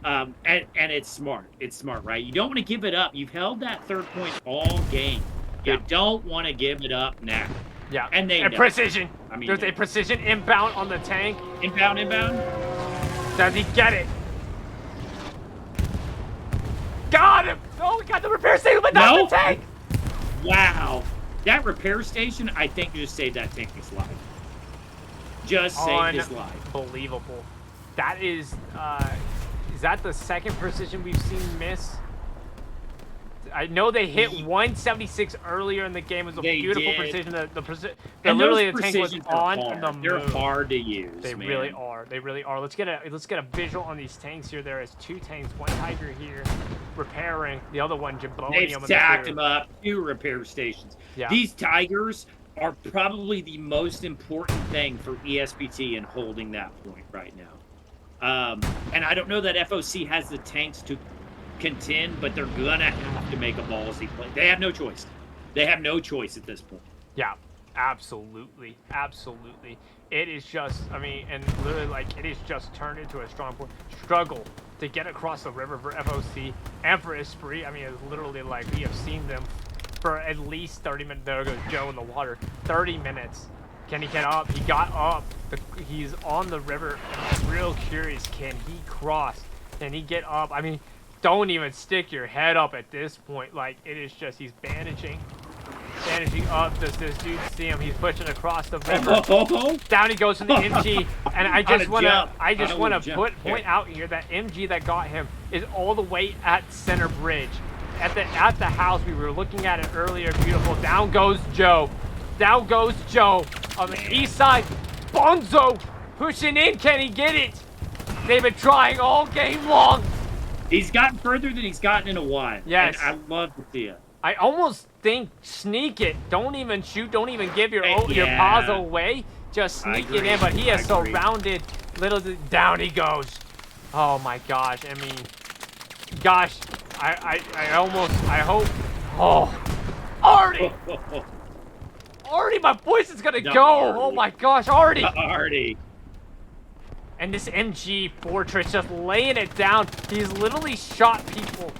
And it's smart. It's smart, right? You don't want to give it up. You've held that 3rd point all game. You don't want to give it up now. Yeah. And they know. Precision. I mean, there's a precision inbound on the tank. Inbound. Does he get it? Got him! Oh, we got the repair station, but not the tank! Wow. That repair station, I think, just saved that tank's life. Just saved his life. Unbelievable. That is that the 2nd precision we've seen miss? I know they hit 176 earlier in the game. It was a beautiful precision. Literally the tank was on the move. They're hard to use. They really are. They really are. Let's get a visual on these tanks here. There is 2 tanks, 1 Tiger here repairing, the other one Jabonium. They've stacked them up. 2 repair stations. Yeah. These Tigers are probably the most important thing for ESPT in holding that point right now. And I don't know that FOC has the tanks to contend, but they're gonna have to make a ballsy play. They have no choice. They have no choice at this point. Yeah, absolutely. It is just, I mean, and literally, like, it is just turned into a struggle to get across the river for FOC and for Esprit. I mean, it's literally like we have seen them for at least 30 minutes. There goes Joe in the water. 30 minutes. Can he get up? He got up. He's on the river. I'm real curious. Can he cross? Can he get up? I mean, don't even stick your head up at this point. Like, it is just, he's bandaging up. Does this dude see him? He's pushing across the river. Down he goes from the MG. And I just want to point out here that MG that got him is all the way at center bridge. At the house, we were looking at it earlier. Beautiful. Down goes Joe. On the east side. Bonzo pushing in. Can he get it? They've been trying all game long. He's gotten further than he's gotten in a while. Yes. And I love to see it. I almost think sneak it. Don't even shoot. Don't even give your pause away. Just sneak it in. But he is surrounded. Down he goes. Oh my gosh. I mean, gosh. I hope. Oh, Artie. Artie, my voice is gonna go. Artie. Oh my gosh, Artie. Artie. And this MG Fortress just laying it down. He's literally shot people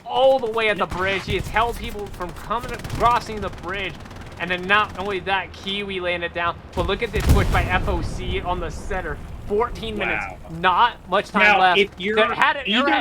all the way at the bridge. He has held people from crossing the bridge. And then not only that, Kiwi laying it down, but look at this push by FOC on the center. 14 minutes, not much time left. If you're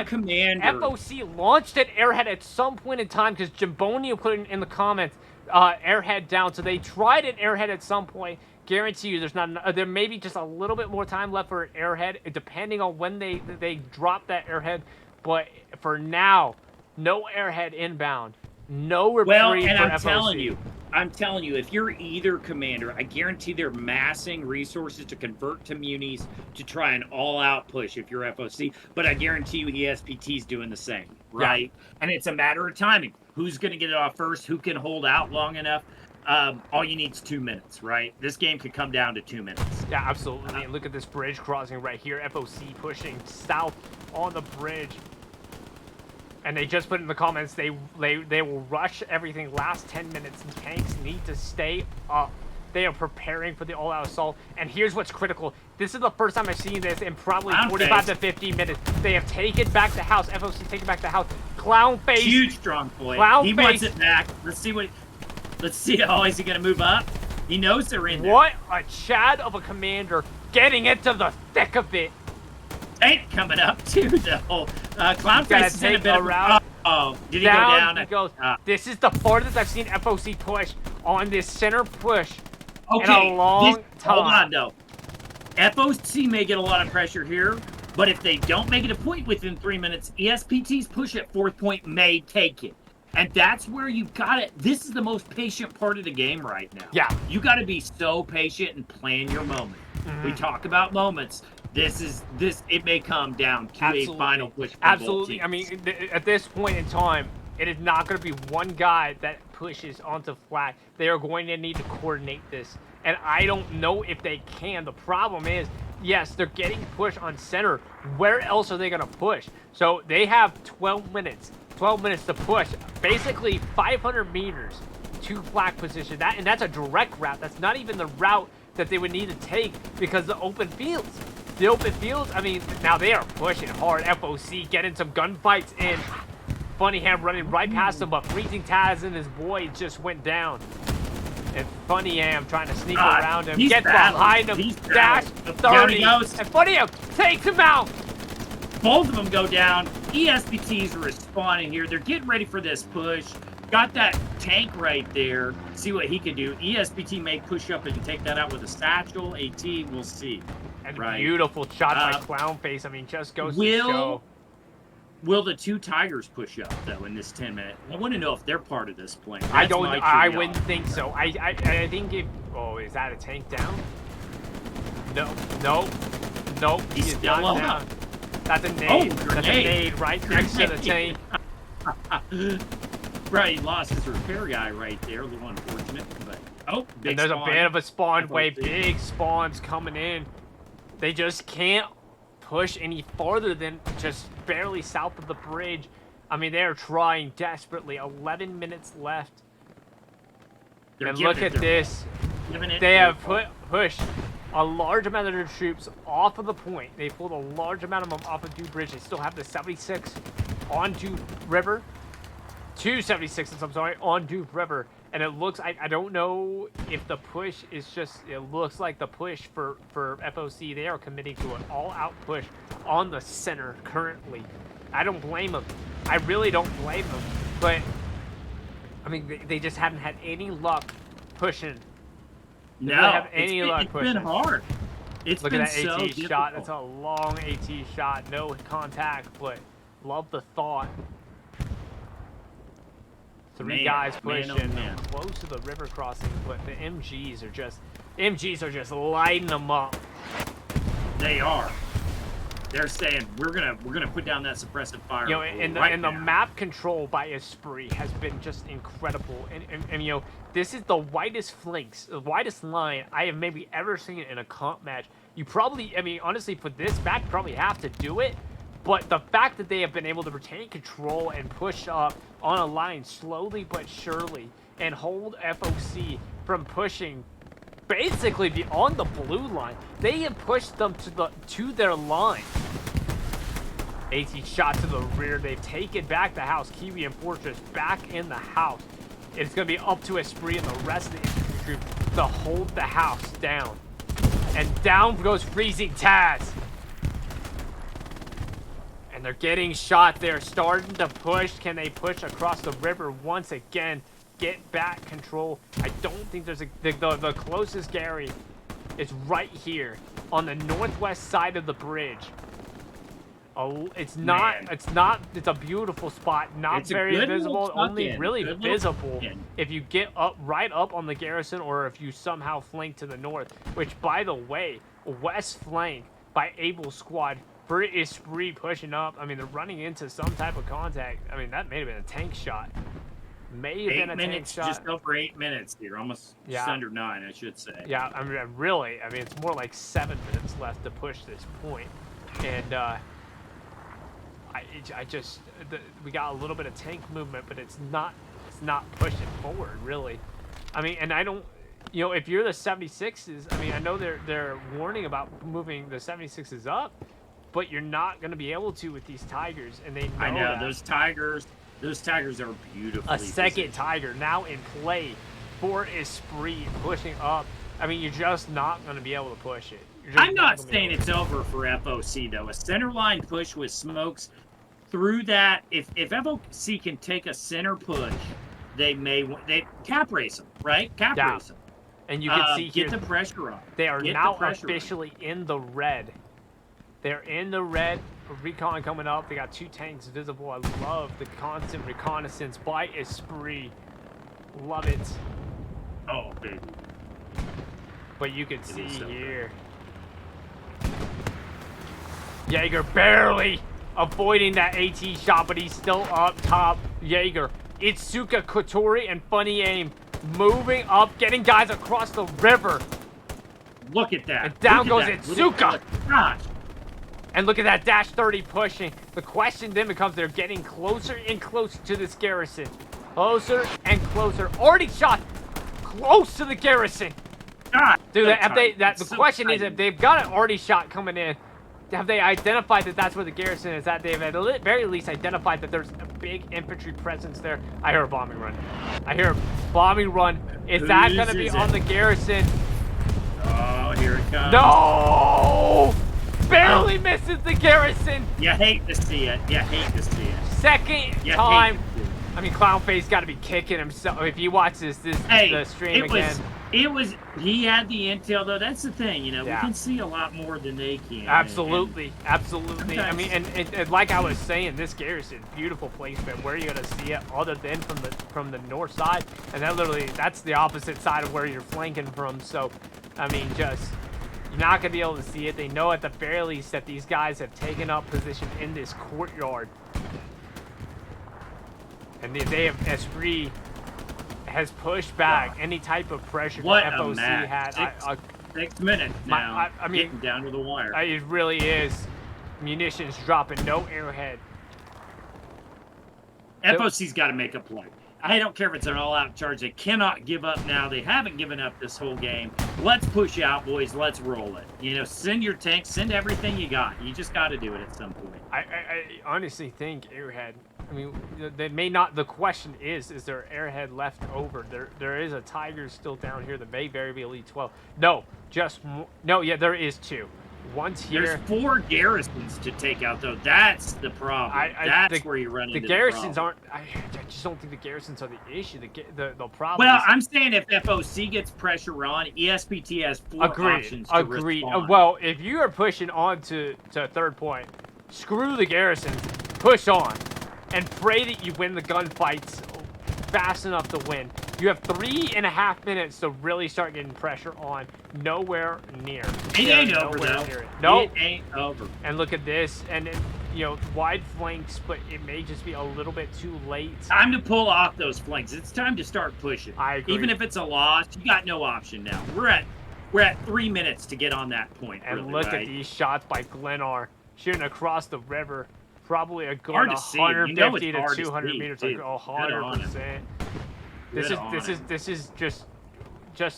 commander, FOC launched at Airhead at some point in time because Jabonio put it in the comments, Airhead down. So they tried an Airhead at some point. Guarantee you, there may be just a little bit more time left for an Airhead, depending on when they drop that Airhead. But for now, no Airhead inbound, no reprieve for FOC. I'm telling you, if you're either commander, I guarantee they're massing resources to convert to munis to try an all-out push if you're FOC. But I guarantee you ESPT's doing the same, right? Yeah. And it's a matter of timing. Who's going to get it off first? Who can hold out long enough? All you need is 2 minutes, right? This game could come down to 2 minutes. Yeah, absolutely. And look at this bridge crossing right here. FOC pushing south on the bridge. And they just put in the comments they will rush everything last 10 minutes. And tanks need to stay up. They are preparing for the all-out assault. And here's what's critical. This is the first time I've seen this in probably 45 to 50 minutes. They have taken back the house. FOC taken back the house. Clown face. Huge strong boy. Clown he face. Wants it back. Let's see. Oh, is he going to move up? He knows they're in there. What a Chad of a commander getting into the thick of it. Tank coming up, too, though. Clownface is in a bit of a... Oh, did he go down? He goes. This is the farthest I've seen FOC push on this center push in a long time. Hold on, though. FOC may get a lot of pressure here, but if they don't make it a point within 3 minutes, ESPT's push at 4th point may take it. And that's where you got it. This is the most patient part of the game right now. Yeah. You got to be so patient and plan your moment. We talk about moments. It may come down to a final push from Absolutely. both I teams. mean, at this point in time, it is not going to be one guy that pushes onto flag. They are going to need to coordinate this. And I don't know if they can. The problem is, yes, they're getting pushed on center. Where else are they going to push? So they have 12 minutes. 12 minutes to push. Basically 500 meters to flag position. And that's a direct route. That's not even the route that they would need to take because the open fields. The open fields, I mean, now they are pushing hard. FOC getting some gunfights in. Funnyham running right past him, but Freezing Taz and his boy just went down. And Funnyham trying to sneak around him, get behind him, dash 30, and Funnyham takes him out. Both of them go down. ESPT's responding here. They're getting ready for this push. Got that tank right there. See what he can do. ESPT may push up and take that out with a satchel. AT, we'll see. And beautiful shot by Clownface. I mean, just goes to show. Will the two Tigers push up though in this 10-minute? I want to know if they're part of this plan. I wouldn't think so. I think if is that a tank down? No. He's still not down. That's a nade. That's a nade right next to the tank. Right, he lost his repair guy right there. A little unfortunate, but big and there's spawn. a bit of a spawn wave. Big spawns coming in. They just can't push any farther than just barely south of the bridge. I mean, they're trying desperately. 11 minutes left. And look at this. They have pushed a large amount of their troops off of the point. They pulled a large amount of them off of Dew Bridge. They still have the 76 on Dew River. 276s, I'm sorry, on Dew River. And it looks, I don't know if the push is just, it looks like the push for FOC, they are committing to an all-out push on the center currently. I don't blame them. I really don't blame them. But, I mean, they just haven't had any luck pushing. No, it's been hard. Look at that AT shot. That's a long AT shot. No contact, but love the thought. Three guys pushing close to the river crossing, but the MGs are just lighting them up. They are. They're saying we're gonna put down that suppressive fire. You know, and the map control by Esprit has been just incredible. And you know, this is the widest flanks, the widest line I have maybe ever seen in a comp match. You probably, I mean, honestly, for this map, you probably have to do it. But the fact that they have been able to retain control and push up on a line slowly but surely and hold FOC from pushing basically beyond the blue line, they have pushed them to their line. AT shot to the rear. They've taken back the house. Kiwi and Fortress back in the house. It's going to be up to Esprit and the rest of the infantry group to hold the house down. And down goes Freezing Taz. And they're getting shot. They're starting to push. Can they push across the river once again? Get back control. I don't think there's the closest Gary is right here on the northwest side of the bridge. Oh, it's a beautiful spot. Not very visible. Only really visible if you get right up on the garrison or if you somehow flank to the north. Which, by the way, west flank by Able Squad. Esprit pushing up. I mean, they're running into some type of contact. I mean, that may have been a tank shot. May have been a tank shot. Just over 8 minutes here. Almost just under 9, I should say. Yeah, I mean, really. I mean, it's more like 7 minutes left to push this point. And, we got a little bit of tank movement, but it's not pushing forward, really. I mean, and I don't, you know, if you're the 76s, I mean, I know they're warning about moving the 76s up, but you're not going to be able to with these Tigers, and they know I know that. those Tigers are beautiful. A second Tiger now in play for Esprit pushing up. I mean, you're just not going to be able to push it. I'm not saying it's over for FOC though. A center line push with smokes through that. If FOC can take a center push, they cap race them, right? Cap race them. And you can see get the pressure on. They are now officially in the red. They're in the red. recon coming up. They got 2 tanks visible. I love the constant reconnaissance by Esprit. Love it. Oh, baby. But you can see so here. Jaeger barely avoiding that AT shot, but he's still up top. Jaeger, Itsuka, Kotori, and Funny Aim moving up, getting guys across the river. Look at that. And down Look goes at that. Itsuka. Gosh. And look at that dash 30 pushing. The question then becomes they're getting closer and closer to this garrison. Closer and closer. Already shot close to the garrison. God. Dude, So the question is, if they've got an already shot coming in, have they identified that that's where the garrison is at? They've at the very least identified that there's a big infantry presence there. I hear a bombing run. I hear a bombing run. Is that going to be on the garrison? Oh, here it comes. No! Barely misses the garrison. You hate to see it. You hate to see it. Second time. I mean, Clownface got to be kicking himself. If he watches the stream again. He had the intel, though. That's the thing, you know. Yeah. We can see a lot more than they can. Absolutely. Absolutely. I mean, sometimes- and like I was saying, this garrison, beautiful placement. Where are you going to see it other than from the north side? And that literally, that's the opposite side of where you're flanking from. So, I mean, just, you're not going to be able to see it. They know at the very least that these guys have taken up position in this courtyard. And they have Esprit has pushed back any type of pressure What that a FOC match. had. 6 minutes now. I mean, getting down to the wire. It really is. Munitions dropping, no arrowhead. FOC's got to make a play. I don't care if it's an all-out charge. They cannot give up now. They haven't given up this whole game. Let's push out, boys. Let's roll it. You know, send your tanks. Send everything you got. You just got to do it at some point. I honestly think Airhead. I mean, they may not. The question is there Airhead left over? There is a Tiger still down here that may very be Elite 12. No, no. Yeah, there is 2. One's here. There's 4 garrisons to take out, though. That's the problem. That's where you run into the the garrisons problem. aren't. I just don't think the garrisons are the issue. The problem. Well, is, I'm saying if FOC gets pressure on, ESPT has 4 options to respond. Well, if you are pushing on to third point, screw the garrisons. Push on, and pray that you win the gunfights fast enough to win. You have 3.5 minutes to really start getting pressure on. Nowhere near. It ain't over, though. No, it ain't over. And look at this, and you know, wide flanks, but it may just be a little bit too late. Time to pull off those flanks. It's time to start pushing. I agree. Even if it's a loss, you got no option now. We're at 3 minutes to get on that point. And really, look right? at these shots by Glennar shooting across the river. Probably a good Hard to see. 150 You know it's to hard to 200 see, meters. too. Like 100%. This is just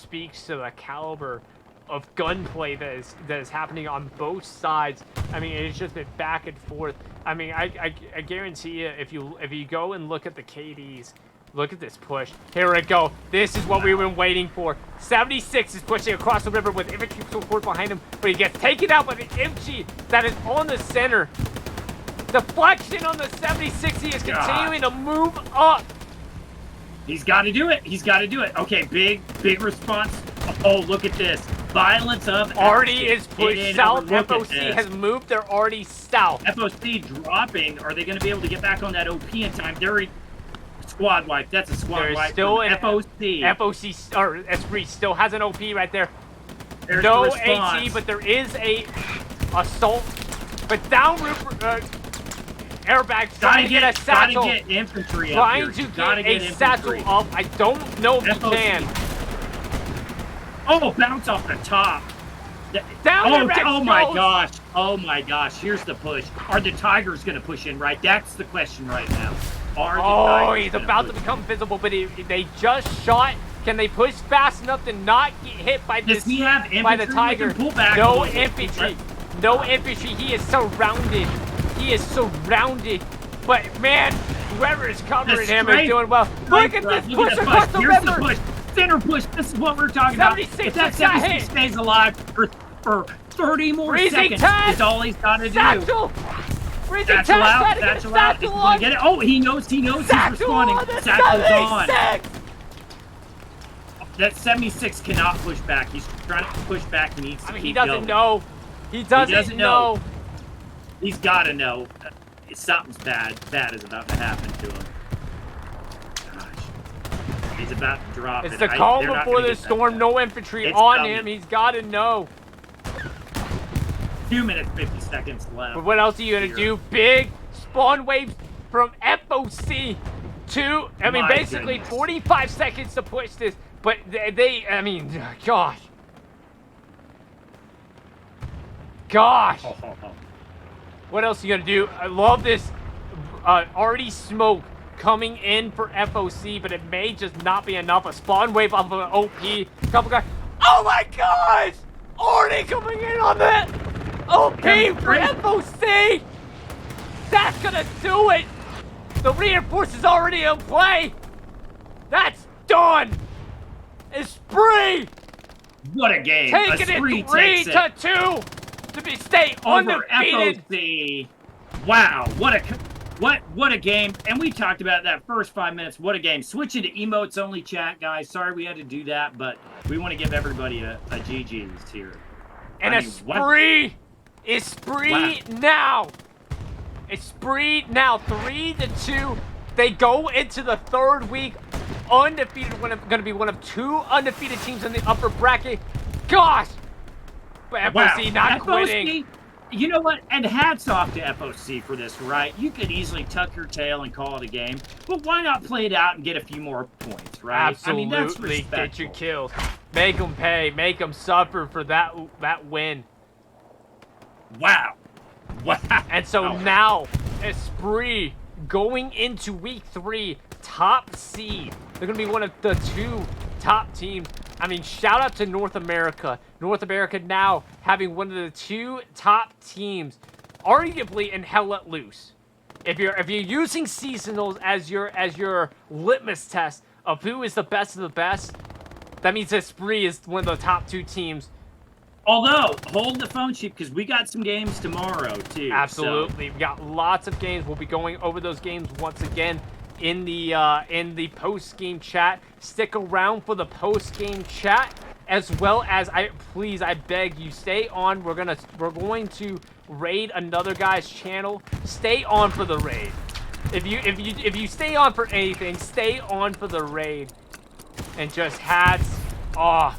speaks to the caliber of gunplay that is happening on both sides. I mean, it's just been back and forth. I mean, I guarantee you, if you go and look at the KDs, look at this push. Here we go. This is what we've been waiting for. 76 is pushing across the river with infantry support behind him, but he gets taken out by the MG that is on the center. Deflection on the 76. He is continuing to move up. He's got to do it. He's got to do it. Okay, big response. Oh, look at this. Violence of already is pushed south. FOC has moved. They're already south. FOC dropping. Are they going to be able to get back on that OP in time? They're squad wipe. That's a squad wipe. Still an FOC. FOC or Esprit still has an OP right there. There's no the response. AT, but there is a assault. But down airbag trying to get a satchel. Gotta get infantry trying up here. to get a satchel up. I don't know if he can. Oh, bounce off the top. Down oh my gosh. Oh my gosh. Here's the push. Are the Tigers going to push in, right? That's the question right now. He's about to become visible, but they just shot. Can they push fast enough to not get hit by this? Does he have infantry? By the Tiger? Pull back no infantry. No infantry. He is surrounded. He is surrounded. But man, whoever is covering him is doing well. Look at this push across the river. The push. Center push. This is what we're talking about. If that 76 stays alive for 30 more seconds, is all he's got to do. Satchel out. Satchel out. Is he going to get it? Oh, he knows he's responding. Satchel's on. That 76 cannot push back. He's trying to push back. He needs to keep he doesn't going. know. He doesn't know. He's got to know something's bad is about to happen to him. Gosh. He's about to drop it. It's the calm they're not before gonna the get that storm. back. No infantry It's on coming. him. He's got to know. 2 minutes, 50 seconds left. But what else are you going to do? Big spawn waves from FOC to, I mean, My basically goodness. 45 seconds to push this. But I mean, gosh. Gosh. Oh. What else are you going to do? I love this already smoke coming in for FOC, but it may just not be enough. A spawn wave off of an OP. Couple guys. Oh my gosh! Already coming in on that OP for FOC! That's gonna do it! The reinforcements already in play! That's done! Esprit! What a game. Taking Esprit it 3 takes to 2 to stay over undefeated. FOC. Wow, what a game. And we talked about that first 5 minutes. What a game. Switching to emotes only chat, guys. Sorry we had to do that, but we want to give everybody a GG's here. And Esprit now. Esprit now 3 to 2. They go into the third week undefeated. Going to be one of 2 undefeated teams in the upper bracket. Gosh. But FOC not quitting. You know what? And hats off to FOC for this, right? You could easily tuck your tail and call it a game, but why not play it out and get a few more points, right? Absolutely. I mean, that's respectful. Get your kills. Make them pay. Make them suffer for that win. Wow. And so now, Esprit going into week 3, top seed. They're going to be one of the 2 top teams. I mean, shout out to North America. North America now having one of the 2 top teams, arguably in Hell Let Loose. If you're using seasonals as your litmus test of who is the best of the best, that means Esprit is one of the top 2 teams. Although, hold the phone sheet because we got some games tomorrow too. Absolutely, so. We've got lots of games. We'll be going over those games once again in the post-game chat. Stick around for the post-game chat, as well as I beg you, stay on. We're going to raid another guy's channel. Stay on for the raid. If you stay on for anything, stay on for the raid. And just hats off.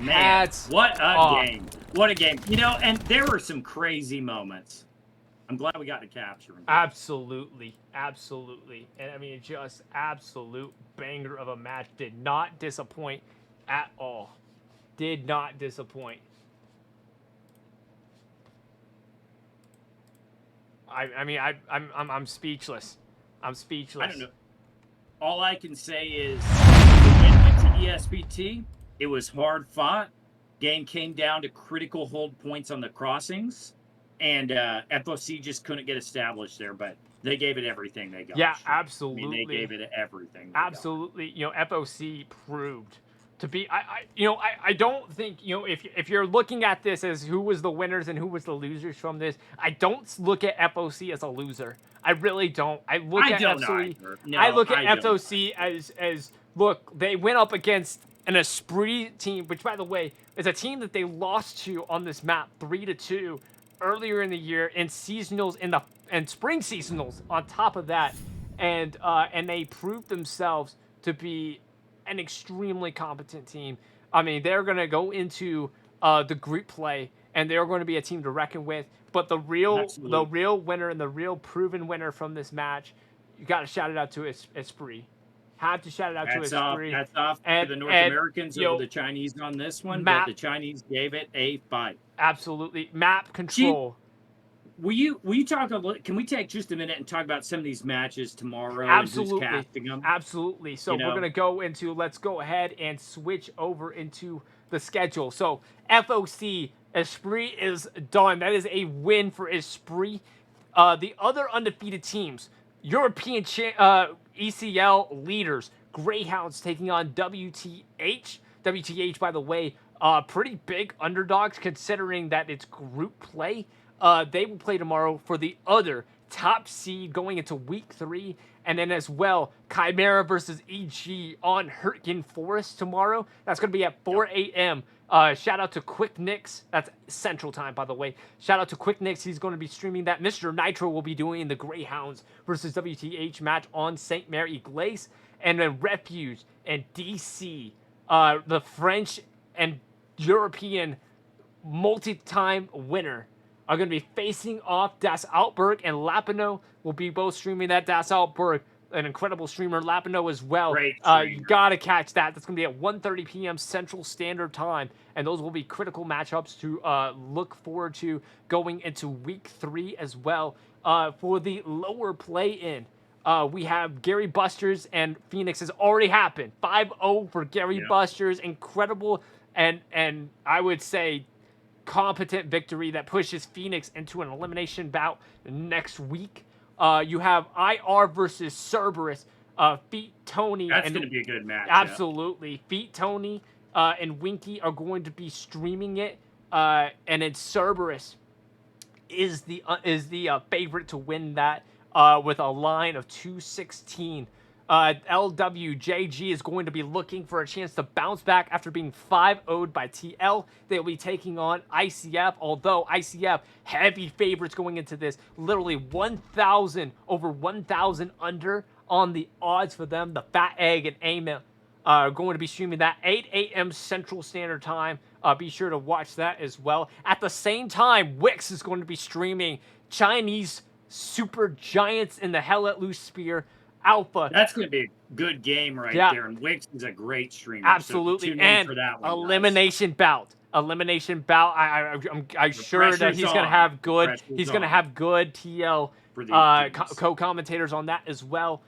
Man, what a game. What a game. You know, and there were some crazy moments. I'm glad we got to capture them. Absolutely. Absolutely. And I mean, just absolute banger of a match. Did not disappoint at all. Did not disappoint. I'm speechless. I'm speechless. I don't know. All I can say is the win went to ESPT. It was hard fought. Game came down to critical hold points on the crossings. And FOC just couldn't get established there, but they gave it everything they got. Yeah, absolutely. I mean, they gave it everything. Absolutely. You know, FOC proved to be. I don't think, you know, if you're looking at this as who was the winners and who was the losers from this, I don't look at FOC as a loser. I really don't. I look at FOC as look. They went up against an Esprit team, which, by the way, is a team that they lost to on this map 3-2 earlier in the year in seasonals and spring seasonals on top of that, and they proved themselves to be an extremely competent team. I mean, they're going to go into the group play, and they're going to be a team to reckon with. But the real winner and the real proven winner from this match, you got to shout it out to Esprit. Had to shout it out to Esprit. That's off to the North Americans over the Chinese on this one, but the Chinese gave it a fight. Absolutely. Map control. Will you talk a little? Can we take just a minute and talk about some of these matches tomorrow? Absolutely. And who's casting them? Absolutely. So we're going to go into, let's go ahead and switch over into the schedule. So FOC, Esprit is done. That is a win for Esprit. The other undefeated teams, European ECL leaders, Greyhounds taking on WTH. WTH, by the way, pretty big underdogs considering that it's group play. They will play tomorrow for the other top seed going into week 3 And then as well, Chimera versus EG on Hurricane Forest tomorrow. That's going to be at 4 a.m. Shout out to Quick Nicks. That's Central Time, by the way. Shout out to Quick Nicks. He's going to be streaming that. Mr. Nitro will be doing the Greyhounds versus WTH match on St. Mary Glace. And then Refuge and DC, the French and European multi-time winner, are going to be facing off. Das Altberg and Lapino will be both streaming that. Das Altberg, an incredible streamer. Lapino as well. You got to catch that. That's going to be at 1:30 p.m. Central Standard Time. And those will be critical matchups to look forward to going into Week 3 as well. For the lower play-in, we have Gary Busters and Phoenix has already happened. 5-0 for Gary Busters. Incredible and I would say competent victory that pushes Phoenix into an elimination bout next week. You have IR versus Cerberus. Feet Tony. That's going to be a good match. Absolutely. Yeah. Feet Tony and Winky are going to be streaming it. And it's Cerberus is the favorite to win that with a line of 216. LWJG is going to be looking for a chance to bounce back after being 5-0'd by TL. They'll be taking on ICF, although ICF heavy favorites going into this. Literally 1,000, over 1,000 under on the odds for them. The Fat Egg and Amen are going to be streaming that 8 a.m. Central Standard Time. Be sure to watch that as well. At the same time, Wix is going to be streaming Chinese Super Giants in the Hell Let Loose Spear Alpha. That's going to be a good game there. And Wix is a great streamer. Absolutely. So and for that one, elimination bout. Elimination bout. I'm sure that he's going to have good. He's going to have good TL co-commentators on that as well.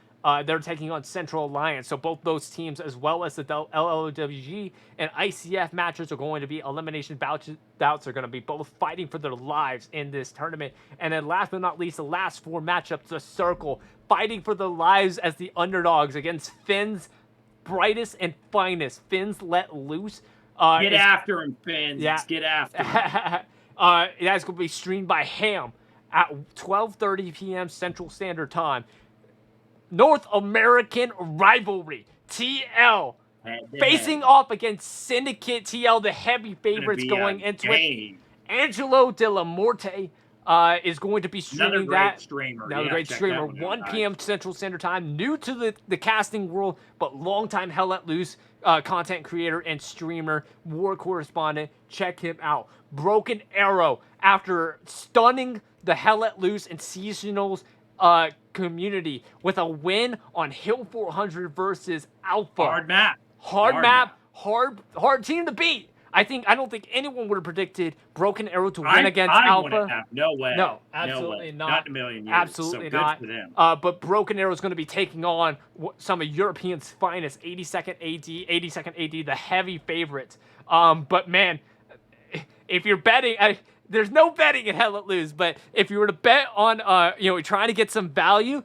They're taking on Central Alliance. So both those teams, as well as the LLWG and ICF matches, are going to be elimination bouts. Are going to be both fighting for their lives in this tournament. And then last but not least, the last 4 matchups, the Circle, fighting for their lives as the underdogs against Finn's brightest and finest. Finn's Let Loose. Get after him, Finn. Yeah. Get after him. That's going to be streamed by Ham at 12:30 p.m. Central Standard Time. North American Rivalry, TL, facing off against Syndicate. TL, the heavy favorites going into it. Angelo De La Morte is going to be streaming that. Another great streamer. 1 p.m. Central Standard Time. New to the casting world, but longtime Hell Let Loose content creator and streamer, war correspondent. Check him out. Broken Arrow, after stunning the Hell Let Loose and seasonals community with a win on Hill 400 versus Alpha. Hard map. Hard team to beat. I don't think anyone would have predicted Broken Arrow to win against Alpha. No way. No, absolutely not. Not in a million years. Absolutely so not. Good for them. But Broken Arrow is going to be taking on some of Europeans' finest, 82nd AD, the heavy favorites. But man, if you're betting, there's no betting in Hell Let Loose, but if you were to bet on, trying to get some value,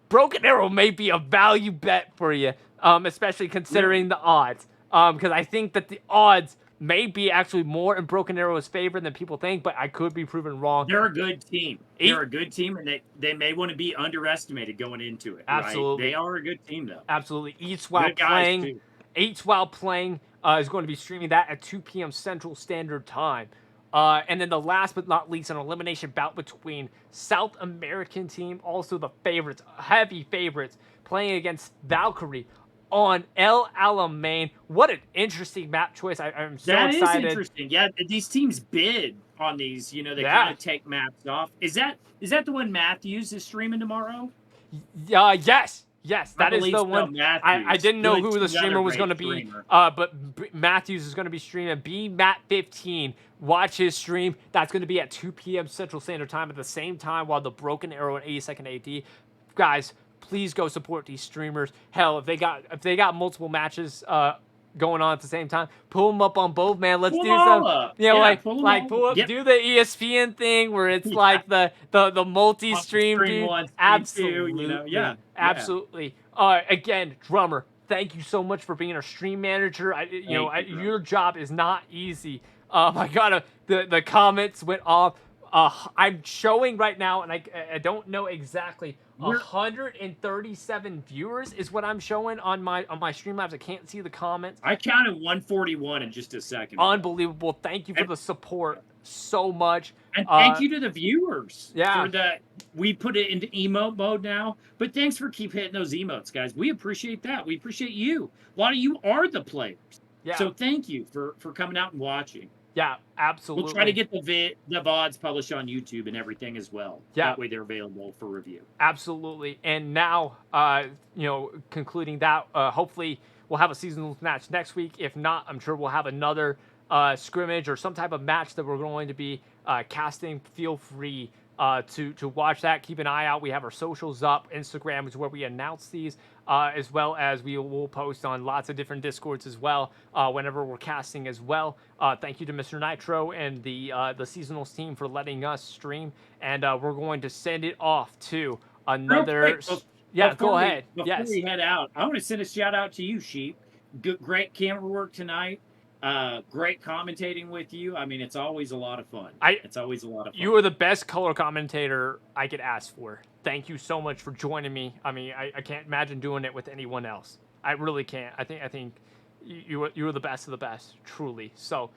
Broken Arrow may be a value bet for you, especially considering the odds. Because I think that the odds may be actually more in Broken Arrow's favor than people think, but I could be proven wrong. They're a good team. They're a good team, and they may want to be underestimated going into it. Absolutely. Right? They are a good team, though. Absolutely. Eats While Playing is going to be streaming that at 2 p.m. Central Standard Time. And then the last but not least, an elimination bout between South American team, also the favorites, heavy favorites, playing against Valkyrie on El Alamein. What an interesting map choice. I'm so excited. That is interesting. Yeah, these teams bid on these. They kind of take maps off. Is that the one Matthews is streaming tomorrow? Yes. Yes, that is the one. I didn't know who the streamer was going to be, but Matthews is going to be streaming. BMatt15, watch his stream. That's going to be at 2 p.m. Central Standard Time at the same time while the Broken Arrow and 82nd AD. Guys, please go support these streamers. Hell, if they got multiple matches going on at the same time, pull them up on both, man. Let's do some, do the ESPN thing where it's like the multi-stream, dude. Absolutely, absolutely. Again, Drummer, thank you so much for being our stream manager. Your job is not easy. I got the comments went off. I'm showing right now, and I don't know exactly We're 137 viewers is what I'm showing on my Streamlabs. I can't see the comments. I counted 141 in just a second ago. Unbelievable. Thank you for the support so much. And thank you to the viewers yeah. for the. We put it into emote mode now, but thanks for keep hitting those emotes, guys. We appreciate that. We appreciate you. A lot of you are the players. Yeah. So thank you for coming out and watching. Yeah, absolutely. We'll try to get the VODs published on YouTube and everything as well. Yeah. That way they're available for review. Absolutely. And now, concluding that, hopefully we'll have a seasonal match next week. If not, I'm sure we'll have another scrimmage or some type of match that we're going to be casting. Feel free to watch that. Keep an eye out. We have our socials up. Instagram is where we announce these, as well as we will post on lots of different Discords as well whenever we're casting as well. Thank you to Mr. Nitro and the seasonals team for letting us stream, and we're going to send it off to another. Go ahead. Before we head out, I want to send a shout out to you, Sheep. Great camera work tonight. Great commentating with you. I mean, it's always a lot of fun. It's always a lot of fun. You are the best color commentator I could ask for. Thank you so much for joining me. I mean, I can't imagine doing it with anyone else. I really can't. I think you are the best of the best, truly. So,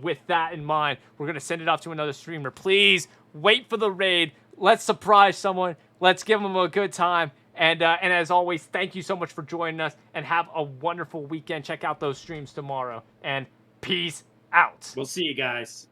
with that in mind, we're gonna send it off to another streamer. Please wait for the raid. Let's surprise someone. Let's give them a good time. And as always, thank you so much for joining us, and have a wonderful weekend. Check out those streams tomorrow, and peace out. We'll see you guys.